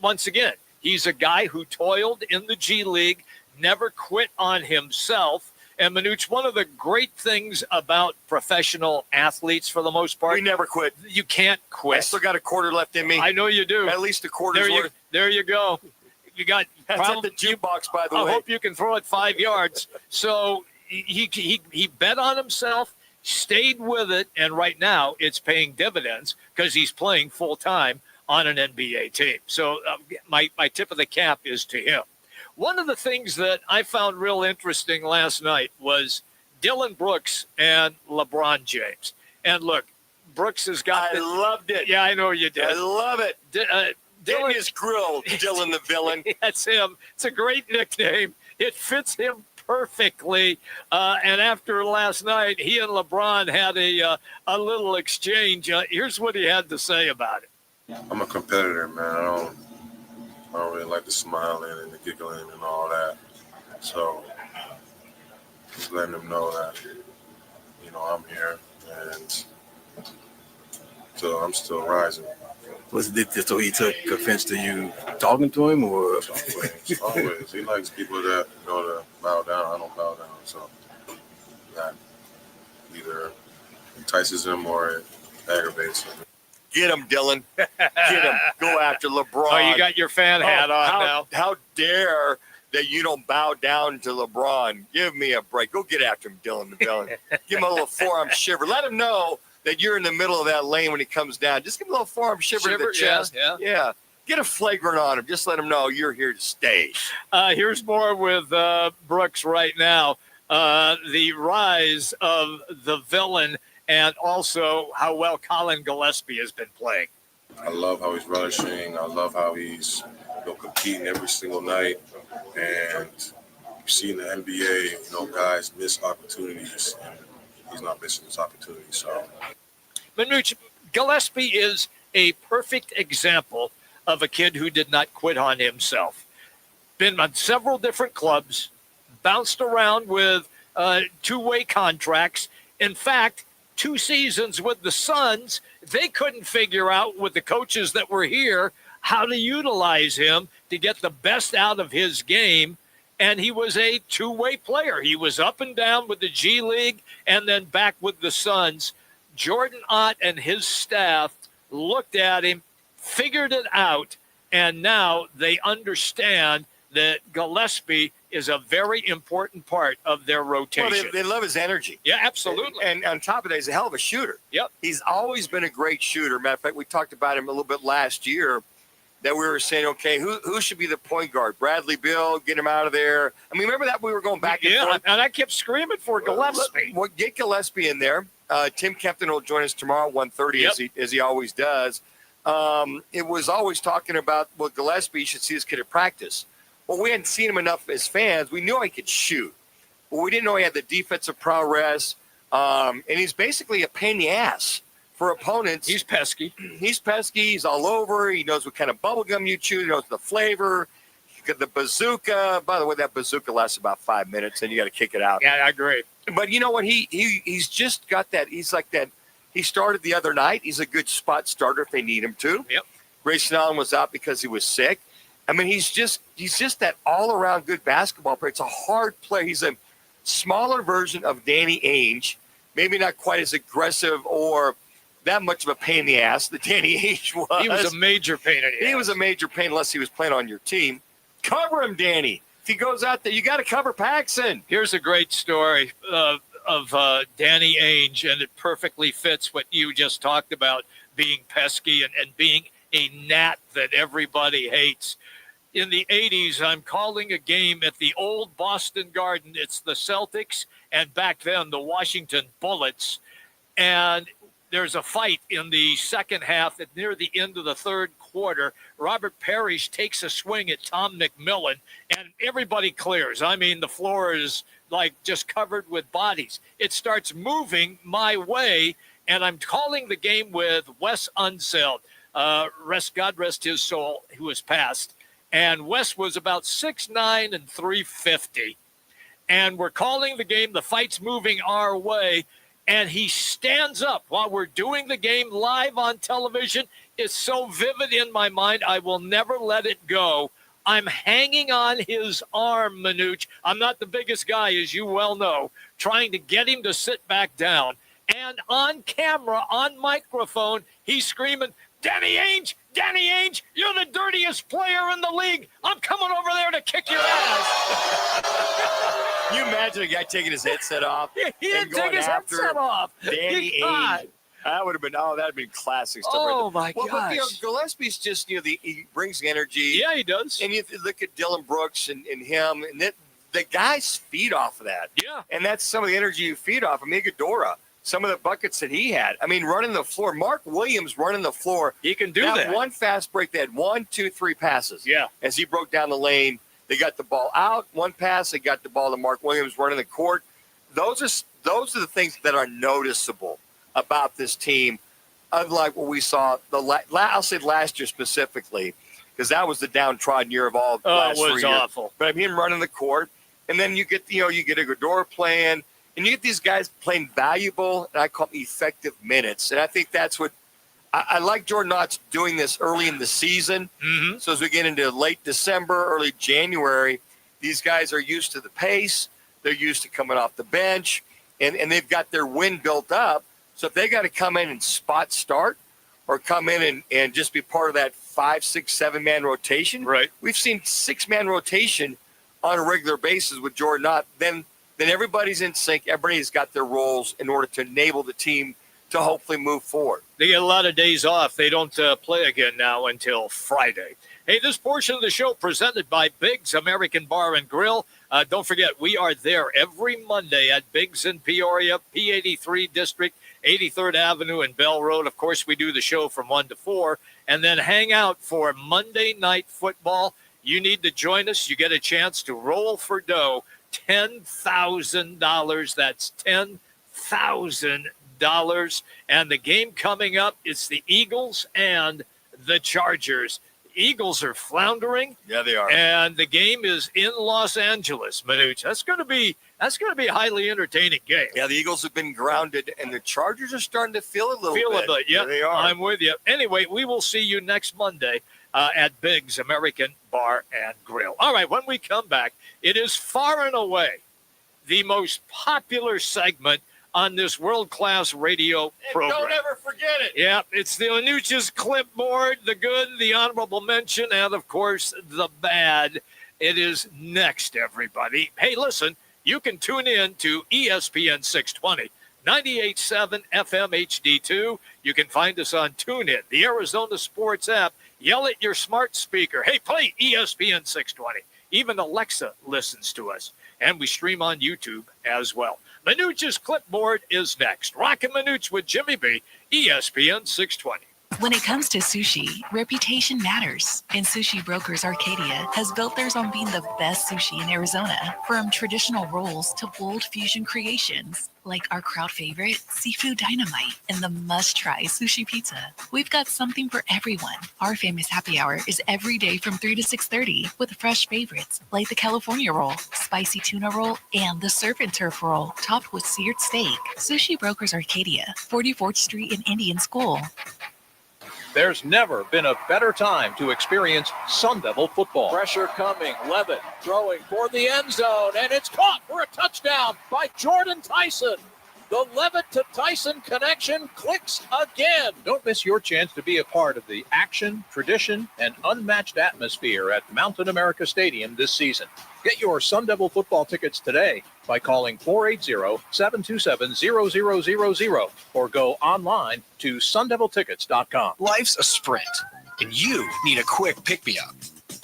once again, he's a guy who toiled in the G League, never quit on himself. And Manuch, one of the great things about professional athletes, for the most part, we never quit. You can't quit. I still got a quarter left in me. I know you do. At least a quarter's worth. There you go. You got. That's at the jukebox, by the way. I hope you can throw it 5 yards. So he bet on himself, stayed with it, and right now it's paying dividends because he's playing full time on an NBA team. So my tip of the cap is to him. One of the things that I found real interesting last night was Dylan Brooks and LeBron James. And look, Brooks has got. I loved it. Yeah, I know you did. I love it. Dylan is grilled. Dylan the villain. That's him. It's a great nickname. It fits him perfectly. And after last night, he and LeBron had a little exchange. Here's what he had to say about it. I'm a competitor, man. I don't really like the smiling and the giggling and all that. So just letting them know that, I'm here and so I'm still rising. Was it so he took offense to you talking to him, or? Always. He likes people that to bow down. I don't bow down, so that either entices him or it aggravates him. Get him, Dylan. Get him. Go after LeBron. Oh, you got your fan hat on now. How dare that you don't bow down to LeBron? Give me a break. Go get after him, Dylan the villain. Give him a little forearm shiver. Let him know that you're in the middle of that lane when he comes down. Just give him a little forearm shiver to the chest. Yeah. Get a flagrant on him. Just let him know you're here to stay. Here's more with Brooks right now. The rise of the villain and also how well Colin Gillespie has been playing. I love how he's relishing. I love how he's competing every single night. And you see in the NBA, guys miss opportunities, and he's not missing his opportunity. So, Manuch, Gillespie is a perfect example of a kid who did not quit on himself. Been on several different clubs, bounced around with two-way contracts. In fact, 2 seasons with the Suns, they couldn't figure out with the coaches that were here how to utilize him to get the best out of his game. And he was a two-way player. He was up and down with the G League and then back with the Suns. Jordan Ott and his staff looked at him, figured it out, and now they understand that Gillespie is a very important part of their rotation. Well, they love his energy. Yeah, absolutely. And on top of that, he's a hell of a shooter. Yep. He's always been a great shooter. Matter of fact, we talked about him a little bit last year that we were saying, okay, who should be the point guard? Bradley Beal, get him out of there. I mean, remember that we were going back and forth? And I kept screaming for Gillespie. Well, get Gillespie in there. Tim Kempton will join us tomorrow at 1:30 as he always does. It was always talking about, well, Gillespie, you should see this kid at practice. Well, we hadn't seen him enough as fans. We knew he could shoot. But we didn't know he had the defensive prowess. And he's basically a pain in the ass for opponents. He's pesky. He's pesky. He's all over. He knows what kind of bubble gum you chew. He knows the flavor. The bazooka. By the way, that bazooka lasts about 5 minutes, and you got to kick it out. Yeah, I agree. But you know what? He's just got that. He's like that. He started the other night. He's a good spot starter if they need him to. Yep. Grayson Allen was out because he was sick. I mean, he's just that all-around good basketball player. It's a hard player. He's a smaller version of Danny Ainge, maybe not quite as aggressive or that much of a pain in the ass that Danny Ainge was. He was a major pain in the ass. He was a major pain unless he was playing on your team. Cover him, Danny. If he goes out there, you got to cover Paxson. Here's a great story of Danny Ainge, and it perfectly fits what you just talked about, being pesky and being a gnat that everybody hates. In the 80s, I'm calling a game at the old Boston Garden. It's the Celtics, and back then the Washington Bullets. And there's a fight in the second half at near the end of the third quarter. Robert Parrish takes a swing at Tom McMillan, and everybody clears. I mean, the floor is like just covered with bodies. It starts moving my way, and I'm calling the game with Wes Unseld. God rest his soul, who has passed. And Wes was about 6'9" and 350. And we're calling the game. The fight's moving our way. And he stands up while we're doing the game live on television. It's so vivid in my mind, I will never let it go. I'm hanging on his arm, Manuch. I'm not the biggest guy, as you well know, trying to get him to sit back down. And on camera, on microphone, he's screaming, Danny Ainge, you're the dirtiest player in the league. I'm coming over there to kick your ass. You imagine a guy taking his headset off. He didn't take his headset off. Danny Ainge. That would have been, that'd been classic stuff. Oh, my gosh. gosh. But, Gillespie's just, he brings energy. Yeah, he does. And you look at Dylan Brooks and him, and the guys feed off of that. Yeah. And that's some of the energy you feed off of. Iguodala, some of the buckets that he had. I mean, running the floor. Mark Williams running the floor. He can do that. One fast break, they had 1, 2, 3 passes. Yeah. As he broke down the lane, they got the ball out. One pass, they got the ball to Mark Williams running the court. Those are the things that are noticeable about this team, unlike what we saw I'll say last year specifically, because that was the downtrodden year of all last 3 years. It was awful. But I mean, running the court, and then you get Iguodala playing, and you get these guys playing valuable, and I call them effective minutes. And I think that's what I like Jordan Knotts doing this early in the season. Mm-hmm. So as we get into late December, early January, these guys are used to the pace. They're used to coming off the bench, and they've got their win built up. So if they got to come in and spot start or come in and just be part of that 5, 6, 7-man rotation, right? We've seen 6-man rotation on a regular basis with Jordan Knott. Then everybody's in sync. Everybody's got their roles in order to enable the team to hopefully move forward. They get a lot of days off. They don't play again now until Friday. Hey, this portion of the show presented by Biggs American Bar and Grill. Don't forget, we are there every Monday at Biggs in Peoria, P83 District, 83rd Avenue and Bell Road. Of course, we do the show from 1 to 4, and then hang out for Monday Night Football. You need to join us. You get a chance to roll for dough, $10,000. That's $10,000. And the game coming up, it's the Eagles and the Chargers. Eagles are floundering. Yeah, they are. And the game is in Los Angeles, Manuch. That's going to be a highly entertaining game. Yeah, the Eagles have been grounded, and the Chargers are starting to feel a little bit. Yeah, they are. I'm with you. Anyway, we will see you next Monday at Biggs American Bar and Grill. All right, when we come back, it is far and away the most popular segment on this world-class radio program. Don't ever forget it. Yeah, it's the Manuch's clipboard, the good, the honorable mention, and, of course, the bad. It is next, everybody. Hey, listen, you can tune in to ESPN 620, 98.7 FM HD2. You can find us on TuneIn, the Arizona Sports app. Yell at your smart speaker, hey, play ESPN 620. Even Alexa listens to us. And we stream on YouTube as well. Manuch's clipboard is next. Roc and Manuch with Jimmy B, ESPN 620. When it comes to sushi, reputation matters, and Sushi Brokers Arcadia has built theirs on being the best sushi in Arizona. From traditional rolls to bold fusion creations, like our crowd favorite, Seafood Dynamite, and the must-try sushi pizza. We've got something for everyone. Our famous happy hour is every day from 3 to 6:30 with fresh favorites like the California roll, spicy tuna roll, and the surf and turf roll topped with seared steak. Sushi Brokers Arcadia, 44th Street in Indian School. There's never been a better time to experience Sun Devil football. Pressure coming, Levitt throwing for the end zone, and it's caught for a touchdown by Jordan Tyson. The Levitt to Tyson connection clicks again. Don't miss your chance to be a part of the action, tradition, and unmatched atmosphere at Mountain America Stadium this season. Get your Sun Devil football tickets today by calling 480-727-0000 or go online to sundeviltickets.com. Life's a sprint, and you need a quick pick-me-up.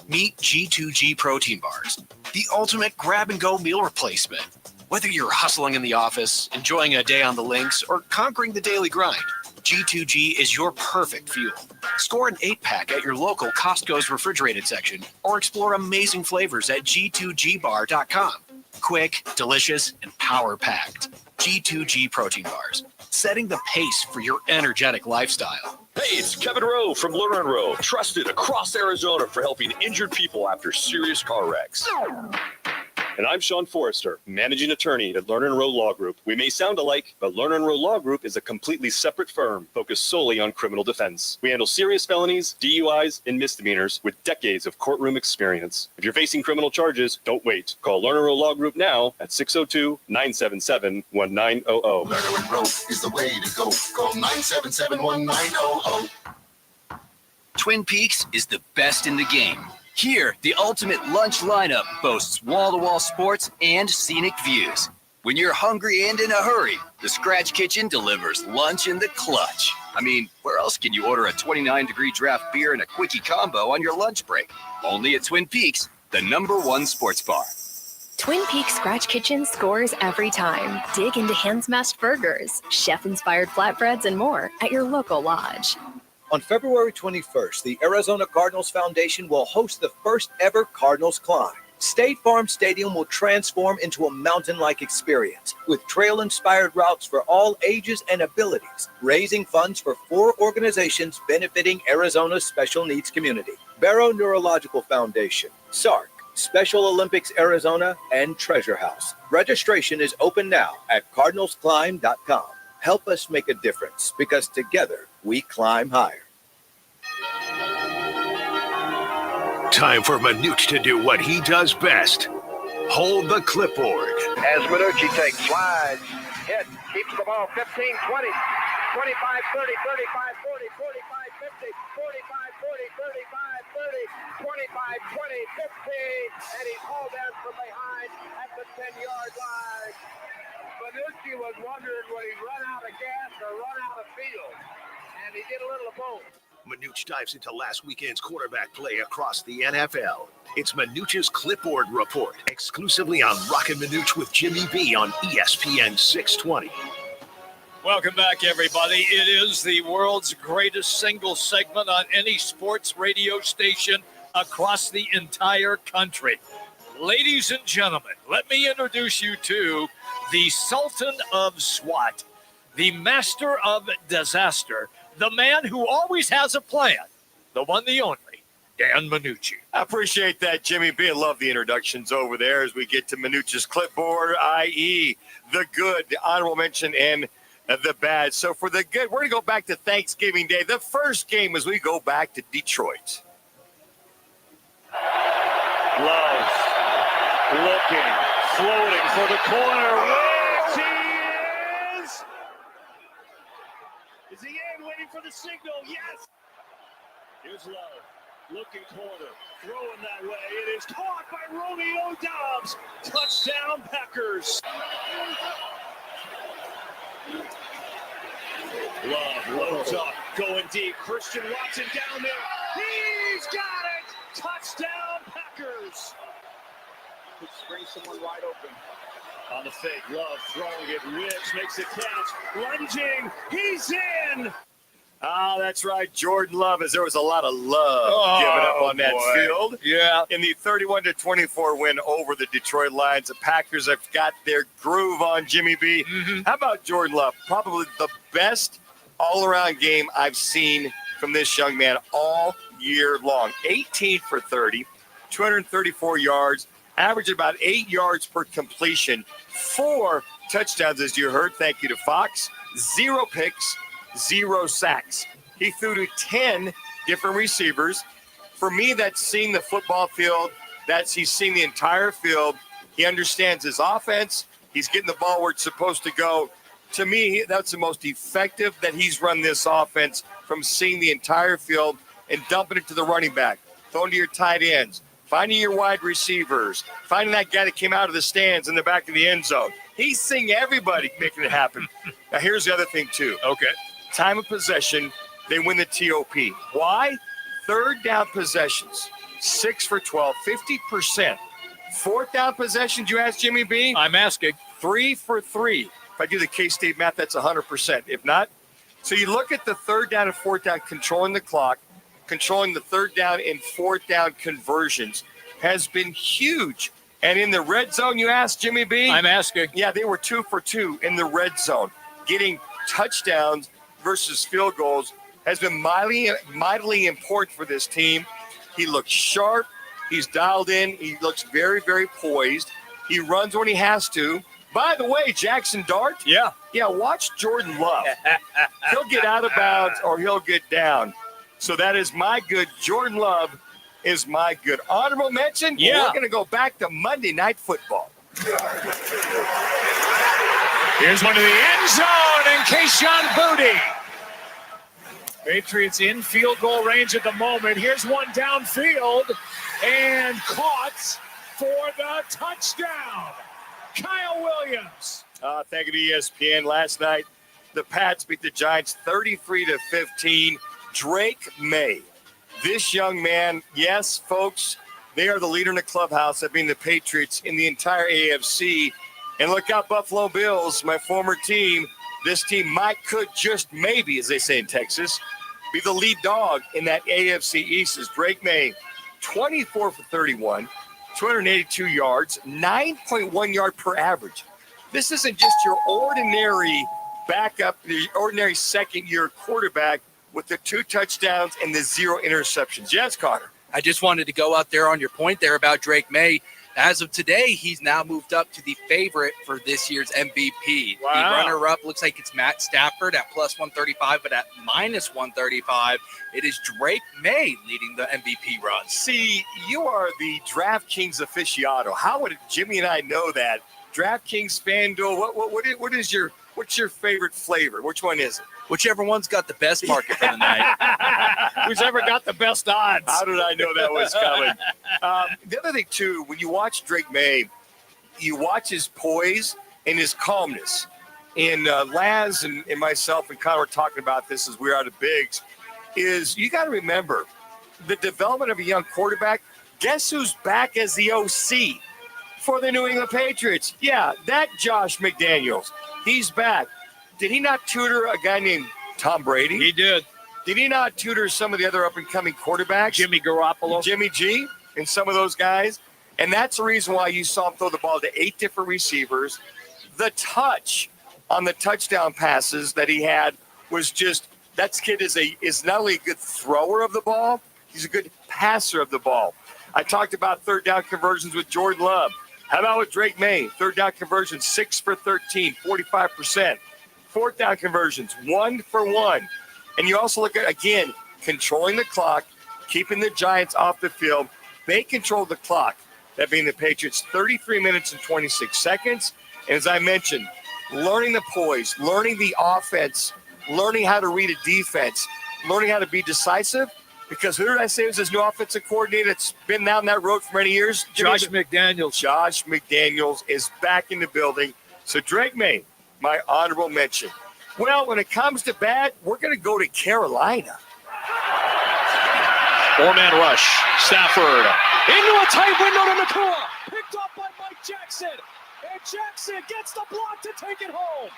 Meet G2G protein bars, the ultimate grab-and-go meal replacement. Whether you're hustling in the office, enjoying a day on the links, or conquering the daily grind, G2G is your perfect fuel. Score an 8-pack at your local Costco's refrigerated section or explore amazing flavors at G2Gbar.com. Quick, delicious, and power-packed. G2G protein bars, setting the pace for your energetic lifestyle. Hey, it's Kevin Rowe from Lerner & Rowe, trusted across Arizona for helping injured people after serious car wrecks. And I'm Sean Forrester, managing attorney at Lerner & Rowe Law Group. We may sound alike, but Lerner & Rowe Law Group is a completely separate firm focused solely on criminal defense. We handle serious felonies, DUIs, and misdemeanors with decades of courtroom experience. If you're facing criminal charges, don't wait. Call Lerner & Rowe Law Group now at 602-977-1900. Lerner & Rowe is the way to go. Call 977-1900. Twin Peaks is the best in the game. Here, the ultimate lunch lineup boasts wall-to-wall sports and scenic views. When you're hungry and in a hurry, the Scratch Kitchen delivers lunch in the clutch. I mean, where else can you order a 29-degree draft beer and a quickie combo on your lunch break? Only at Twin Peaks, the #1 sports bar. Twin Peaks Scratch Kitchen scores every time. Dig into hand-smashed burgers, chef-inspired flatbreads, and more at your local lodge. On February 21st, the Arizona Cardinals Foundation will host the first ever Cardinals Climb. State Farm Stadium will transform into a mountain-like experience with trail-inspired routes for all ages and abilities, raising funds for 4 organizations benefiting Arizona's special needs community: Barrow Neurological Foundation, SARC, Special Olympics Arizona, and Treasure House. Registration is open now at cardinalsclimb.com. Help us make a difference, because together we climb higher. Time for Manuch to do what he does best. Hold the clipboard. As Manuch takes slides, hit, keeps the ball 15, 20, 25, 30, 35, 40, 45, 50, 45, 40, 35, 30, 25, 20, 15, and he's hauled down from behind at the 10-yard line. Manuch was wondering would he run out of gas or run out of field, and he did a little of both. Manuch dives into last weekend's quarterback play across the NFL. It's Manuch's Clipboard Report, exclusively on Roc and Manuch with Jimmy B on ESPN 620. Welcome back, everybody. It is the world's greatest single segment on any sports radio station across the entire country. Ladies and gentlemen, let me introduce you to the Sultan of SWAT, the master of disaster, the man who always has a plan, the one, the only, Dan Manucci. I appreciate that, Jimmy B. I love the introductions over there as we get to Manuch's Clipboard, i.e. the good, the honorable mention, and the bad. So for the good, we're going to go back to Thanksgiving Day. The first game as we go back to Detroit. Love looking, floating for the corner. Where he is! Is he in? Waiting for the signal. Yes! Here's Love. Looking corner. Throwing that way. It is caught by Romeo Dobbs. Touchdown, Packers. Love loads up. Going deep. Christian Watson down there. He's got it! Touchdown, Packers. Could spring someone wide open. On the fake, Love throwing it. Rich makes a catch. Lunging. He's in. Oh, that's right. Jordan Love, as there was a lot of love given up on that field. Yeah. In the 31-24 win over the Detroit Lions, the Packers have got their groove on Jimmy B. How about Jordan Love? Probably the best all-around game I've seen from this young man all year long. 18 for 30, 234 yards, averaged about 8 yards per completion, 4 touchdowns, as you heard. Thank you to Fox. 0 picks, 0 sacks. He threw to 10 different receivers. For me, that's seeing the football field. He's seen the entire field. He understands his offense. He's getting the ball where it's supposed to go. To me, that's the most effective that he's run this offense, from seeing the entire field and dumping it to the running back, throwing to your tight ends, finding your wide receivers, finding that guy that came out of the stands in the back of the end zone. He's seeing everybody making it happen. Now, here's the other thing, too. Okay. Time of possession, they win the TOP. Why? Third down possessions, 6 for 12, 50%. Fourth down possessions, you asked Jimmy B? I'm asking. 3 for 3. If I do the K-State math, that's 100%. If not, so you look at the third down and fourth down, controlling the clock, controlling the third down and fourth down conversions has been huge. And in the red zone, you asked Jimmy B? I'm asking. Yeah, they were 2 for 2 in the red zone. Getting touchdowns versus field goals has been mightily important for this team. He looks sharp. He's dialed in. He looks very, very poised. He runs when he has to. By the way, Jackson Dart. Yeah, watch Jordan Love. He'll get out of bounds or he'll get down. So that is my good. Jordan Love is my good. Honorable mention? Yeah. We're going to go back to Monday Night Football. Here's one to the end zone, and Kayshon Boutte. Patriots in field goal range at the moment. Here's one downfield, and caught for the touchdown. Kyle Williams. Thank you to ESPN. Last night, the Pats beat the Giants 33-15. Drake May. This young man, yes, folks, they are the leader in the clubhouse of being the Patriots in the entire AFC. And look out, Buffalo Bills, my former team. This team could just maybe, as they say in Texas, be the lead dog in that AFC East. As Drake May, 24 for 31, 282 yards, 9.1 yard per average. This isn't just your ordinary backup, the ordinary second-year quarterback with the 2 touchdowns and the 0 interceptions. Yes, Connor. I just wanted to go out there on your point there about Drake May. As of today, he's now moved up to the favorite for this year's MVP. Wow. The runner-up looks like it's Matt Stafford at plus 135, but at minus 135, it is Drake May leading the MVP run. See, you are the DraftKings aficionado. How would Jimmy and I know that? DraftKings, FanDuel, what's your favorite flavor? Which one is it? Whichever one's got the best market for the night. Who's ever got the best odds? How did I know that was coming? The other thing, too, when you watch Drake May, you watch his poise and his calmness. And Laz and myself and Connor were talking about this as we were out of Biggs, is you got to remember the development of a young quarterback. Guess who's back as the OC for the New England Patriots? Yeah, that Josh McDaniels. He's back. Did he not tutor a guy named Tom Brady? He did. Did he not tutor some of the other up-and-coming quarterbacks? Jimmy Garoppolo. Jimmy G and some of those guys. And that's the reason why you saw him throw the ball to 8 different receivers. The touch on the touchdown passes that he had was just, that kid is not only a good thrower of the ball, he's a good passer of the ball. I talked about third down conversions with Jordan Love. How about with Drake May? Third down conversions, 6 for 13, 45%. Fourth down conversions, 1 for 1. And you also look at, again, controlling the clock, keeping the Giants off the field. They control the clock, that being the Patriots, 33 minutes and 26 seconds. And as I mentioned, learning the poise, learning the offense, learning how to read a defense, learning how to be decisive. Because who did I say was his new offensive coordinator that's been down that road for many years? Josh McDaniels. Josh McDaniels is back in the building. So Drake May, my honorable mention. Well, when it comes to bad, we're going to go to Carolina. 4-man rush. Stafford into a tight window to Nakua. Picked up by Mike Jackson. And Jackson gets the block to take it home.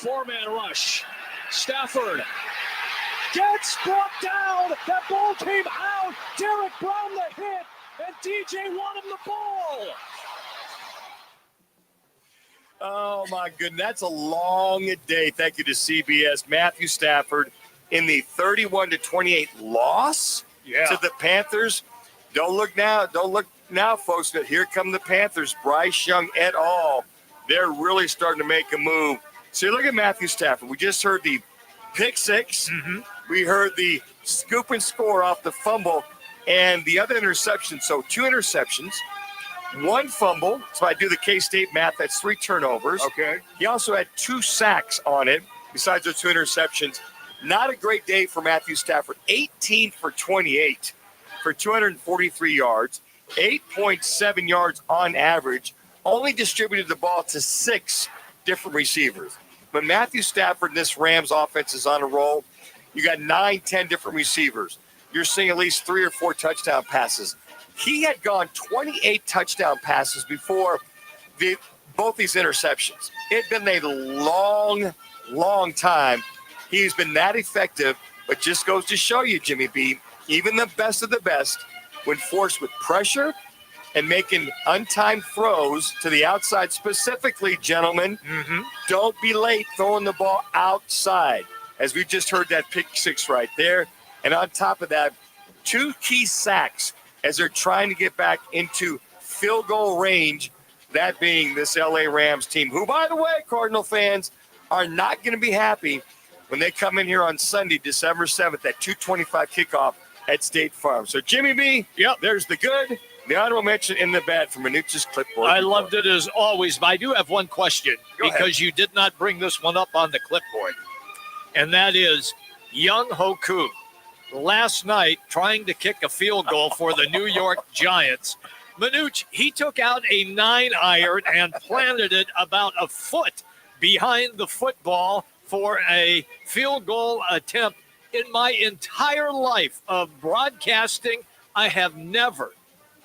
Four-man rush. Stafford gets brought down. That ball came out. Derek Brown the hit, and DJ won him the ball. Oh, my goodness. That's a long day. Thank you to CBS. Matthew Stafford in the 31-28 loss to the Panthers. Don't look now, folks. But here come the Panthers. Bryce Young et al. They're really starting to make a move. So look at Matthew Stafford. We just heard the pick six. Mm-hmm. We heard the scoop and score off the fumble and the other interception. So 2 interceptions, 1 fumble. So I do the K-State math. That's 3 turnovers. Okay. He also had 2 sacks on it besides those 2 interceptions. Not a great day for Matthew Stafford. 18 for 28 for 243 yards, 8.7 yards on average. Only distributed the ball to 6 different receivers. When Matthew Stafford and this Rams offense is on a roll, you got 9, 10 different receivers. You're seeing at least 3 or 4 touchdown passes. He had gone 28 touchdown passes before both these interceptions. It had been a long, long time. He's been that effective, but just goes to show you, Jimmy B, even the best of the best, when forced with pressure and making untimed throws to the outside, specifically, gentlemen, don't be late throwing the ball outside. As we just heard that pick six right there. And on top of that, 2 key sacks as they're trying to get back into field goal range, that being this LA Rams team, who, by the way, Cardinal fans, are not going to be happy when they come in here on Sunday, December 7th at 2:25 kickoff at State Farm. So, Jimmy B, there's the good, the honorable mention, in the bad from Manuch's clipboard. I loved it as always, but I do have one question because you did not bring this one up on the clipboard, and that is Young Hoku. Last night, trying to kick a field goal for the New York Giants, Manuch, he took out a 9-iron and planted it about a foot behind the football for a field goal attempt. In my entire life of broadcasting, I have never,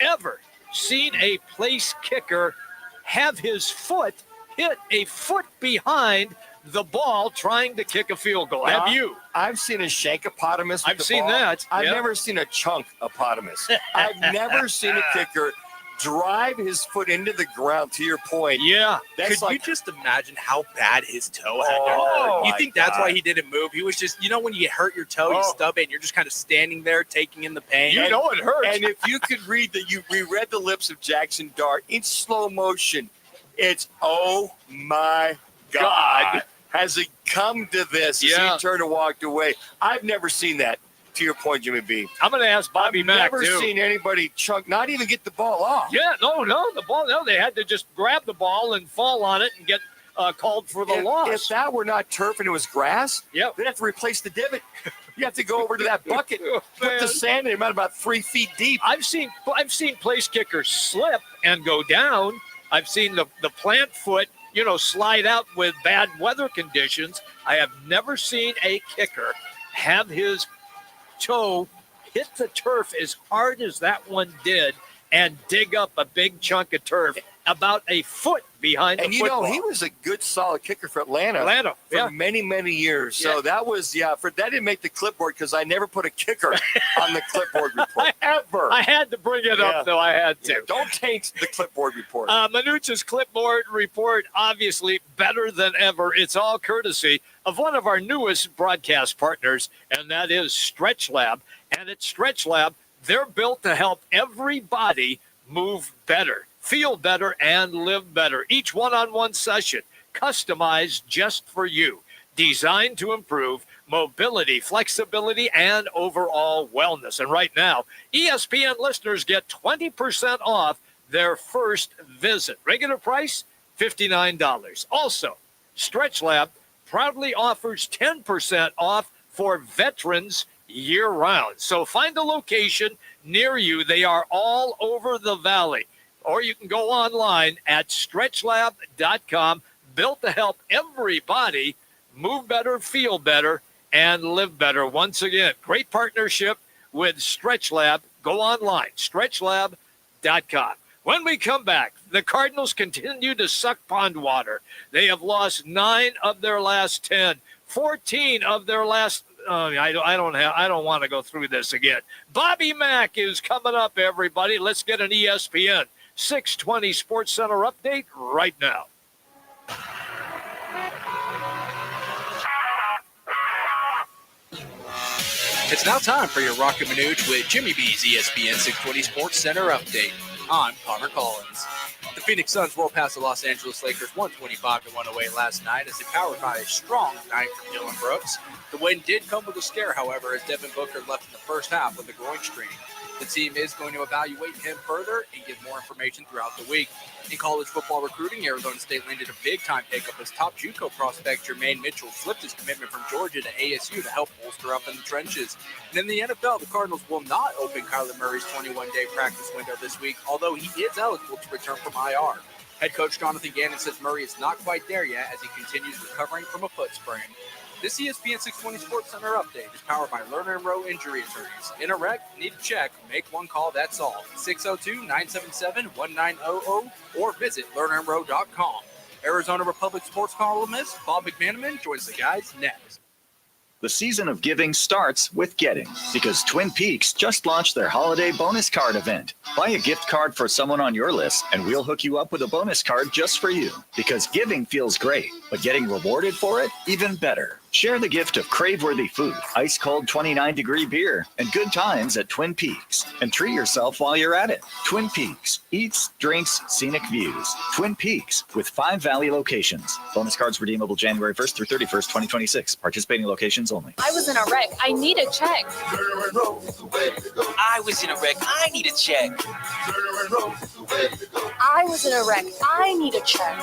ever seen a place kicker have his foot hit a foot behind the ball trying to kick a field goal. Now, Have you? I've seen a shankopotamus. I've seen that. I've Yeah. never seen a chunkopotamus. I've never seen a kicker drive his foot into the ground, to your point. Yeah. That's Could you just imagine how bad his toe had to hurt? You think that's why he didn't move? He was just, when you hurt your toe, you stub it, and you're just kind of standing there taking in the pain. You know it hurts. And if you could read we read the lips of Jackson Dart in slow motion, it's, oh my God. Has it come to this? As he turned and walked away. I've never seen that, to your point, Jimmy B. I'm going to ask Bobby Mack, I've never seen anybody not even get the ball off. Yeah, no, they had to just grab the ball and fall on it and get called for the loss. If that were not turf and it was grass, they'd have to replace the divot. You have to go over to that bucket, put the sand in about 3 feet deep. I've seen place kickers slip and go down. I've seen the plant foot, slide out with bad weather conditions. I have never seen a kicker have his toe hit the turf as hard as that one did and dig up a big chunk of turf about a foot behind the football. He was a good, solid kicker for Atlanta for many, many years. So that was, that didn't make the clipboard because I never put a kicker on the clipboard report. Ever. I had to bring it up, though. I had to. Don't taint the clipboard report. Manuch's clipboard report, obviously better than ever. It's all courtesy of one of our newest broadcast partners, and that is Stretch Lab. And at Stretch Lab, they're built to help everybody move better, feel better, and live better. Each one-on-one session customized just for you, designed to improve mobility, flexibility, and overall wellness. And right now, ESPN listeners get 20% off their first visit. Regular price, $59. Also, Stretch Lab proudly offers 10% off for veterans year-round. So find a location near you. They are all over the valley. Or you can go online at stretchlab.com, built to help everybody move better, feel better, and live better. Once again, great partnership with Stretch Lab. Go online, stretchlab.com. When we come back, the Cardinals continue to suck pond water. They have lost 9 of their last 10, 14 of their last. I don't want to go through this again. Bobby Mack is coming up, everybody. Let's get an ESPN 620 Sports Center update right now. It's now time for your Roc and Manuch with Jimmy B's ESPN 620 Sports Center update. I'm Connor Collins. The Phoenix Suns rolled past the Los Angeles Lakers 125-108 last night as they powered by a strong night from Dillon Brooks. The win did come with a scare, however, as Devin Booker left in the first half with a groin strain. The team is going to evaluate him further and give more information throughout the week. In college football recruiting, Arizona State landed a big-time pickup as top JUCO prospect Jermaine Mitchell flipped his commitment from Georgia to ASU to help bolster up in the trenches. And in the NFL, the Cardinals will not open Kyler Murray's 21-day practice window this week, although he is eligible to return from IR. Head coach Jonathan Gannon says Murray is not quite there yet as he continues recovering from a foot sprain. This ESPN 620 Sports Center update is powered by Lerner & Rowe Injury Attorneys. In a wreck, need a check, make one call, that's all. 602-977-1900 or visit lernerandrowe.com. Arizona Republic sports columnist Bob McManaman joins the guys next. The season of giving starts with getting, because Twin Peaks just launched their holiday bonus card event. Buy a gift card for someone on your list, and we'll hook you up with a bonus card just for you. Because giving feels great, but getting rewarded for it, even better. Share the gift of crave-worthy food, ice-cold 29-degree beer, and good times at Twin Peaks. And treat yourself while you're at it. Twin Peaks. Eats, drinks, scenic views. Twin Peaks with 5 Valley locations. Bonus cards redeemable January 1st through 31st, 2026. Participating locations only. I was in a wreck. I need a check. I was in a wreck. I need a check. I was in a wreck. I need a check.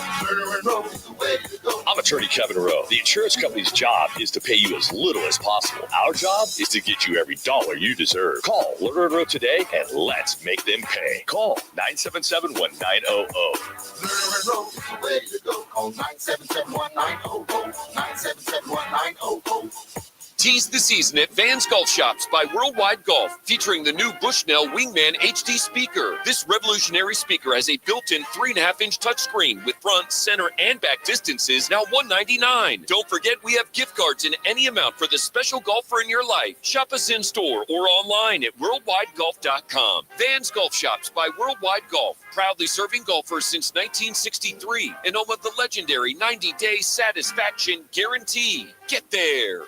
I'm attorney Kevin Rowe. The insurance company's job is to pay you as little as possible. Our job is to get you every dollar you deserve. Call Lerner & Rowe today and let's make them pay. Call 977-1900. Lerner & Rowe is the way to go. Call 977-1900. 977-1900. Tease the season at Vans Golf Shops by Worldwide Golf, featuring the new Bushnell Wingman HD speaker. This revolutionary speaker has a built-in 3.5-inch touchscreen with front, center, and back distances, now $199. Don't forget we have gift cards in any amount for the special golfer in your life. Shop us in-store or online at worldwidegolf.com. Vans Golf Shops by Worldwide Golf, proudly serving golfers since 1963 and home of the legendary 90-day satisfaction guarantee. Get there.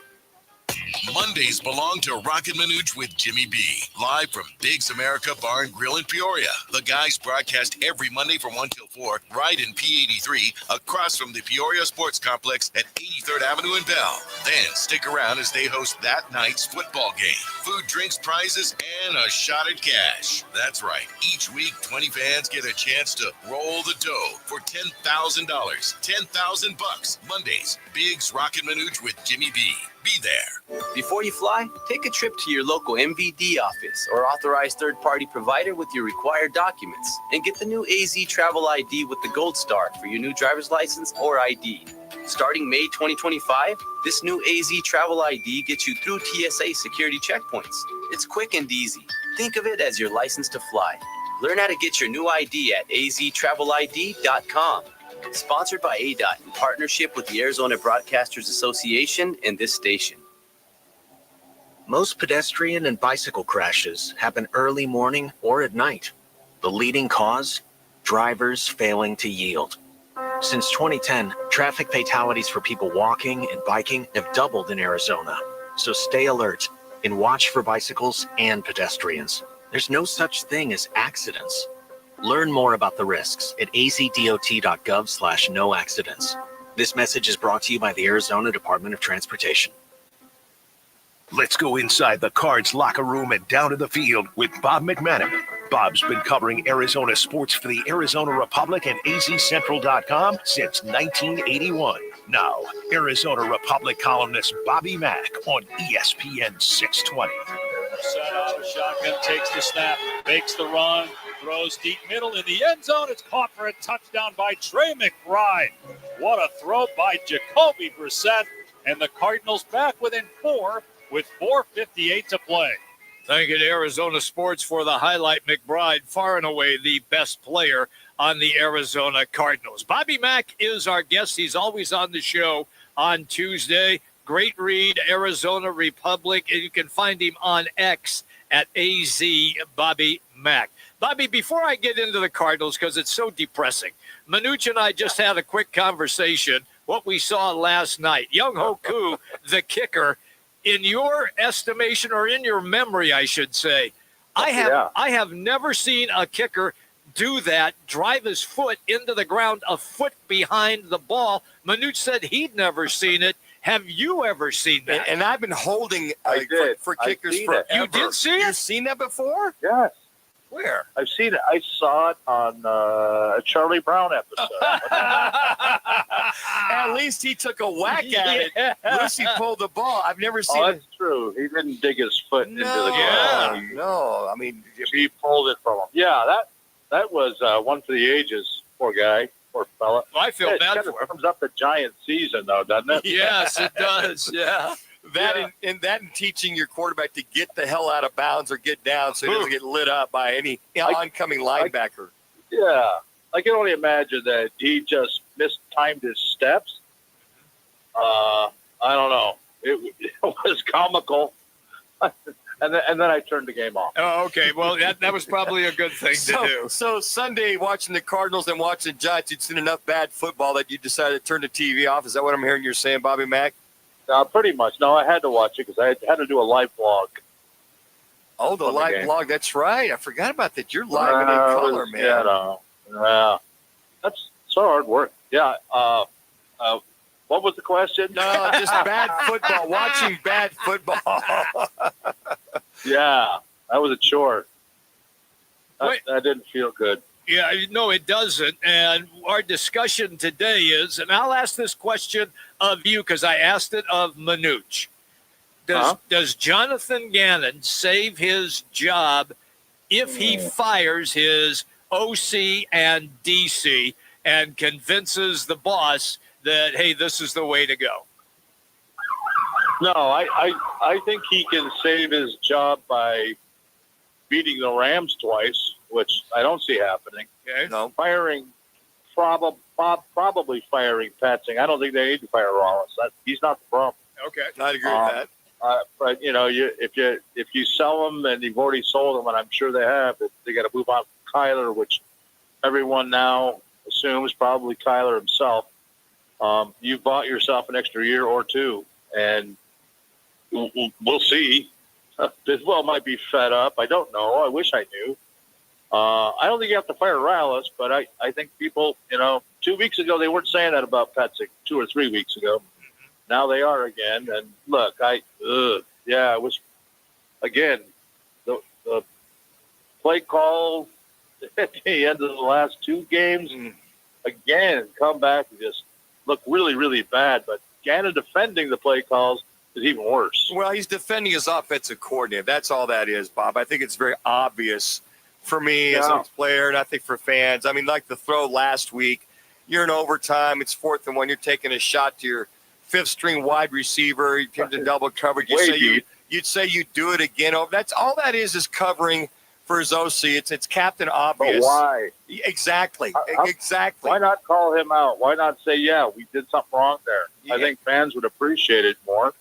Mondays belong to Roc and Manuch with Jimmy B. Live from Biggs America Bar and Grill in Peoria. The guys broadcast every Monday from 1 till 4, right in P83, across from the Peoria Sports Complex at 83rd Avenue in Bell. Then stick around as they host that night's football game. Food, drinks, prizes, and a shot at cash. That's right. Each week, 20 fans get a chance to roll the dough for $10,000. $10,000. Mondays, Biggs Roc and Manuch with Jimmy B. Be there. Before you fly, take a trip to your local MVD office or authorized third-party provider with your required documents and get the new AZ Travel ID with the Gold Star for your new driver's license or ID. Starting May 2025, this new AZ Travel ID gets you through TSA security checkpoints. It's quick and easy. Think of it as your license to fly. Learn how to get your new ID at aztravelid.com. Sponsored by ADOT in partnership with the Arizona Broadcasters Association and this station. Most pedestrian and bicycle crashes happen early morning or at night. The leading cause? Drivers failing to yield. Since 2010, traffic fatalities for people walking and biking have doubled in Arizona. So stay alert and watch for bicycles and pedestrians. There's no such thing as accidents. Learn more about the risks at azdot.gov/no accidents. This message is brought to you by the Arizona Department of Transportation. Let's go inside the Cards locker room and down to the field with Bob McManaman. Bob's been covering Arizona sports for the Arizona Republic and azcentral.com since 1981. Now, Arizona Republic columnist Bobby Mack on ESPN 620. Set out, shotgun takes the snap, makes the run, throws deep middle in the end zone. It's caught for a touchdown by Trey McBride. What a throw by Jacoby Brissett. And the Cardinals back within 4 with 4:58 to play. Thank you to Arizona Sports for the highlight. McBride, far and away the best player on the Arizona Cardinals. Bobby Mack is our guest. He's always on the show on Tuesday. Great read, Arizona Republic, and you can find him on X at AZ Bobby Mack. Bobby, before I get into the Cardinals, because it's so depressing, Manuch and I just had a quick conversation, what we saw last night. Young Hoku, the kicker, in your estimation, or in your memory, I should say, I have never seen a kicker do that, drive his foot into the ground a foot behind the ball. Manuch said he'd never seen it. Have you ever seen that? And I've been holding for kickers forever. You did see it? You've seen that before? Yes. Where? I've seen it. I saw it on a Charlie Brown episode. At least he took a whack at it. Lucy pulled the ball. I've never seen it. That's true. He didn't dig his foot into the ground. Yeah. No, I mean, he pulled it from him. Yeah, that was one for the ages. Poor guy. Poor fella. Well, I feel bad for him. It comes up the Giant season, though, doesn't it? Yes, it does. Yeah. That and teaching your quarterback to get the hell out of bounds or get down so he doesn't get lit up by any oncoming linebacker. I can only imagine that he just mistimed his steps. I don't know. It was comical. And then I turned the game off. Oh, okay. Well, that was probably a good thing to do. So Sunday, watching the Cardinals and watching the Giants, you'd seen enough bad football that you decided to turn the TV off. Is that what I'm hearing you're saying, Bobby Mack? Pretty much. No, I had to watch it because I had to do a live blog. Oh, the live blog. That's right. I forgot about that. You're live and in color, man. Yeah, that's so hard work. Yeah. What was the question? No, just bad football. Watching bad football. Yeah, that was a chore. That didn't feel good. Yeah, no, it doesn't. And our discussion today is, and I'll ask this question of you because I asked it of Manuch. Does Jonathan Gannon save his job if he fires his OC and DC and convinces the boss that, hey, this is the way to go? No, I think he can save his job by beating the Rams twice, which I don't see happening. Okay. No. Probably firing Patsing. I don't think they need to fire Rollins. He's not the problem. Okay. I'd agree with that. But if you sell them and you've already sold them, and I'm sure they have, they got to move on from Kyler, which everyone now assumes probably Kyler himself. You've bought yourself an extra year or two, and we'll see. Biswell might be fed up. I don't know. I wish I knew. I don't think you have to fire Rallis, but I think people, 2 weeks ago they weren't saying that about Patsing. 2 or 3 weeks ago. Now they are again. And look, it was, again, the play call at the end of the last 2 games, again, come back and just look really, really bad. But Gannon defending the play calls is even worse. Well, he's defending his offensive coordinator. That's all that is, Bob. I think it's very obvious for me as a player, and I think for fans. I mean, like the throw last week, you're in overtime, it's 4th and 1, you're taking a shot to your 5th-string wide receiver, you get to double coverage. You'd say you'd do it again. That's all that is covering for his OC. It's Captain Obvious. But why? Exactly. Exactly. Why not call him out? Why not say, yeah, we did something wrong there? Yeah. I think fans would appreciate it more.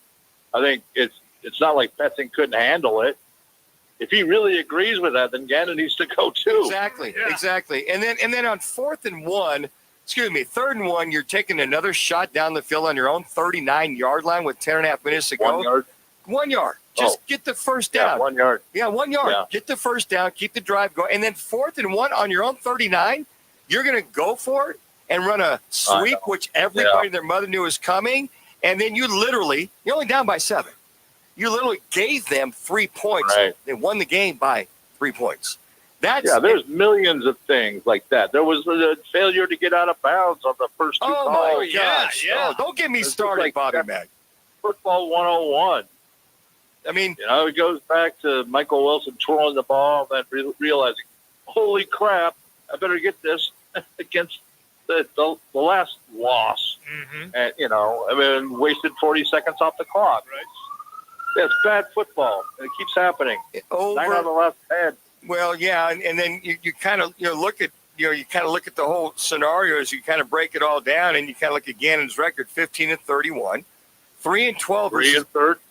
I think it's not like Patsing couldn't handle it. If he really agrees with that, then Gannon needs to go too. Exactly. And then on 4th and 1, 3rd and 1, you're taking another shot down the field on your own 39-yard line with 10.5 minutes to go. 1 yard. 1 yard. Just get the first down. Yeah, 1 yard. Yeah, 1 yard. Yeah. Get the first down. Keep the drive going. And then 4th and 1 on your own 39, you're going to go for it and run a sweep, which everybody and their mother knew was coming. And then you're only down by 7. You literally gave them 3 points. Right. They won the game by 3 points. There's millions of things like that. There was a failure to get out of bounds on the first 2 calls. Oh, my gosh. Yeah. Oh, don't get me started, like Bobby Mack. Football 101. I mean, it goes back to Michael Wilson twirling the ball and then realizing, holy crap, I better get this against the last loss. Mm-hmm. And, wasted 40 seconds off the clock. Right. It's bad football. It keeps happening. 9 out of the last 10. Well, yeah, and then you kind of look at the whole scenario as you kind of break it all down, and you kind of look at Gannon's record: 15-31, 3-12,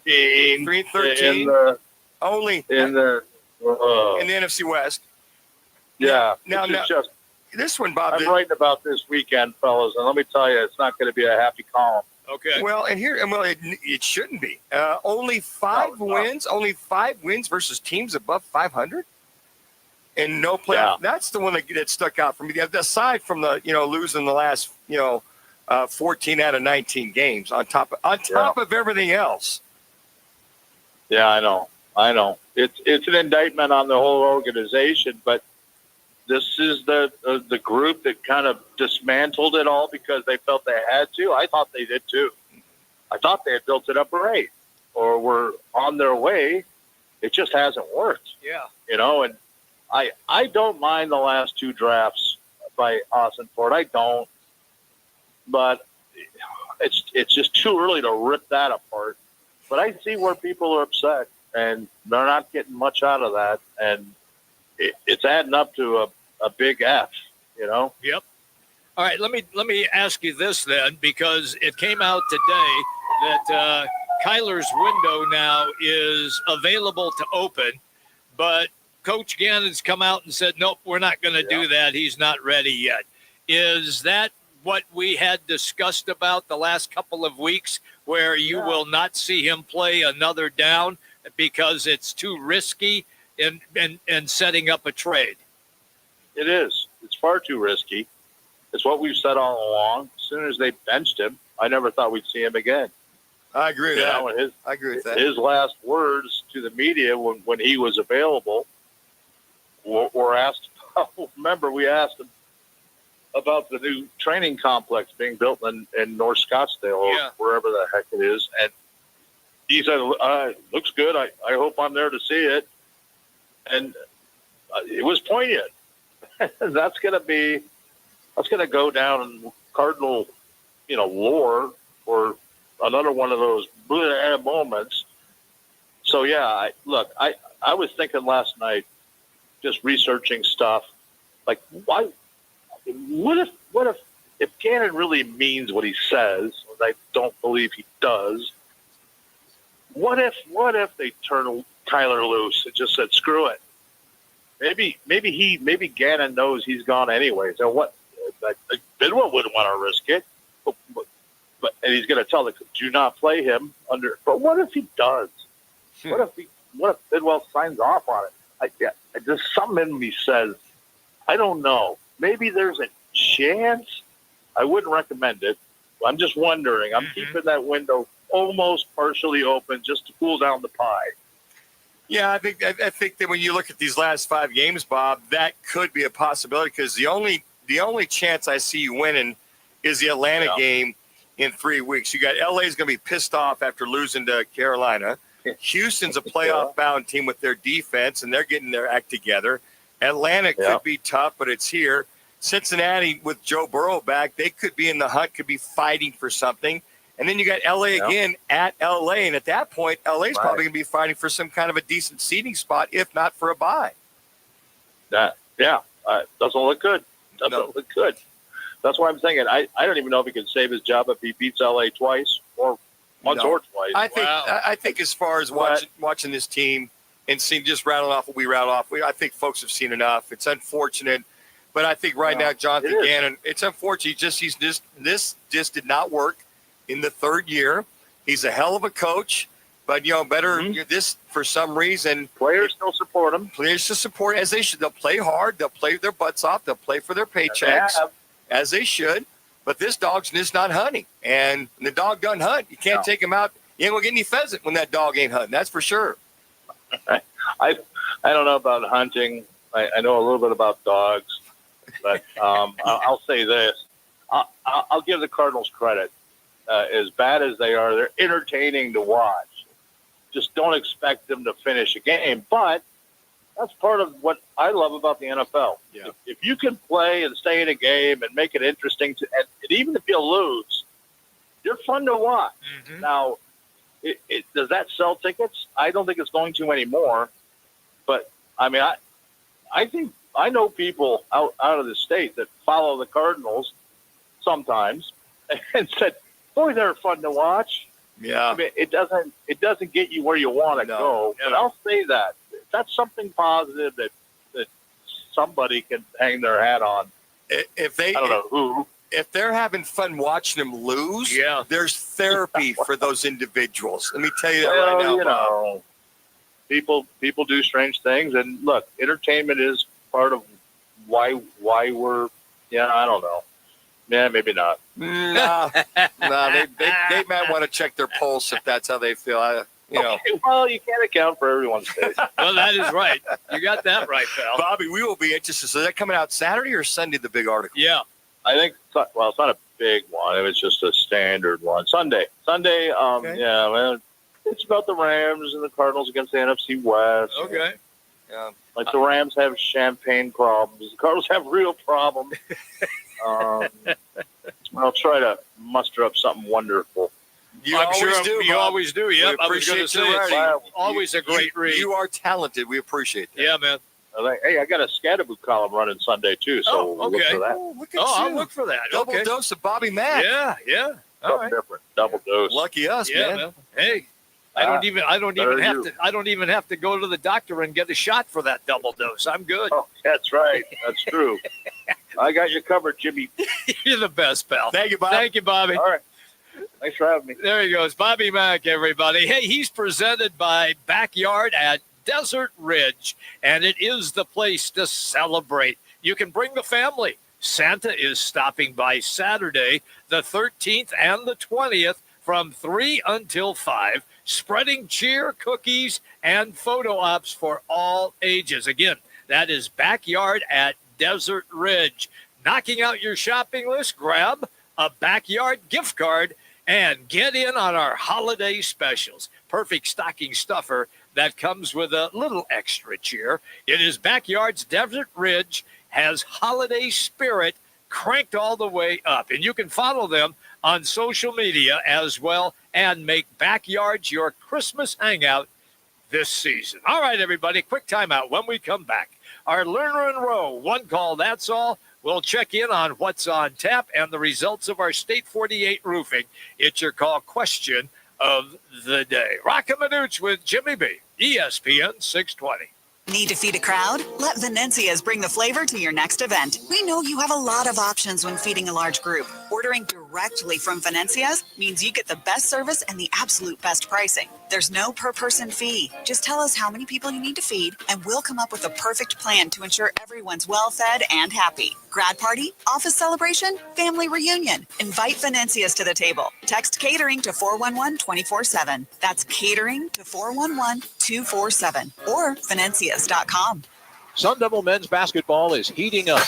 3-13, 3-13, only in the NFC West. Yeah. Now, Just this one, Bob. I'm writing about this weekend, fellas, and let me tell you, it's not going to be a happy column. Okay. Well, it shouldn't be. Only 5 wins. Only 5 wins versus teams above 500, and no playoff. Yeah. That's the one that stuck out for me. Aside from the losing the last 14 out of 19 games on top of everything else. Yeah, I know. It's an indictment on the whole organization, but this is the group that kind of dismantled it all because they felt they had to. I thought they did too. I thought they had built it up right or were on their way. It just hasn't worked. Yeah. And I don't mind the last 2 drafts by Austin Ford. I don't. But it's just too early to rip that apart. But I see where people are upset, and they're not getting much out of that. And it's adding up to a big F, Yep. All right, let me ask you this then, because it came out today that Kyler's window now is available to open, but Coach Gannon's come out and said, nope, we're not going to do that. He's not ready yet. Is that what we had discussed about the last couple of weeks, where you will not see him play another down because it's too risky in setting up a trade? It is. It's far too risky. It's what we've said all along. As soon as they benched him, I never thought we'd see him again. I agree with that. I agree with that. His last words to the media when he was available were asked. Remember, we asked him about the new training complex being built in North Scottsdale or wherever the heck it is, and he said, "Looks good. I hope I'm there to see it." And it was poignant. That's going to go down in Cardinal, lore or another one of those moments. So yeah, I was thinking last night, just researching stuff, like why? What if Gannon really means what he says? And I don't believe he does. What if they turn Kyler loose and just said screw it? Maybe Gannon knows he's gone anyway. So what? Bidwell wouldn't want to risk it, but and he's going to tell the do not play him under. But what if he does? What if Bidwell signs off on it? There's something in me says I don't know. Maybe there's a chance. I wouldn't recommend it. I'm just wondering. I'm keeping that window almost partially open just to cool down the pie. Yeah, I think that when you look at these last 5 games, Bob, that could be a possibility because the only chance I see you winning is the Atlanta game in 3 weeks. You got LA's going to be pissed off after losing to Carolina. Houston's a playoff-bound team with their defense, and they're getting their act together. Atlanta could be tough, but it's here. Cincinnati, with Joe Burrow back, they could be in the hunt, could be fighting for something. And then you got L.A. again at L.A., and at that point, L.A.'s probably going to be fighting for some kind of a decent seeding spot, if not for a bye. Doesn't look good. Look good. That's why I'm thinking I don't even know if he can save his job if he beats L.A. twice or once or twice. I think as far as watching this team and seeing just rattling off what we rattle off, I think folks have seen enough. It's unfortunate, but I think right now Jonathan Gannon, it's unfortunate. This just did not work in the 3rd year. He's a hell of a coach, but this for some reason players still support him. Players still support as they should. They'll play hard. They'll play their butts off. They'll play for their paychecks as they should. But this dog's just not hunting, and the dog doesn't hunt. You can't take him out. You ain't gonna get any pheasant when that dog ain't hunting. That's for sure. I don't know about hunting. I know a little bit about dogs, but I'll say this: I'll give the Cardinals credit. As bad as they are, they're entertaining to watch. Just don't expect them to finish a game. But that's part of what I love about the NFL. Yeah. If you can play and stay in a game and make it interesting, and even if you lose, you're fun to watch. Now, does that sell tickets? I don't think it's going to anymore. But I mean, I think I know people out of the state that follow the Cardinals sometimes, and said, "Boy, they're fun to watch." Yeah. I mean, it doesn't get you where you want to go. But I'll say that that's something positive that somebody can hang their hat on. If they, I don't know who. If they're having fun watching them lose, there's therapy for those individuals. Let me tell you that right now. You know, people do strange things, and look, entertainment is part of why we're. Yeah, I don't know. Yeah, maybe not. No, they might want to check their pulse if that's how they feel. You know. Okay, well, you can't account for everyone's taste. Well, that is right. You got that right, pal. Bobby, we will be interested. So is that coming out Saturday or Sunday, the big article? Yeah. I think, well, it's not a big one. It was just a standard one. Sunday, Okay. yeah, well, it's about the Rams and the Cardinals against the NFC West. Okay. Yeah. Like the Rams have champagne problems. The Cardinals have real problems. I'll try to muster up something wonderful. You I'm always sure do. you Bob. always do. Yep, I was going to say it's always a great read. You are talented. We appreciate that. Yeah, man. Hey, I got a Scatterboot column running Sunday too, so we'll look for that. Oh, look at I'll you. look for that. Double Okay. dose of Bobby Mack. Yeah. All right. Different, double dose. Lucky us, Yeah, man. Hey, I don't even have to go to the doctor and get a shot for that double dose. I'm good. Oh, that's right. That's true. I got you covered, Jimmy. You're the best, pal. Thank you, Bob. Thank you, Bobby. All right. Thanks for having me. There he goes, Bobby Mack, everybody. Hey, he's presented by Backyard at Desert Ridge, and it is the place to celebrate. You can bring the family. Santa is stopping by Saturday, the 13th and the 20th from 3 until 5, spreading cheer, cookies, and photo ops for all ages. Again, that is Backyard at Desert Ridge. Knocking out your shopping list, grab a Backyard gift card and get in on our holiday specials. Perfect stocking stuffer that comes with a little extra cheer. It is Backyard's Desert Ridge, has holiday spirit cranked all the way up. And you can follow them on social media as well and make Backyards your Christmas hangout this season. All right, everybody, quick timeout. When we come back, our Learner and Row, one call, that's all. We'll check in on what's on tap and the results of our State 48 roofing. It's your call question of the day. Roc and Manuch with Jimmy B, ESPN 620. Need to feed a crowd? Let Venencia's bring the flavor to your next event. We know you have a lot of options when feeding a large group. Ordering directly from Venencia's means you get the best service and the absolute best pricing. There's no per-person fee. Just tell us how many people you need to feed, and we'll come up with a perfect plan to ensure everyone's well-fed and happy. Grad party, office celebration, family reunion. Invite Venencia's to the table. Text catering to 411-24/7. That's catering to 411-247 or Venencias.com. Sun Devil men's basketball is heating up,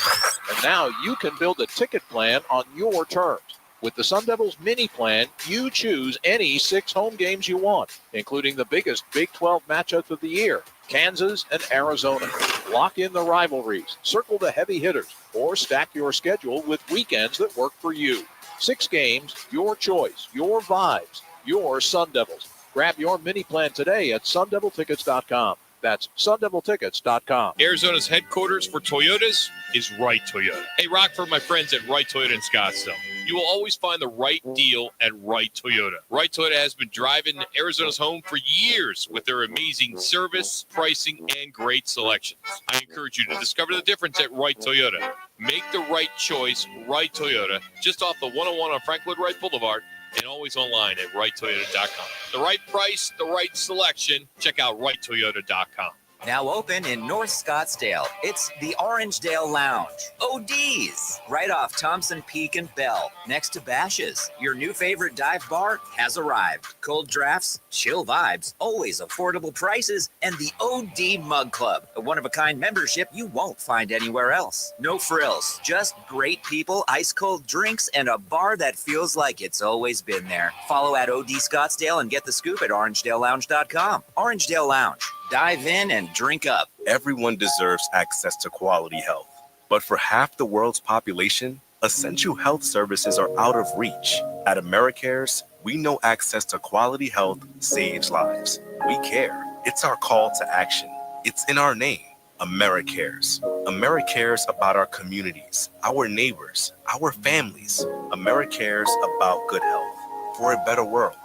and now you can build a ticket plan on your terms. With the Sun Devils mini plan, you choose any 6 home games you want, including the biggest Big 12 matchups of the year, Kansas and Arizona. Lock in the rivalries, circle the heavy hitters, or stack your schedule with weekends that work for you. 6 games, your choice, your vibes, your Sun Devils. Grab your mini plan today at sundeviltickets.com. That's sundeviltickets.com. Arizona's headquarters for Toyotas is Wright Toyota. Hey, Rock, for my friends at Wright Toyota in Scottsdale. You will always find the right deal at Wright Toyota. Wright Toyota has been driving Arizona's home for years with their amazing service, pricing, and great selections. I encourage you to discover the difference at Wright Toyota. Make the right choice, Wright Toyota, just off the 101 on Frank Lloyd Wright Boulevard, and always online at WrightToyota.com. The right price, the right selection. Check out WrightToyota.com. Now open in North Scottsdale. It's the Orangedale Lounge. OD's, right off Thompson Peak and Bell, next to Bash's. Your new favorite dive bar has arrived. Cold drafts, chill vibes, always affordable prices, and the OD Mug Club, a one-of-a-kind membership you won't find anywhere else. No frills, just great people, ice-cold drinks, and a bar that feels like it's always been there. Follow at OD Scottsdale and get the scoop at OrangeDaleLounge.com. Orangedale Lounge. Dive in and drink up. Everyone deserves access to quality health. But for half the world's population, essential health services are out of reach. At AmeriCares, We know access to quality health saves lives. We care. It's our call to action. It's in our name. AmeriCares. AmeriCares about our communities, our neighbors, our families. AmeriCares about good health for a better world.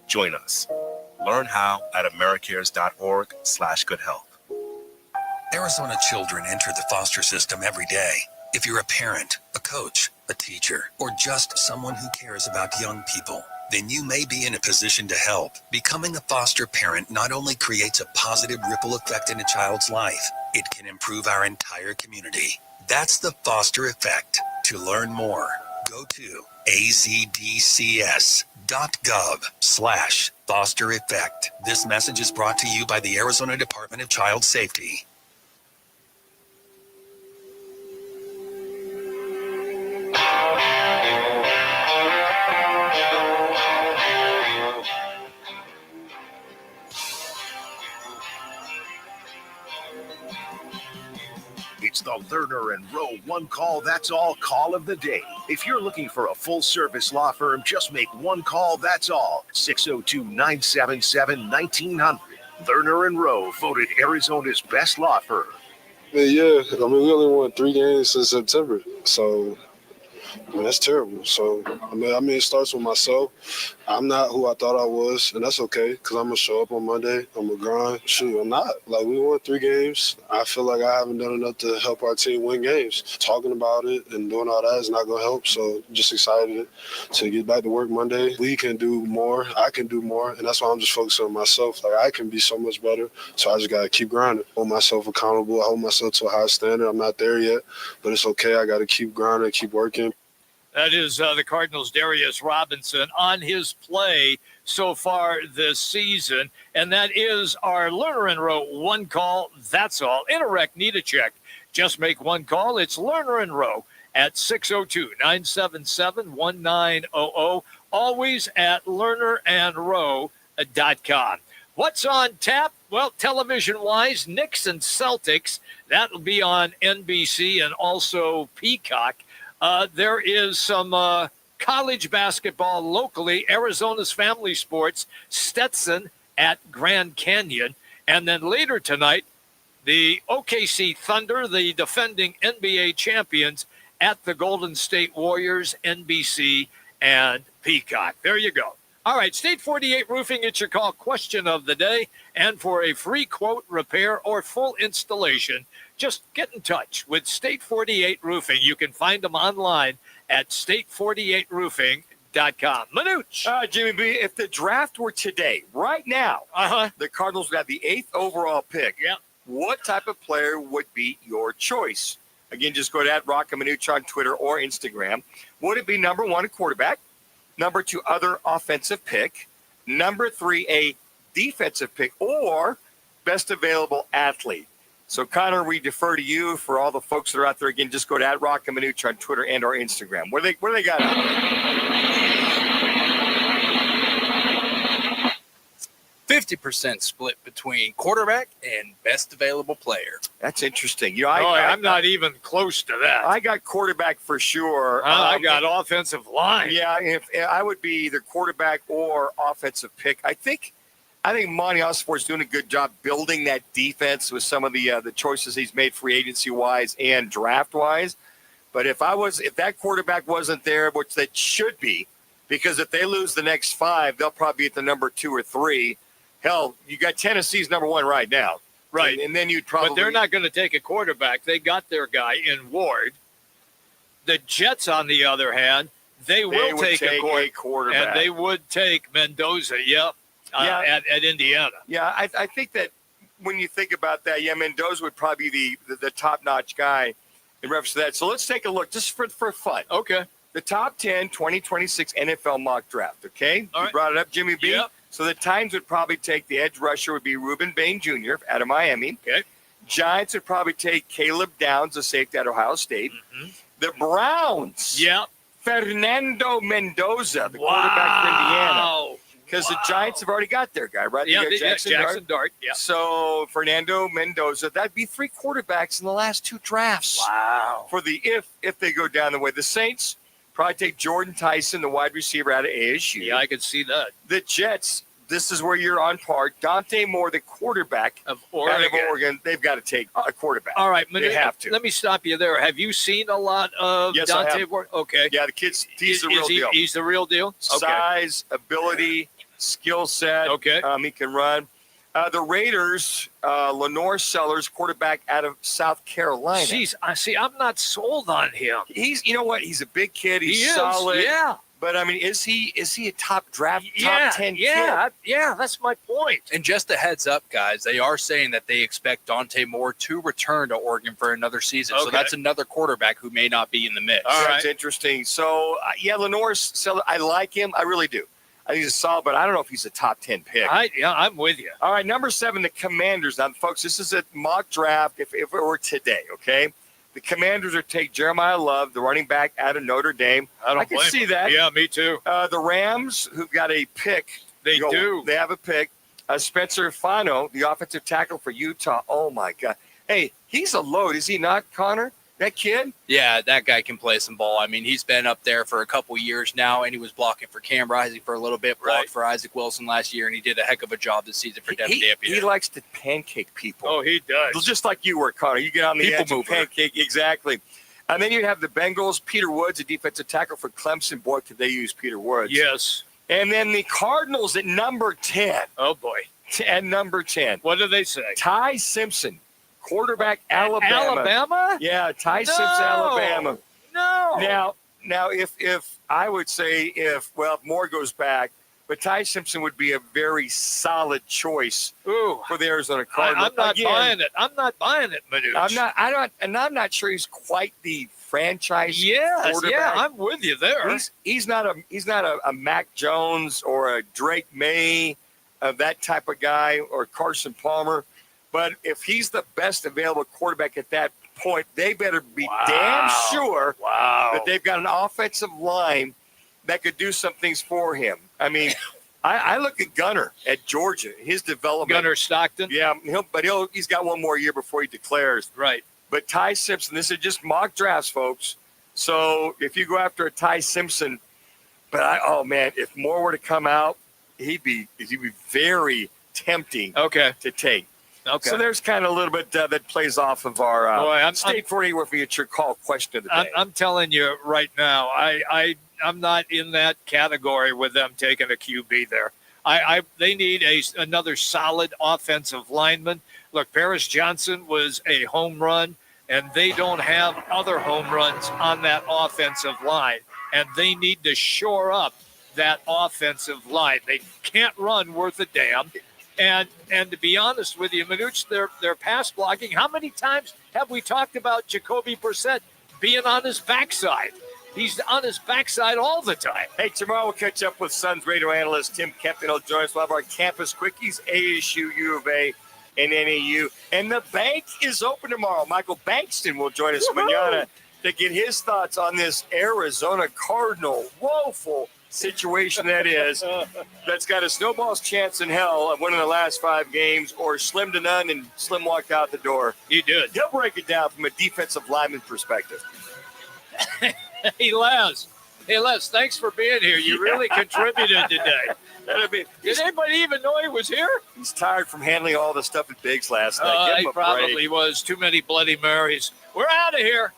Join us. Learn how at americares.org/goodhealth. Arizona children enter the foster system every day. If you're a parent, a coach, a teacher, or just someone who cares about young people, then you may be in a position to help. Becoming a foster parent not only creates a positive ripple effect in a child's life, it can improve our entire community. That's the foster effect. To learn more, go to azdcs.gov/foster effect. This message is brought to you by the Arizona Department of Child Safety. It's the Lerner and Rowe one call, that's all call of the day. If you're looking for a full-service law firm, just make one call, that's all. 602-977-1900. Lerner and Rowe, voted Arizona's best law firm. Yeah, I mean, we only won 3 games since September, so I mean, that's terrible. So, I mean, it starts with myself. I'm not who I thought I was, and that's okay, because I'm going to show up on Monday. I'm going to grind. Shoot, I'm not. Like, we won 3 games. I feel like I haven't done enough to help our team win games. Talking about it and doing all that is not going to help, so just excited to get back to work Monday. We can do more. I can do more, and that's why I'm just focusing on myself. Like, I can be so much better, so I just got to keep grinding. Hold myself accountable. I hold myself to a high standard. I'm not there yet, but it's okay. I got to keep grinding, keep working. That is the Cardinals' Darius Robinson on his play so far this season. And that is our Lerner and Rowe one call, that's all. Interact, need a check. Just make one call. It's Lerner and Rowe at 602-977-1900. Always at lernerandrowe.com. What's on tap? Well, television-wise, Knicks and Celtics. That'll be on NBC and also Peacock. There is some college basketball locally, Arizona's Family Sports, Stetson at Grand Canyon. And then later tonight, the OKC Thunder, the defending NBA champions, at the Golden State Warriors, NBC, and Peacock. There you go. All right, State 48 Roofing, it's your call question of the day. And for a free quote, repair, or full installation, just get in touch with State 48 Roofing. You can find them online at state48roofing.com. Manuch. Jimmy B, if the draft were today, right now, the Cardinals would have the 8th overall pick. Yeah. What type of player would be your choice? Again, just go to @Roc and Manuch on Twitter or Instagram. Would it be number 1, a quarterback? Number 2, other offensive pick. Number 3, a defensive pick, or best available athlete? So, Connor, we defer to you for all the folks that are out there. Again, just go to @Roc and Manuch on Twitter and or Instagram. What do they got out there? 50% split between quarterback and best available player. That's interesting. You know, I'm not even close to that. I got quarterback for sure. I got offensive line. Yeah, if I would be either quarterback or offensive pick. I think Monty Osborne's doing a good job building that defense with some of the choices he's made free agency wise and draft wise. But if that quarterback wasn't there, which that should be, because if they lose the next 5, they'll probably be at the number 2 or 3. Hell, you got Tennessee's number 1 right now. Right. And then you'd probably. But they're not going to take a quarterback. They got their guy in Ward. The Jets, on the other hand, they will take a quarterback. And they would take Mendoza, at Indiana. Yeah, I think that when you think about that, Mendoza would probably be the top-notch guy in reference to that. So let's take a look just for fun. Okay. The top 10 2026 NFL mock draft, okay? All right. You brought it up, Jimmy B. Yep. So the Titans would probably take the edge rusher would be Reuben Bain Jr. out of Miami. Okay. Giants would probably take Caleb Downs, a safety out of Ohio State. Mm-hmm. The Browns. Yeah. Fernando Mendoza, the quarterback for Indiana. Because the Giants have already got their guy, right? Yeah, Jackson Dart. Yeah. So Fernando Mendoza, that'd be 3 quarterbacks in the last 2 drafts. Wow. For the if they go down the way. The Saints Probably take Jordan Tyson, the wide receiver out of ASU. Yeah, I can see that. The Jets, this is where you're on par. Dante Moore, the quarterback of out of Oregon, they've got to take a quarterback. All right, they have to. Let me stop you there. Have you seen a lot of Yes, Dante Moore? Okay. Yeah, the kid's he's the real deal. He's the real deal? Okay. Size, ability, skill set. Okay. He can run. The Raiders, Lenore Sellers, quarterback out of South Carolina. Jeez, I'm not sold on him. He's, you know what? He's a big kid. He's He is, solid. yeah. But I mean, is he a top 10 Yeah, kid? that's my point. And just a heads up, guys, they are saying that they expect Dante Moore to return to Oregon for another season. So Okay. that's another quarterback who may not be in the mix. That's interesting. So, Lenore Sellers, I like him. I really do. I think he's solid, but I don't know if he's a top 10 pick. I'm with you. All right, number 7, the Commanders. Now, folks, this is a mock draft if it were today, okay? The Commanders are take Jeremiah Love, the running back out of Notre Dame. I can blame see him. that. Yeah, me too. The Rams, who've got a pick. They do. They have a pick. Spencer Fano, the offensive tackle for Utah. Oh, my God. Hey, he's a load, is he not, Connor? That kid? Yeah, that guy can play some ball. I mean, he's been up there for a couple years now, and he was blocking for Cam Rising for a little bit, blocked for Isaac Wilson last year, and he did a heck of a job this season for Devin Dampier. He likes to pancake people. Oh, he does. Just like you were, Connor. You get on the People edge and mover. pancake. Exactly. And then you have the Bengals, Peter Woods, a defensive tackle for Clemson. Boy, could they use Peter Woods. Yes. And then the Cardinals at number 10. Oh, boy. At number 10. What do they say? Ty Simpson, quarterback, Alabama. Alabama? Yeah, Ty Simpson, Alabama. No. Now, if I would say if Moore goes back, but Ty Simpson would be a very solid choice for the Arizona Cardinals. I'm not buying it. I'm not buying it, Manuch. I'm not sure he's quite the franchise quarterback. Yeah, I'm with you there. He's not a Mac Jones or a Drake May, that type of guy, or Carson Palmer. But if he's the best available quarterback at that point, they better be damn sure that they've got an offensive line that could do some things for him. I mean, I look at Gunner at Georgia, his development. Gunner Stockton? Yeah, he's got one more year before he declares. Right. But Ty Simpson, this is just mock drafts, folks. So if you go after a Ty Simpson, if Moore were to come out, he'd be very tempting to take. Okay. So there's kind of a little bit that plays off of our State 48 Future Call question of the day. I'm telling you right now, I'm not in that category with them taking a QB there. They need another solid offensive lineman. Look, Paris Johnson was a home run, and they don't have other home runs on that offensive line, and they need to shore up that offensive line. They can't run worth a damn. And to be honest with you, Manuch, their pass blocking, how many times have we talked about Jacoby Brissett being on his backside? He's on his backside all the time. Hey, tomorrow we'll catch up with Suns radio analyst Tim Kempton. He'll join us. We'll have our campus quickies, ASU, U of A, and NAU. And the bank is open tomorrow. Michael Bankston will join us manana to get his thoughts on this Arizona Cardinal woeful situation that's got a snowball's chance in hell of winning the last 5 games, or slim to none, and Slim walked out the door. He did. He'll break it down from a defensive lineman perspective. Hey, Les, thanks for being here. You really contributed today. Did anybody even know he was here? He's tired from handling all the stuff at Biggs last night. Give him He a probably break. was. Too many Bloody Marys. We're out of here.